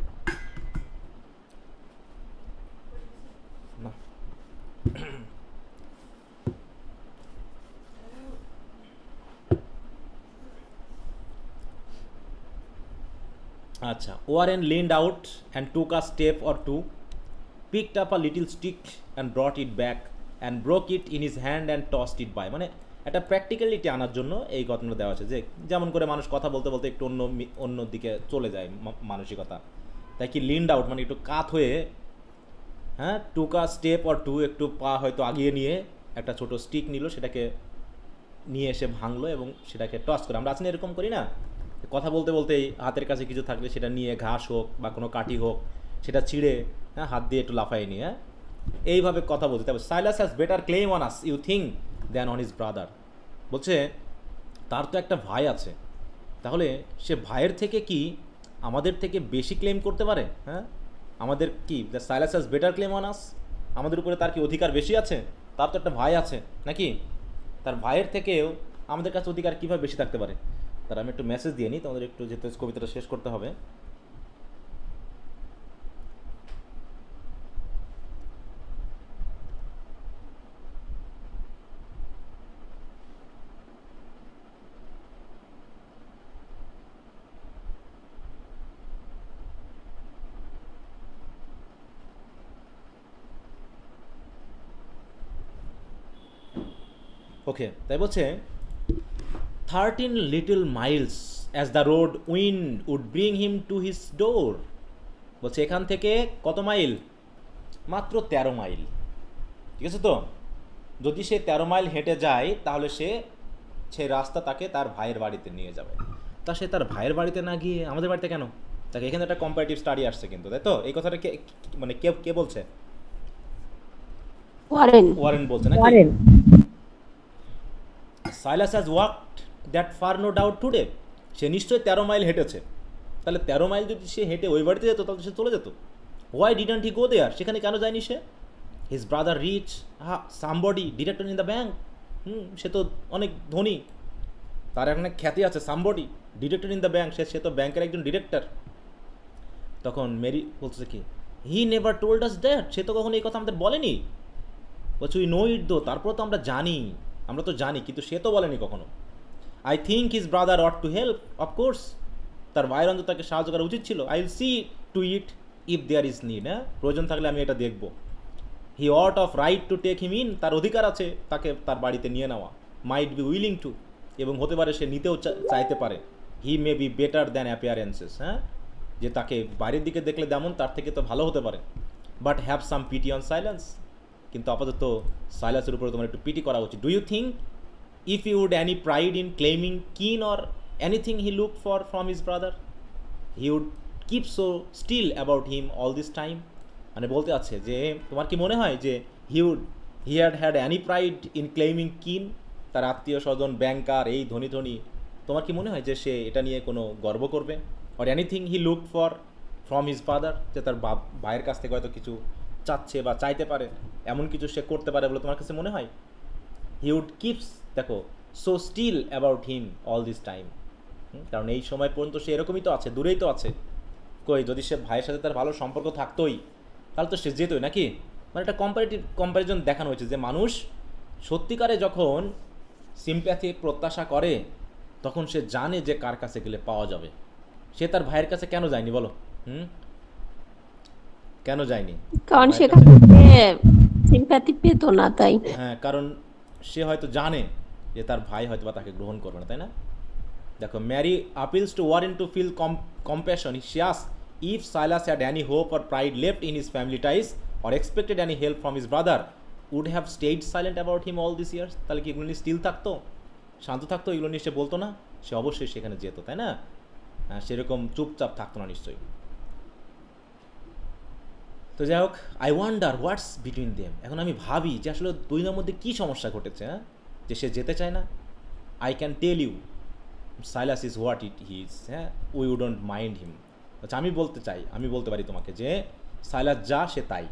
আচ্ছা, Warren leaned out and took a step or two, picked up a little stick and brought it back and broke it in his hand and tossed it by। মানে একটা practicality আনার জন্য এই ঘটনা দেওয়া আছে, যে যেমন করে মানুষ কথা বলতে বলতে একটু অন্য দিকে চলে যায় মানসিকতা, তাই কি লিন্ড আউট মানে একটু কাত হয়ে, হ্যাঁ, টুক আ স্টেপ অর টু, একটু পা হয়তো আগিয়ে নিয়ে একটা ছোট স্টিক নিল, সেটাকে নিয়ে এসে ভাঙলো এবং সেটাকে টস করে। আমরা আছি না এরকম করি না, কথা বলতে বলতেই হাতের কাছে কিছু থাকলে সেটা নিয়ে ঘাস হোক বা কোনো কাঠি হোক সেটা ছিঁড়ে, হ্যাঁ, হাত দিয়ে একটু লাফাই নিয়ে, হ্যাঁ, এইভাবে কথা বলতে। তবে Silas has better claim on us you think than on his brother. বলছে তার তো একটা ভাই আছে, তাহলে সে ভাইয়ের থেকে কি আমাদের থেকে বেশি ক্লেম করতে পারে? হ্যাঁ, আমাদের কি the Silas has better claim on us, আমাদের উপরে তার কি অধিকার বেশি আছে? তার তো একটা ভাই আছে নাকি, তার ভাইয়ের থেকেও আমাদের কাছে অধিকার কীভাবে বেশি থাকতে পারে? তার আমি একটু মেসেজ দিয়ে নিই, তোমাদের একটু যেহেতু কবিতাটা শেষ করতে হবে। ওকে, তাই বলছে 13 little miles as the road wind would bring him to his door। বলছে এখান থেকে কত মাইল? মাত্র 13 মাইল। ঠিক আছে তো? যদি সে 13 মাইল হেঁটে যায় তাহলে সেই রাস্তা তাকে তার ভাইয়ের বাড়িতে নিয়ে যাবে। তা সে তার ভাইয়ের বাড়িতে না গিয়ে আমাদের বাড়িতে কেন? তাকে এখানে একটা কম্পারেটিভ স্টাডি আসছে কিন্তু, তাই তো? এই কথাটা মানে কে বলছে? ওয়ারেন বলছে নাকি? Silas has walked that far no doubt today. সে নিশ্চয়ই 13 মাইল হেঁটেছে। তাহলে 13 মাইল যদি সে হেঁটে ওই বাড়িতে যেত তাহলে সে চলে যেত। Why didn't he go there? সেখানে কেন যায়নি সে? His brother rich, somebody, director in the bank. সে তো অনেক ধনী, তার এখানে খ্যাতি আছে, somebody, director in the bank, সে তো ব্যাংকের একজন ডিরেক্টর। তখন মেরি বলছে কি, he never told us that. সে তো কখনো এই কথা আমাদের বলেনি। বলছে উই নো ইট দো, তারপর তো আমরা তো জানি, কিন্তু সে তো বলেনি কখনো। I think his brother ought to help, of course, তার ভাইয়ের অন্তত তাকে সাহায্য করা উচিত ছিল। I will see to it if there is need. হ্যাঁ, প্রয়োজন থাকলে আমি এটা দেখব। He ought of right to take him in, তার অধিকার আছে তাকে তার বাড়িতে নিয়ে নেওয়া। মাইট বি উইলিং টু, এবং হতে পারে সে নিতেও চাইতে পারে। হি may be better than appearances, হ্যাঁ, যে তাকে বাইরের দিকে দেখলে যেমন তার থেকে তো ভালো হতে পারে। But have some pity on silence, কিন্তু আপাতত সাইলাসের উপরে তোমার একটু পিটি করা উচিত। Do you think if you would any pride in claiming kin or anything he look for from his brother, he would keep so still about him all this time? মানে বলতে আছে যে তোমার কি মনে হয় যে he had any pride in claiming kin, তার আত্মীয় স্বজন ব্যাংকার, এই ধনী, তোমার কি মনে হয় যে সে এটা নিয়ে কোনো গর্ব করবে? Or anything he look for from his father, যে তার ভাইয়ের কাছ থেকে হয়তো কিছু চাচ্ছে বা চাইতে পারে, এমন কিছু সে করতে পারে বলে তোমার কাছে মনে হয়? হি উড কিপস, দেখো, so still about him all this time. কারণ এই সময় পর্যন্ত সে এরকমই তো আছে, দূরেই তো আছে। কই, যদি সে ভাইয়ের সাথে তার ভালো সম্পর্ক থাকতোই তাহলে তো সে যেতই নাকি? মানে একটা কম্পারিজন দেখানো হয়েছে যে মানুষ সত্যিকারে যখন সিম্প্যাথি প্রত্যাশা করে তখন সে জানে যে কার কাছে গেলে পাওয়া যাবে। সে তার ভাইয়ের কাছে কেন যায়নি বলো? কেন যায়নি? কারণ সেখানে সিম্প্যাথি পেত না, তাই। হ্যাঁ, কারণ সে হয়তো জানে যে তার ভাই হয়তো বা তাকে গ্রহণ করবে না, তাই না? দেখো, Mary appeals to Warren to feel compassion. She asks if Silas had any hope or pride left in his family ties or expected any help from his brother, would have stayed silent about him all these years. তাহলে কি এগুলো নিয়ে still থাকতো, শান্ত থাকতো, এগুলো নিয়ে সে বলতো না? সে অবশ্যই সেখানে যেত, তাই না? সেরকম চুপচাপ থাকতো না নিশ্চয়ই। তো যাই হোক, I wonder what's between them. এখন আমি ভাবি যে আসলে দুইজনের মধ্যে কী সমস্যা ঘটেছে, হ্যাঁ, যে সে যেতে চায় না। I can tell you Silas is what it his, হ্যাঁ, উই উডন্ট মাইন্ড হিম। আচ্ছা, আমি বলতে পারি তোমাকে যে সাইলাস যা সে তাই,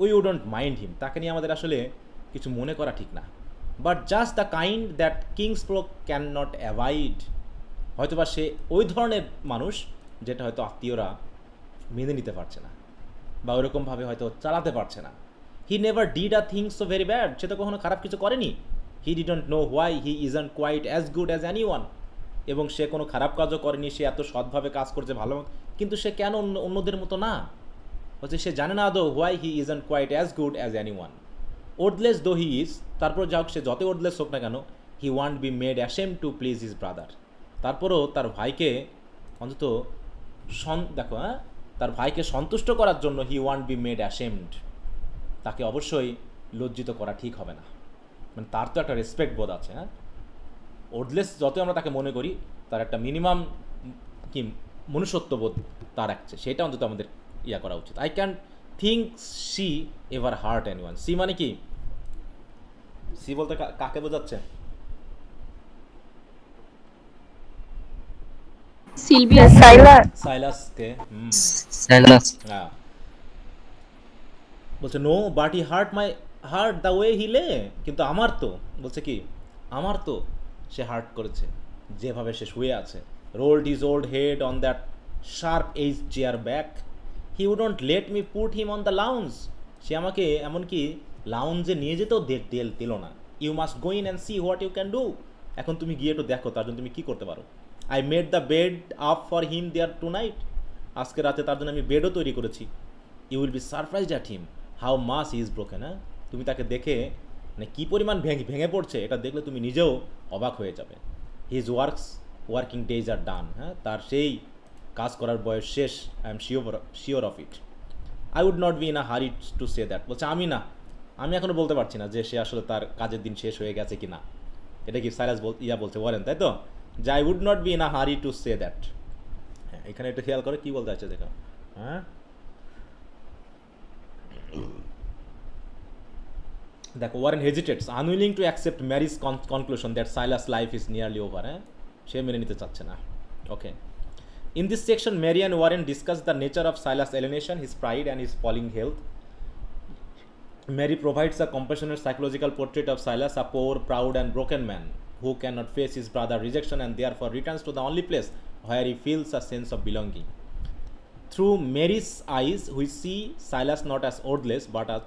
উই উডন্ট মাইন্ড হিম, তাকে নিয়ে আমাদের আসলে কিছু মনে করা ঠিক না। But just the kind that kinsfolk can not avoid, হয়তোবা সে ওই ধরনের মানুষ যেটা হয়তো আত্মীয়রা মেনে নিতে পারছে না বা ওইরকমভাবে হয়তো চালাতে পারছে না। He never did a things so very bad, সে তো কখনো খারাপ কিছু করেনি। He didn't know why he isn't quite as good as any one, এবং সে কোনো খারাপ কাজও করেনি, সে এত সৎভাবে কাজ করছে ভালো, কিন্তু সে কেন অন্যদের মতো না? হচ্ছে সে জানে না আদৌ why he isn't quite as good as any one. Wordless though he is, তারপর যা হোক সে যতই ওর্ডলেস হোক না কেন, he want be made ashamed to please his brother. তারপরও তার ভাইকে অন্তত দেখো, হ্যাঁ, তার ভাইকে সন্তুষ্ট করার জন্য হি ওয়ান্ট বি মেড অ্যাশেমড, তাকে অবশ্যই লজ্জিত করা ঠিক হবে না। মানে তার তো একটা রেসপেক্ট বোধ আছে, হ্যাঁ, ওর্ডলেস যতই আমরা তাকে মনে করি, তার একটা মিনিমাম কি মনুষ্যত্ববোধ তার আছে, সেটা অন্তত আমাদের ইয়া করা উচিত। I can think Si ever hurt anyone. Si মানে কি? সি বলতে কাকে বোঝাচ্ছে? সিলভিয়া, সাইলাসকে। সাইলাস, হ্যাঁ, বলছে no but he hurt the way he lay, কিন্তু আমার তো, বলছে কি, আমার তো সে হার্ট করেছে যেভাবে সে শুয়ে আছে। Rolled his old head on that sharp edge chair back, he wouldn't let me put him on the lounge, সে আমাকে এমনকি লাউঞ্জে নিয়ে যেতেও দিল না। You must go in and see what you can do, এখন তুমি গিয়ে একটু দেখো তার জন্য তুমি কী করতে পারো। I made the bed up for him there tonight, আজকে রাতে তার জন্য আমি বেডও তৈরি করেছি। You will be surprised at him how much he is broken, হ্যাঁ, তুমি তাকে দেখে মানে কী পরিমাণ ভেঙে পড়ছে এটা দেখলে তুমি নিজেও অবাক হয়ে যাবে। His working days are done, হ্যাঁ, তার সেই কাজ করার বয়স শেষ। I am sure of it. I would not be in a hurry to say that, বলছে আমি না, আমি এখনো বলতে পারছি না যে সে আসলে তার কাজের দিন শেষ হয়ে গেছে কিনা। এটা কি সাইলাস বলছে ওয়ারেন, তাই তো? যে I would not be in a hurry to say that. হ্যাঁ, এখানে একটু খেয়াল করে কি বলতে চাইছে দেখো। হ্যাঁ, দেখো, Warren hesitates, unwilling to accept Mary's conclusion that Silas life is nearly over. হ্যাঁ, সে মেনে নিতে চাচ্ছে না। ওকে, in this section Mary and Warren discuss the nature of Silas' alienation, his pride and his falling health. Mary provides a compassionate psychological portrait of Silas, a poor, proud and broken man who cannot face his brother's rejection and therefore returns to the only place where he feels a sense of belonging. Through Mary's eyes, we see Silas not as worthless but as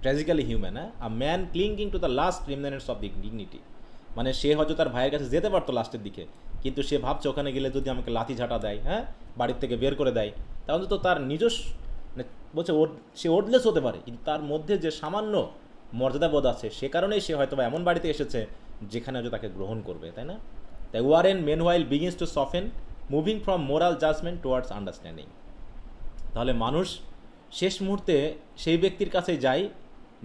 tragically human, a man clinging to the last remnants of dignity. মানে সে হয়তো তার ভাইয়ের কাছে যেতে পারতো লাস্টের দিকে, কিন্তু সে ভাবছে ওখানে গেলে যদি আমাকে লাথি ঝাঁটা দেয়, হ্যাঁ, বাড়ির থেকে বের করে দেয়, তাহলে তো তার নিজস্ব, বলছে সে ওর্ডলেস হতে পারে, কিন্তু তার মধ্যে যে সামান্য মর্যাদাবোধ আছে সে কারণেই সে হয়তো বা এমন বাড়িতে এসেছে যেখানে হয়তো তাকে গ্রহণ করবে, তাই না? তাই Warren meanwhile begins to soften, moving from moral judgment towards understanding. তাহলে মানুষ শেষ মুহূর্তে সেই ব্যক্তির কাছে যায়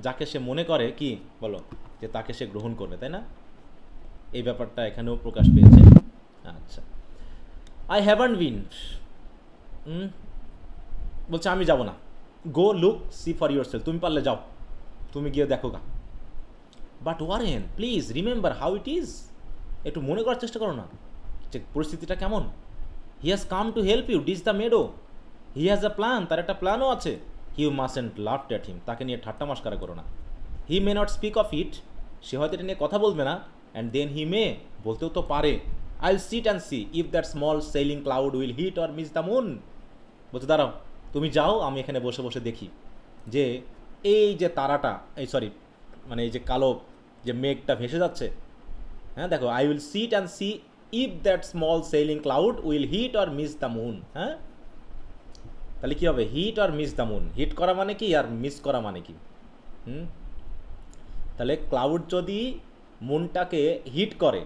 যাকে সে মনে করে কি বলো যে তাকে সে গ্রহণ করবে, তাই না? এই ব্যাপারটা এখানেও প্রকাশ পেয়েছে। আচ্ছা, আই হ্যাভন্ট বিন, বলছে আমি যাব না। Go look see for your সেলফ, তুমি পারলে যাও, তুমি গিয়ে দেখো গা। But Warren please remember how it is, একটু মনে করার চেষ্টা করো না যে পরিস্থিতিটা কেমন। He has come to help you ditch the meadow, he has a plan, তার একটা প্ল্যানও আছে। ইউ মাস্টন্ট লাভ অ্যাট হিম, তাকে নিয়ে ঠাট্টা মস্করা করো না। He may not speak of it, সে হয়তো এটা নিয়ে কথা বলবে না। অ্যান্ড দেন হি মে, বলতেও তো পারে, I will sit and see if that small sailing cloud will hit or miss the moon. বলতে দাঁড়াও, তুমি যাও, আমি এখানে বসে বসে দেখি যে এই যে তারাটা, মানে এই যে কালো যে মেঘটা ভেসে যাচ্ছে, হ্যাঁ দেখো, I will sit and see if that small sailing cloud will hit or miss the moon. হ্যাঁ, তাহলে কী হবে? Hit or miss the moon, hit করা মানে কি আর মিস করা মানে কি? তাহলে ক্লাউড যদি মুনটাকে হিট করে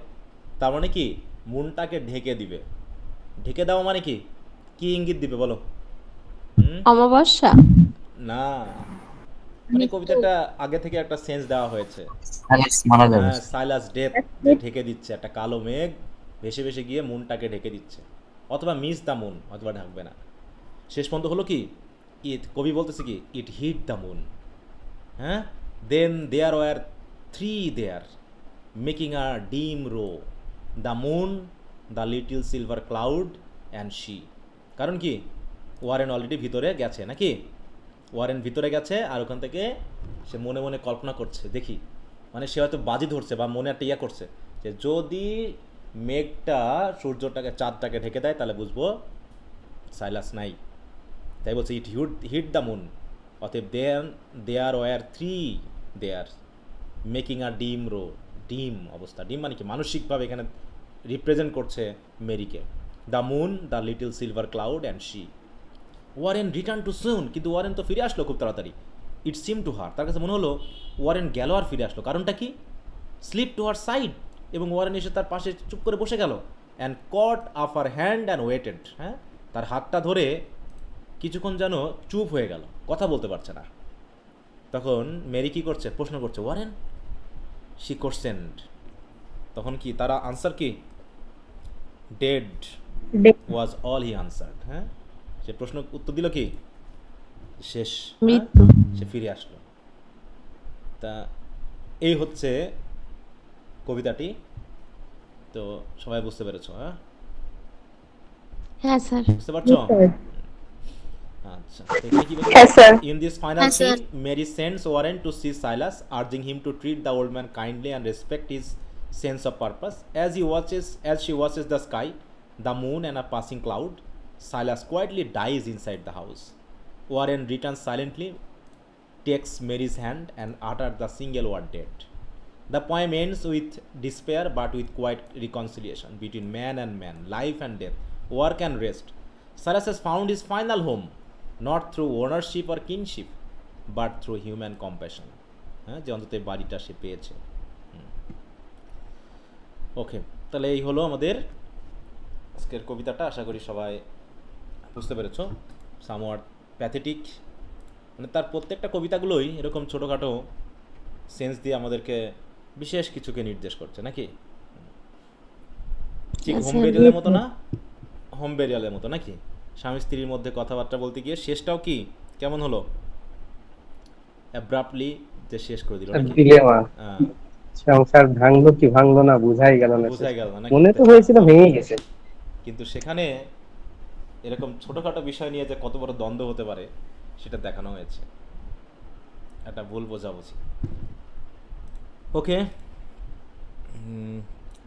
তার মানে কি মুনটাকে ঢেকে দিবে। ঢেকে দেওয়া মানে কি, কি ইঙ্গিত দিবে বলো? অমাবস্যা না, মানে কবিতাটা আগে থেকে একটা সেন্স দেওয়া হয়েছে, সাইলাস ডেথ ঢেকে দিচ্ছে, একটা কালো মেঘ ভেসে ভেসে গিয়ে মুনটাকে ঢেকে দিচ্ছে, অথবা মিস দ্য মুন, অথবা ঢাকবে না। শেষ পর্যন্ত হলো কি, কবি বলতেছে কি, ইট হিট দ্য মুন। হ্যাঁ, then there were three there making a dim row, the moon, the little silver cloud and she. কারণ কি, ওয়ারেন অলরেডি ভিতরে গেছে, নাকি? ওয়ারেন ভিতরে গেছে আর ওখান থেকে সে মনে মনে কল্পনা করছে, দেখি, মানে সে হয়তো বাজি ধরছে বা মনে একটা ইয়া করছে যে যদি মেঘটা সূর্যটাকে, চাঁদটাকে ঢেকে দেয় তাহলে বুঝবো সাইলাস নাই। তাই বলছে ইট হিট দ্য মুন, অতএব there were three there making a dim row. ডিম অবস্থা, ডিম মানে কি মানসিকভাবে এখানে রিপ্রেজেন্ট করছে মেরিকে। The moon, the little silver cloud and she. Warren return to soon, কিন্তু ওয়ারেন তো ফিরে আসলো খুব তাড়াতাড়ি। ইট সিম টু হার, তার কাছে মনে হলো ওয়ারেন গেল আর ফিরে আসলো। কারণটা কি? স্লিপ টু হার সাইড, এবং ওয়ারেন এসে তার পাশে চুপ করে বসে গেল। অ্যান্ড কট আফ হার হ্যান্ড অ্যান্ড ওয়েটেড, হ্যাঁ, তার হাতটা ধরে কিছুক্ষণ যেন চুপ হয়ে গেল, কথা বলতে পারছে না। তখন মেরি কি করছে, প্রশ্ন করছে, ওয়ারেন? শি কোশ্চেনড। তখন কি তারা আনসার কি, dead was all he answered. হ্যাঁ, সে প্রশ্ন উত্তর দিল কি, শেষ, সে ফিরে আসলো। তা এই হচ্ছে কবিতাটি। তো সবাই বুঝতে পেরেছো? হ্যাঁ, হ্যাঁ স্যার, বুঝতে পারছো? আচ্ছা, in this final scene, Mary sends Warren to see Silas, urging him to treat the old man kindly and respect his sense of purpose. As she watches the sky, the moon and a passing cloud, Silas quietly dies inside the house. Warren returns silently, takes Mary's hand and utters the single word dead. The poem ends with despair but with quiet reconciliation between man and man, life and death, work and rest. Silas has found his final home, not through ownership or kinship, but through human compassion. হ্যাঁ, যে অন্তত বাড়িটা সে পেয়েছে। ওকে, তাহলে এই হলো আমাদের আজকের কবিতাটা। আশা করি সবাই বুঝতে পেরেছো। সামওয়াট প্যাথেটিক মানে তার প্রত্যেকটা কবিতাগুলোই এরকম ছোটোখাটো সেন্স দিয়ে আমাদেরকে বিশেষ কিছুকে নির্দেশ করছে নাকি? ঠিক আচ্ছা, হোম বেরিয়ালের মতো না? হোম বেরিয়ালের মতো নাকি? স্বামী স্ত্রীর মধ্যে কথাবার্তা বলতে গিয়ে শেষটাও কি কেমন হলো? অ্যাব্রাপ্টলি যে শেষ করে দিল নাকি? ডিলেমা, হ্যাঁ, সংসার ভাঙলো কি ভাঙলো না বুঝাই গেল না। বোঝাই গেল না নাকি? মনে তো হয়েছিল ভেঙে গেছে। কিন্তু সেখানে এরকম ছোটোখাটো বিষয় নিয়ে যে কত বড় দ্বন্দ্ব হতে পারে সেটা দেখানো হয়েছে। একটা ভুল বোঝাবুঝি। ওকে,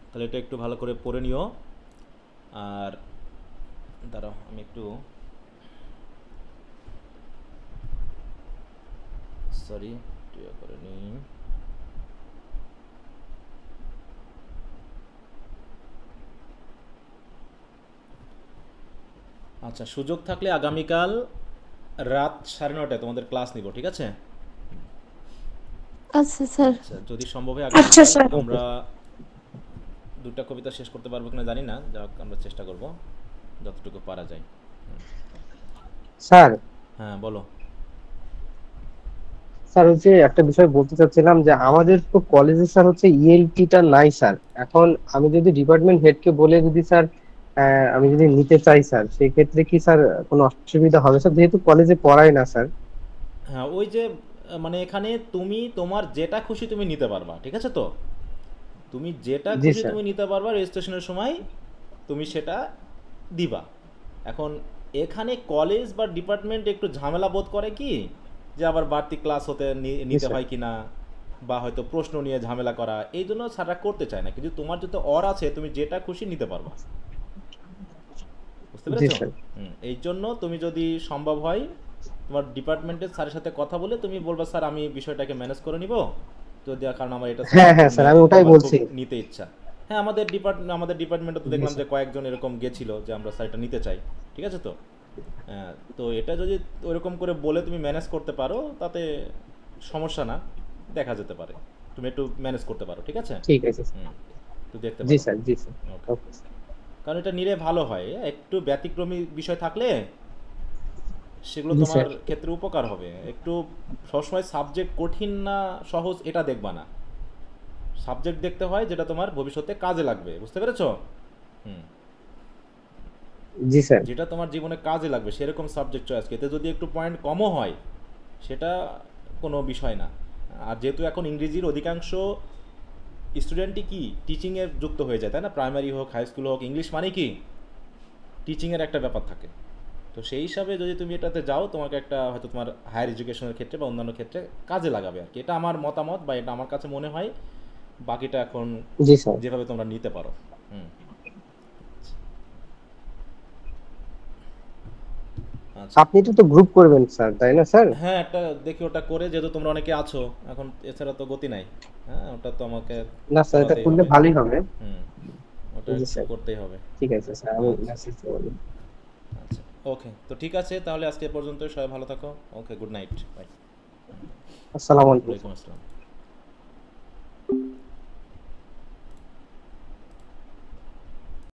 তাহলে এটা একটু ভালো করে পড়ে নিও। আর দাঁড়াও, আমি একটু সরি করে নিই। আচ্ছা, সুযোগ থাকলে আগামীকাল রাত 9:30টায় তোমাদের ক্লাস নিব, ঠিক আছে? আচ্ছা স্যার। আচ্ছা, যদি সম্ভব হয় আচ্ছা, আগামীকাল স্যার। আমরা দুটা কবিতা শেষ করতে পারবো কিনা জানি না, যাক আমরা চেষ্টা করব যতটুকু পারা যায়। স্যার, হ্যাঁ বলো। স্যার হচ্ছে একটা বিষয় বলতে চাচ্ছিলাম যে আমাদের তো কলেজে স্যার হচ্ছে ইএলটিটা নাই স্যার। এখন আমি যদি ডিপার্টমেন্ট হেডকে বলে যদি স্যার আমি যদি নিতে চাই স্যার, সেই ক্ষেত্রে কি স্যার কোনো অসুবিধা হবে স্যার, যেহেতু কলেজে পড়াই না স্যার? হ্যাঁ, ওই যে মানে এখানে তুমি তোমার যেটা খুশি তুমি নিতে পারবা, ঠিক আছে তো? তুমি যেটা জি খুশি স্যার। তুমি নিতে পারবা, রেজিস্ট্রেশনের সময় তুমি সেটা দিবা। এখন এখানে কলেজ বা ডিপার্টমেন্ট একটু ঝামেলা বোধ করে কি, যে আবার বাড়তি ক্লাস হতে নিতে স্যার। হয় কিনা, বা হয়তো প্রশ্ন নিয়ে ঝামেলা করা, এই জন্য স্যাররা করতে চায় না। কিন্তু তোমার যদি অর আছে, তুমি যেটা খুশি নিতে পারবা, বুঝতে জি পেরেছো? স্যার। এই জন্য তুমি যদি সম্ভব হয় তোমার ডিপার্টমেন্টের স্যারের সাথে কথা বলে তুমি বলবা, স্যার আমি বিষয়টাকে ম্যানেজ করে নিব, যদি কারণ আমার এটা হ্যাঁ হ্যাঁ স্যার, আমি ওটাই আমার বলছি। খুব নিতে ইচ্ছা। হ্যাঁ, আমাদের ডিপার্টমেন্টে তো জি দেখলাম যে স্যার। কয়েকজন এরকম গেছিল যে আমরা স্যার এটা নিতে চাই, ঠিক আছে তো? তো এটা যদি ওরকম করে বলে তুমি ম্যানেজ করতে পারো, তাতে সমস্যা না, দেখা যেতে পারে তুমি একটু ম্যানেজ করতে পারো, ঠিক আছে? ঠিক আছে স্যার। একটু দেখতে জি পারো। স্যার, জি স্যার। ওকে, ওকে স্যার। কারণ এটা নিলে ভালো হয়। একটু ব্যতিক্রমী বিষয় থাকলে সেগুলো জি তোমার স্যার। ক্ষেত্রে উপকার হবে। একটু সবসময় সাবজেক্ট কঠিন না সহজ এটা দেখবা না, সাবজেক্ট দেখতে হয় যেটা তোমার ভবিষ্যতে কাজে লাগবে, বুঝতে পেরেছো? জি স্যার। যেটা তোমার জীবনে কাজে লাগবে সেরকম সাবজেক্ট চয়েস। এতে যদি একটু পয়েন্ট কমও হয় সেটা কোনো বিষয় না। আর যেহেতু এখন ইংরেজির অধিকাংশ স্টুডেন্টই কি টিচিংয়ে যুক্ত হয়ে যায়, তাই না? প্রাইমারি হোক, হাই স্কুল হোক, ইংলিশ মানে কি টিচিংয়ের একটা ব্যাপার থাকে। তো সেই হিসাবে যদি তুমি এটাতে যাও, তোমাকে একটা হয়তো তোমার হায়ার এডুকেশনের ক্ষেত্রে বা অন্যান্য ক্ষেত্রে কাজে লাগাবে আর কি। এটা আমার মতামত, বা এটা আমার কাছে মনে হয়। বাকিটা এখন জি স্যার। যেভাবে তোমরা নিতে পারো। আচ্ছা, আপনি তো গ্রুপ করবেন স্যার, তাই না স্যার? হ্যাঁ, একটা দেখি ওটা করে, যেহেতু তোমরা অনেকে আছো এখন, এছাড়া তো গতি নাই। হ্যাঁ, ওটা তো আমাকে না স্যার, এটা করাতেই করলে হবে। ভালোই হবে। ওটা জি একটু স্যার। করতেই হবে। ঠিক আছে স্যার, আমি আচ্ছা। মেসেজ করব। আচ্ছা, ওকে, তো ঠিক আছে, তাহলে আজকে এ পর্যন্ত। সবাই ভালো থাকো। ওকে, গুড নাইট, বাই। আসসালামু আলাইকুম। ওয়ালাইকুম আসসালাম।